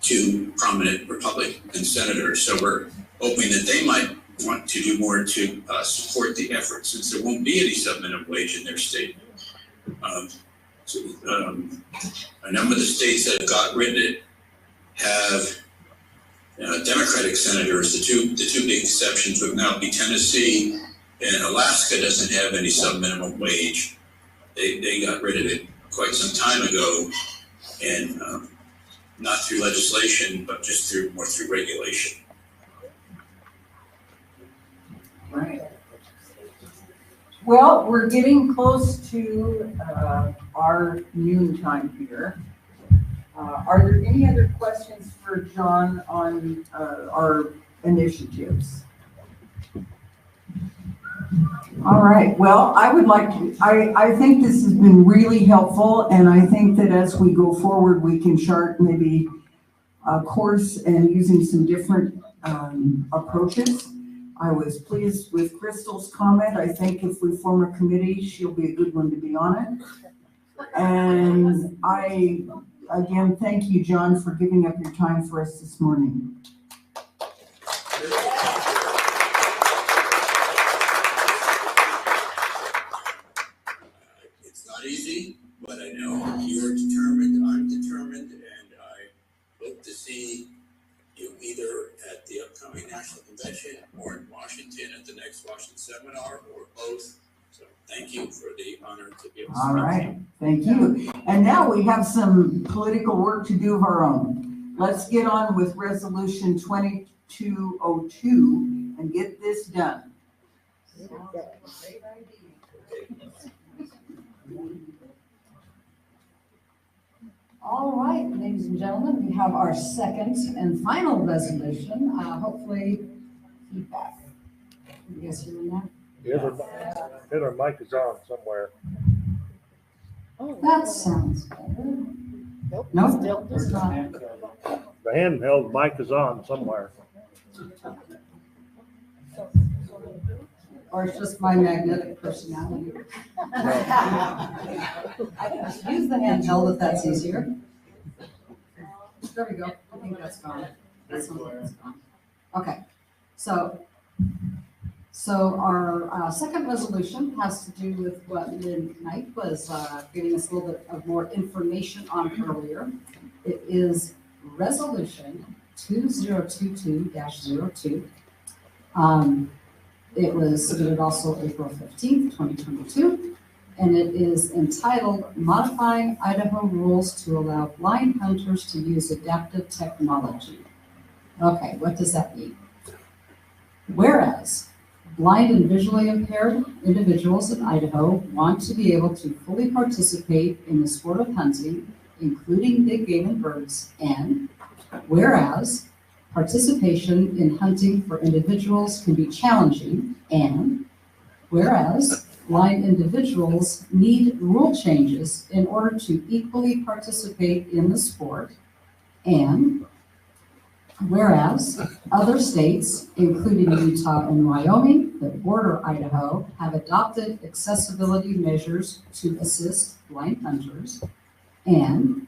2 prominent Republican senators. So we're hoping that they might want to do more to support the effort, since there won't be any sub-minimum wage in their state. A number of the states that have got rid of it have Democratic senators. The two big exceptions would now be Tennessee, and Alaska doesn't have any sub-minimum wage. They got rid of it quite some time ago, and not through legislation, but just more through regulation. Right. Well, we're getting close to our noon time here. Are there any other questions for John on our initiatives? All right, well, I would like to, I think this has been really helpful, and I think that as we go forward, we can chart maybe a course and using some different approaches. I was pleased with Crystal's comment. I think if we form a committee, she'll be a good one to be on it. And I, again, thank you, John, for giving up your time for us this morning. It's not easy, but I know you're determined, I'm determined, and I hope to see you either at the upcoming National Convention or in Washington at the next Washington seminar, or both. So thank you for the honor to be able to. All right, thank you. And now we have some political work to do of our own. Let's get on with Resolution 2202 and get this done. All right, ladies and gentlemen, we have our second and final resolution. Hopefully, feedback. You guys hearing that? The other mic is on somewhere. That sounds better. Nope, still does not. The handheld mic is on somewhere. Or it's just my magnetic personality. I can just use the handheld if that's easier. There we go. I think that's gone. That's gone. Okay. So our second resolution has to do with what Lynn Knight was giving us a little bit of more information on earlier. It is Resolution 2022-02. It was submitted also April 15th, 2022, and it is entitled Modifying Idaho Rules to Allow Blind Hunters to Use Adaptive Technology. Okay, what does that mean? Whereas blind and visually impaired individuals in Idaho want to be able to fully participate in the sport of hunting, including big game and birds, and whereas participation in hunting for individuals can be challenging, and whereas blind individuals need rule changes in order to equally participate in the sport, and whereas other states, including Utah and Wyoming, that border Idaho, have adopted accessibility measures to assist blind hunters, and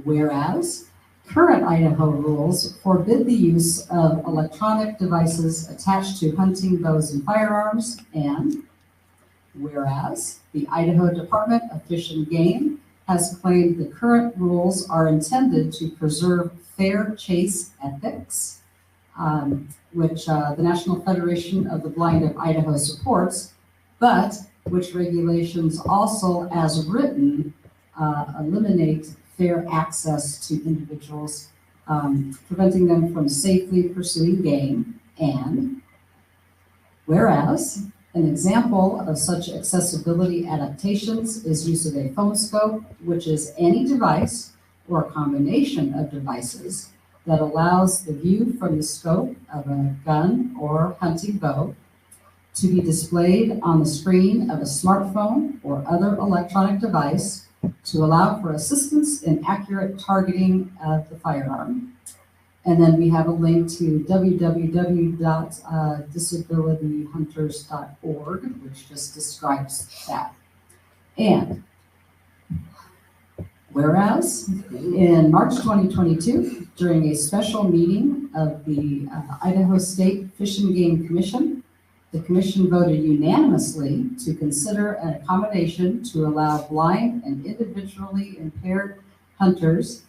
whereas current Idaho rules forbid the use of electronic devices attached to hunting bows and firearms, and whereas the Idaho Department of Fish and Game has claimed the current rules are intended to preserve fair chase ethics, which the National Federation of the Blind of Idaho supports, but which regulations also, as written, eliminate fair access to individuals, preventing them from safely pursuing game, and whereas an example of such accessibility adaptations is use of a phone scope, which is any device or a combination of devices that allows the view from the scope of a gun or hunting bow to be displayed on the screen of a smartphone or other electronic device to allow for assistance in accurate targeting of the firearm. And then we have a link to www.disabilityhunters.org, which just describes that. And whereas in March 2022, during a special meeting of the Idaho State Fish and Game Commission, the commission voted unanimously to consider an accommodation to allow blind and individually impaired hunters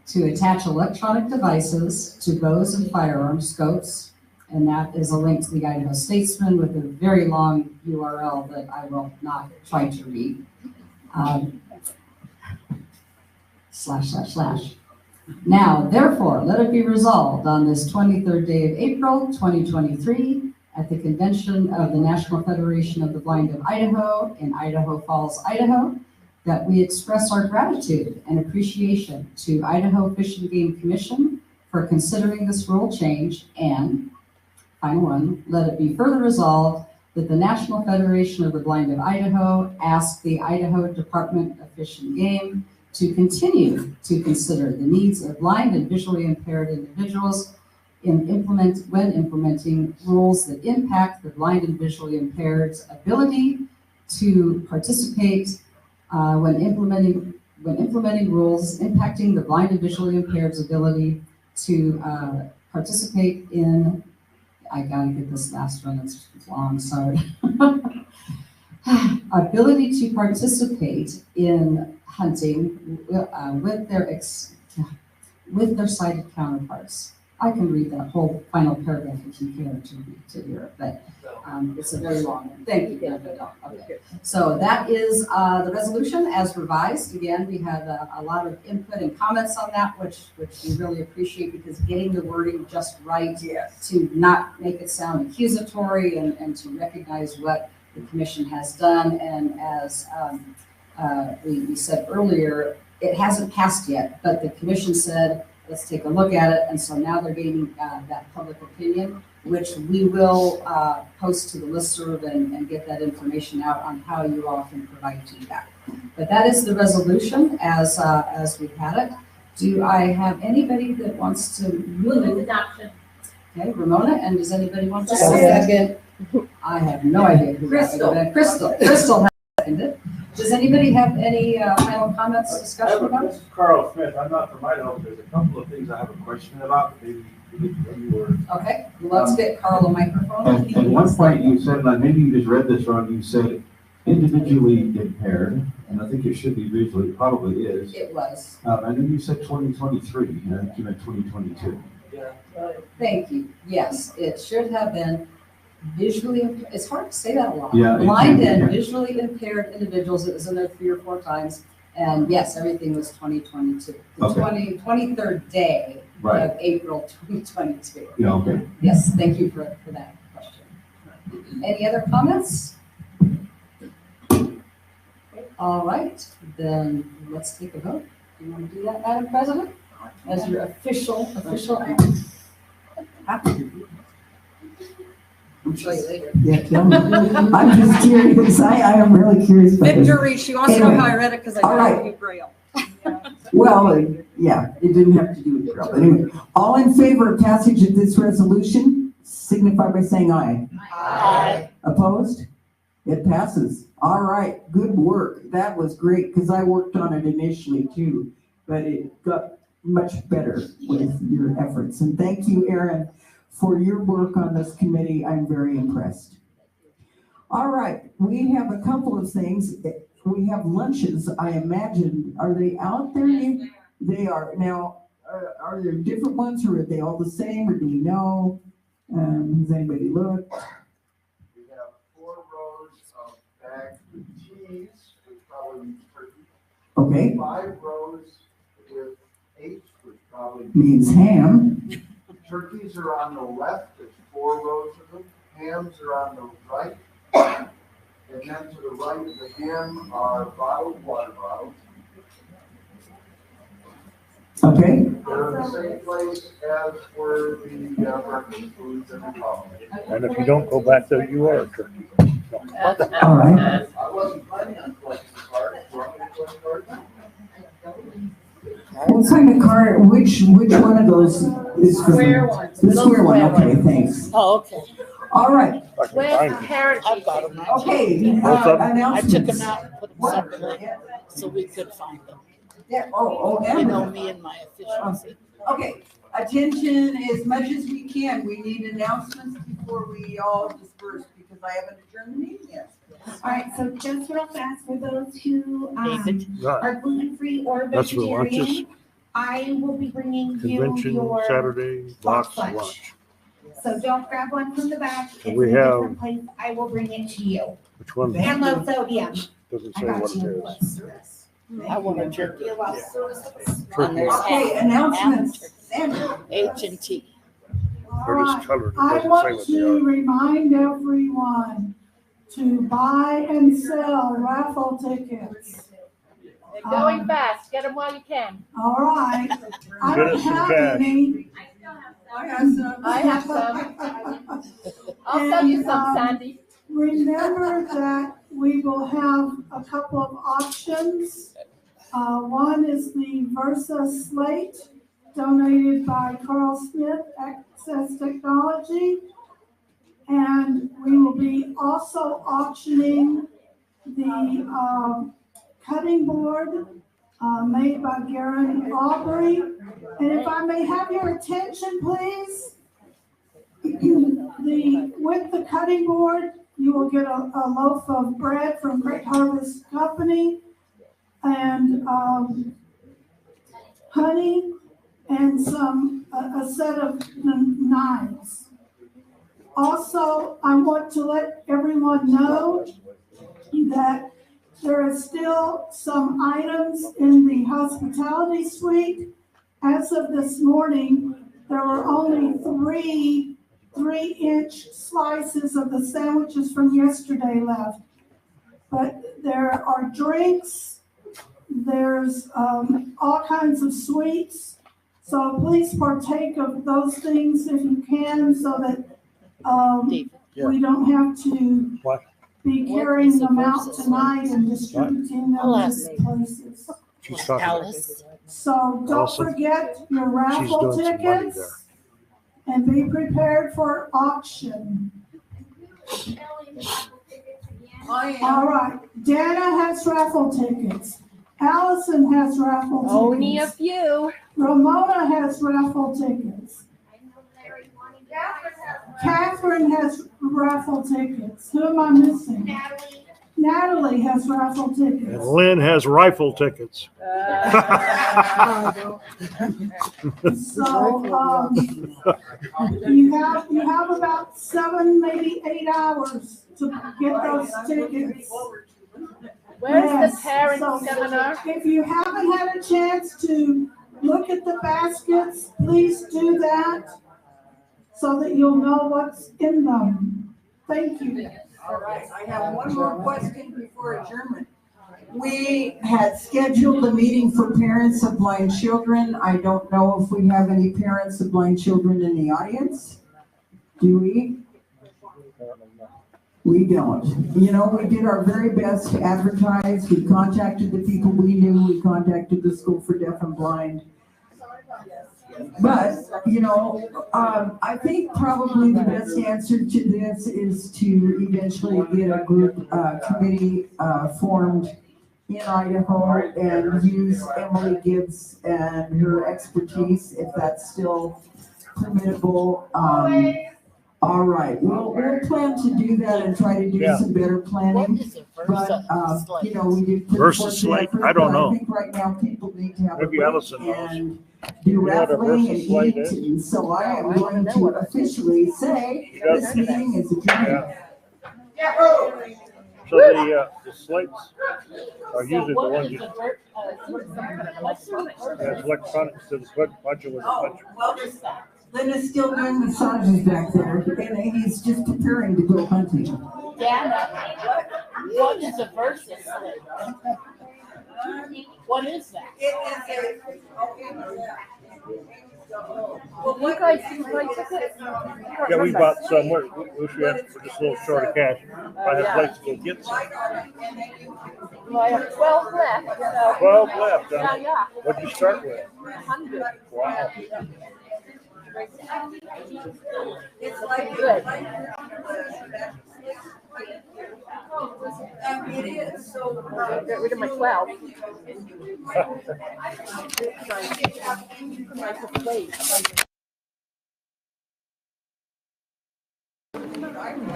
to attach electronic devices to bows and firearm scopes. And that is a link to the Idaho Statesman with a very long URL that I will not try to read. // Now, therefore, let it be resolved on this 23rd day of April, 2023, at the convention of the National Federation of the Blind of Idaho in Idaho Falls, Idaho, that we express our gratitude and appreciation to Idaho Fish and Game Commission for considering this rule change, and final one, let it be further resolved that the National Federation of the Blind of Idaho ask the Idaho Department of Fish and Game to continue to consider the needs of blind and visually impaired individuals when implementing rules that impact the blind and visually impaired's ability to participate when implementing rules impacting the blind and visually impaired's ability to participate in, I gotta get this last one, it's long, sorry. Ability to participate in hunting with their sighted counterparts. I can read that whole final paragraph if you care to hear it, but it's a very long one. Thank you. Okay. So that is the resolution as revised. Again, we had a lot of input and comments on that, which we really appreciate, because getting the wording just right to not make it sound accusatory and to recognize what the commission has done. And as we said earlier, it hasn't passed yet, but the commission said, let's take a look at it. And so now they're getting that public opinion, which we will post to the listserv and get that information out on how you all can provide feedback. But that is the resolution as we had it. Do I have anybody that wants to move adoption? Okay, Ramona, and does anybody want to second? I have no idea who that Crystal. Crystal has seconded. Does anybody have any final comments, discussion about it? This is Carl Smith. I'm not from Idaho. There's a couple of things I have a question about. Maybe you were. Okay, let's get Carl a microphone. At one point you said, and maybe you just read this wrong, you said individually impaired, and I think it should be visually, it probably is. It was. And then you said 2023, and I think you meant 2022. Thank you. Yes, it should have been visually, it's hard to say that a lot. Yeah, Blind and visually impaired individuals, it was in there 3 or 4 times. And yes, everything was 2022. The Okay. 23rd day Right. of April 2022. Yeah, okay. Yes, thank you for that question. Any other comments? All right, then let's take a vote. Do you want to do that, Madam President? As your official act. Happy to. I'll show you later. Yeah, tell me. I'm just curious. I am really curious. about this. Victory, she wants to know how I read it because I All right. don't read Braille. Well, yeah, it didn't have to do with Braille. Anyway, all in favor of passage of this resolution, signify by saying aye. Aye. Opposed? It passes. All right, good work. That was great because I worked on it initially too, but it got much better with your efforts. And thank you, Aaron, for your work on this committee. I'm very impressed. All right, we have a couple of things. We have lunches, I imagine. Are they out there? They are. Now, are there different ones or are they all the same or do we know? Has anybody looked? We have 4 rows of bags with cheese, which probably means turkey. Okay. 5 rows with H, which probably Means ham. Turkeys are on the left, there's 4 rows of them. Hams are on the right. And then to the right of the ham are bottled water bottles. Okay. They're in the same place as were the breakfast foods and the coffee. And if you don't go back there, you are a turkey. All right. I wasn't planning on collecting cards. Do you want me to collect cards? What kind of card, which one of those is for? Square ones. The square one, okay, thanks. Oh, okay. All right, With carrot. I've got them. okay. I Announcements. took them out and put them separately so we could find them. Yeah, oh, You know Amber. me and my efficiency. Okay, attention as much as we can. We need announcements before we all disperse because I haven't adjourned the meeting yet. All right, so just real fast, for those who Right. are gluten-free or That's for lunches. vegetarian, I will be bringing you Convention your Saturday, box lunch. So don't grab one from the back. And It's we in a have- different place. I will bring it to you. Which one? And low sodium. Doesn't I say got what it you. is. I want a turkey. You're welcome. And there's Okay, ham announcements. and Sandra. turkey. H&T. They're just colored. It I doesn't say want what they to are. remind everyone to buy and sell raffle tickets. They're going fast. Get them while you can. All right. I Get don't us some have cash. any. I have some. I have some. I'll sell you some, Sandy. Remember that we will have a couple of options. One is the Versa slate donated by Carl Smith, Access Technology. And we will be also auctioning the cutting board made by Garen Aubrey. And if I may have your attention, please. With the cutting board, you will get a loaf of bread from Great Harvest Company and honey and a set of knives. Also, I want to let everyone know that there are still some items in the hospitality suite. As of this morning, there were only 3-inch slices of the sandwiches from yesterday left. But there are drinks There's all kinds of sweets. So please partake of those things if you can, so that we don't have to be carrying them out tonight and distributing them to places. She's talking. Alice. So don't forget your raffle doing some money tickets and be prepared for auction. All right, Dana has raffle tickets. Allison has raffle tickets. Only a few. Ramona has raffle tickets. Catherine has raffle tickets. Who am I missing? Natalie has raffle tickets. And Lynn has rifle tickets. So, you have about 7, maybe 8 hours to get those tickets. Where's the parent so seminar? If you haven't had a chance to look at the baskets, please do that so that you'll know what's in them. Thank you. All right, I have one more question before adjournment. We had scheduled a meeting for parents of blind children. I don't know if we have any parents of blind children in the audience. Do we? We don't. You know, we did our very best to advertise. We contacted the people we knew. We contacted the School for Deaf and Blind. But, you know, I think probably the best answer to this is to eventually get a group committee formed in Idaho and use Emily Gibbs and her expertise, if that's still permissible. All right, we'll plan to do that and try to do some better planning. But, you know, we did. Versus slate, I don't know. I think right now people need to have Maybe a break Allison knows. and do raffling and eat. And so I am going to officially say this meeting is adjourned. So the slates are usually the ones you. It's electronic instead of punching with a punch. Lynn is still doing massages back there, and he's just preparing to go hunting. Dana, what is a versus slate? What is that? You guys can buy tickets? Yeah, we bought some. We should have for just a little short of cash. If I had a place to go get some. Well, I have 12 left. So. 12 left, huh? Yeah. What'd you start with? 100. Wow. It's like good. It is, so. Get rid of my 12.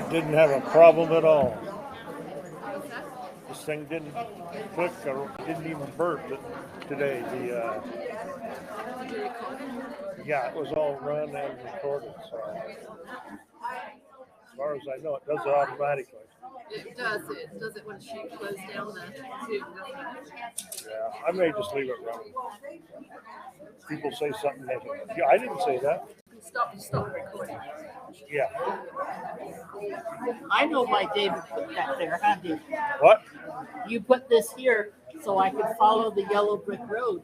Didn't have a problem at all. This thing didn't click or didn't even burp today. Yeah, it was all run and recorded. So as far as I know, it does it automatically. It does it. It does it when she closed down the tube. Yeah, I may just leave it running. People say something that, yeah, I didn't say that. Stop recording. Yeah. I know why David put that there, huh, David? What? You put this here so I could follow the yellow brick road.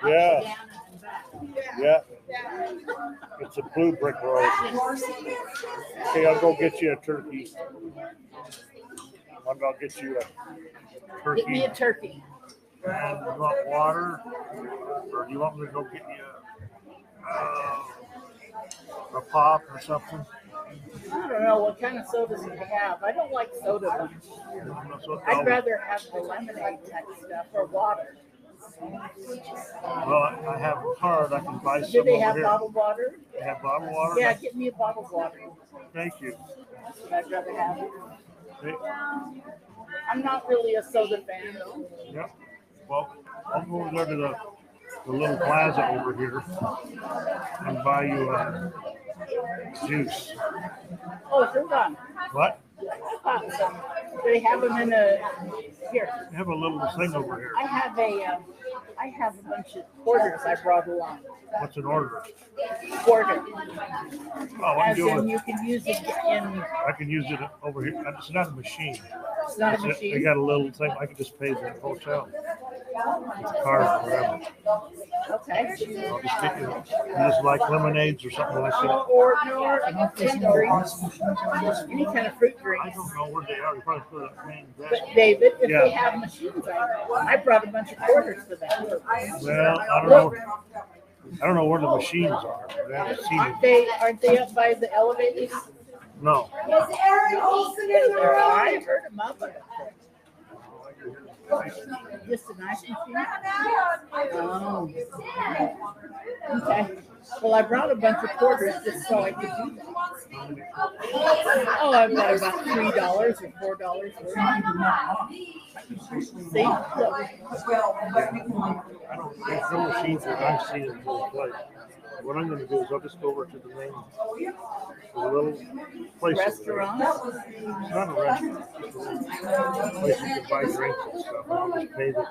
Yeah. Yeah. It's a blue brick road. Okay, I'll go get you a turkey. I'll go get you a turkey. Get me a turkey. And you want water? Or do you want me to go get you a pop or something? I don't know what kind of sodas you have. I don't like soda much. I'd rather have the lemonade type stuff or water. Well, I have a card. I can buy some Do they over have here. bottled water? They have bottled water? Yeah, get me a bottled water. Thank you. That's what I'd rather have. Hey. I'm not really a soda fan. Yep. Well, I'll go over there to the little plaza over here and buy you a juice. Oh, hold on. What? They have them in a here. They have a little thing over here. I have a bunch of quarters I brought along. What's an order? Quarter. Oh, I'm As doing. in you can use it in. I can use it over here. It's not a machine. It's not a machine? They got a little thing. I can just pay the hotel. car or whatever. Okay. I'll just take it. You just like lemonades or something like that? Or any drinks, any kind of fruit I drinks. don't know where they are. You probably put it up main desk. But David, if Yeah. they have machines, I brought a bunch of quarters for that. Well, I don't know. I don't know where the machines are. I haven't seen them. Aren't they up by the elevators? No. Is Aaron Olson in the room? I heard them up there. Just a nice machine. Oh. Okay. Well, I brought a bunch of quarters just so I could do that. Oh, I've got about $3 or $4 worth. See? I don't. There's no machines that I've seen in full play. What I'm going to do is I'll just go over to the main, the little place. Restaurant? It's not a restaurant. It's a little place you can buy drinks and stuff. And I'll just pay them.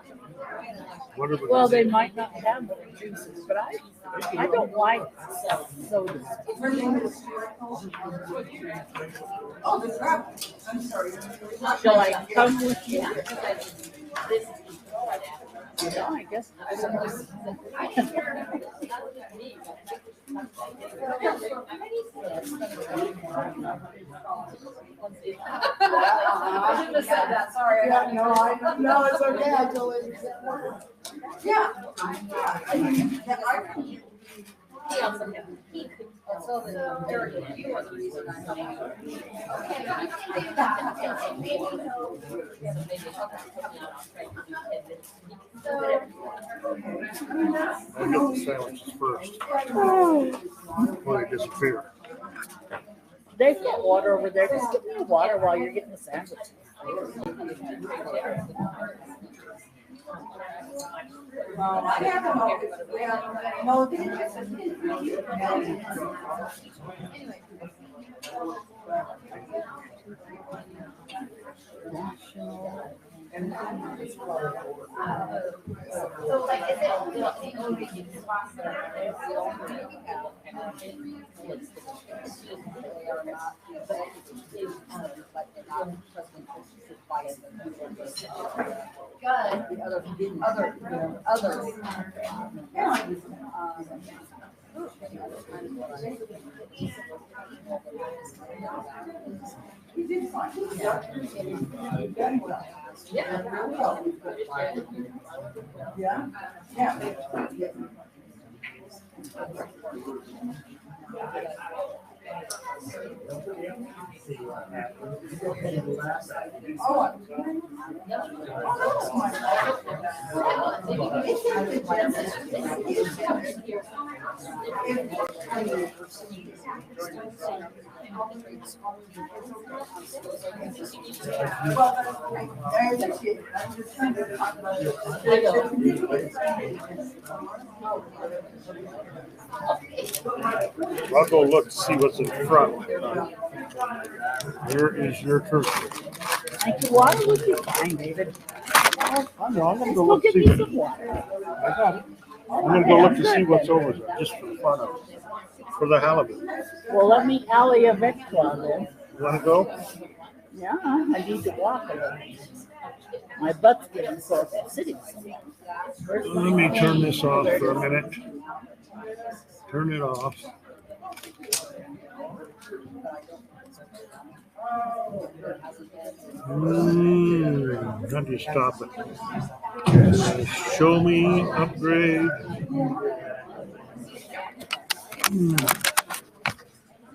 Whatever. Well, they might not have juices, but I don't like sodas. Oh, the crap. I'm sorry. Shall I come with you? Yeah, I guess. I shouldn't have said that, sorry. No, it's okay, I totally understand. Yeah. I'll get the sandwiches first. Before they disappear. They've got water over there. Just get me water while you're getting the sandwich. I have them all. So like, is it the only spots that are there? You did fine. Yeah. Yeah. I'll go look to see what's in front. Here is your turkey. Thank you. Water would be fine, David. I'm going to go We'll look get see. you some water. I got it. I'm going to go look to see what's over there, just for the fun of it. For the halibut. Well, let me alley a vector then. You want to go? Yeah, I need to walk a little. My butt's getting sore from sitting. Let me turn this off for a minute. Turn it off. How do you stop it? Show me, upgrade.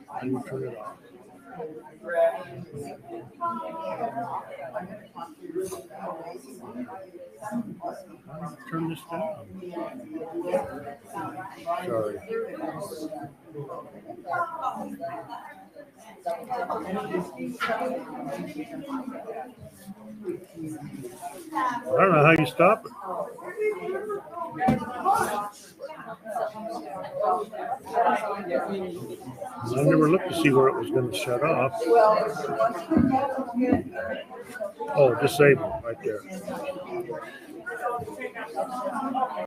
How do you turn it off? Turn this down. Sorry. I don't know how you stop it. I never looked to see where it was going to shut off. Oh, disable right there.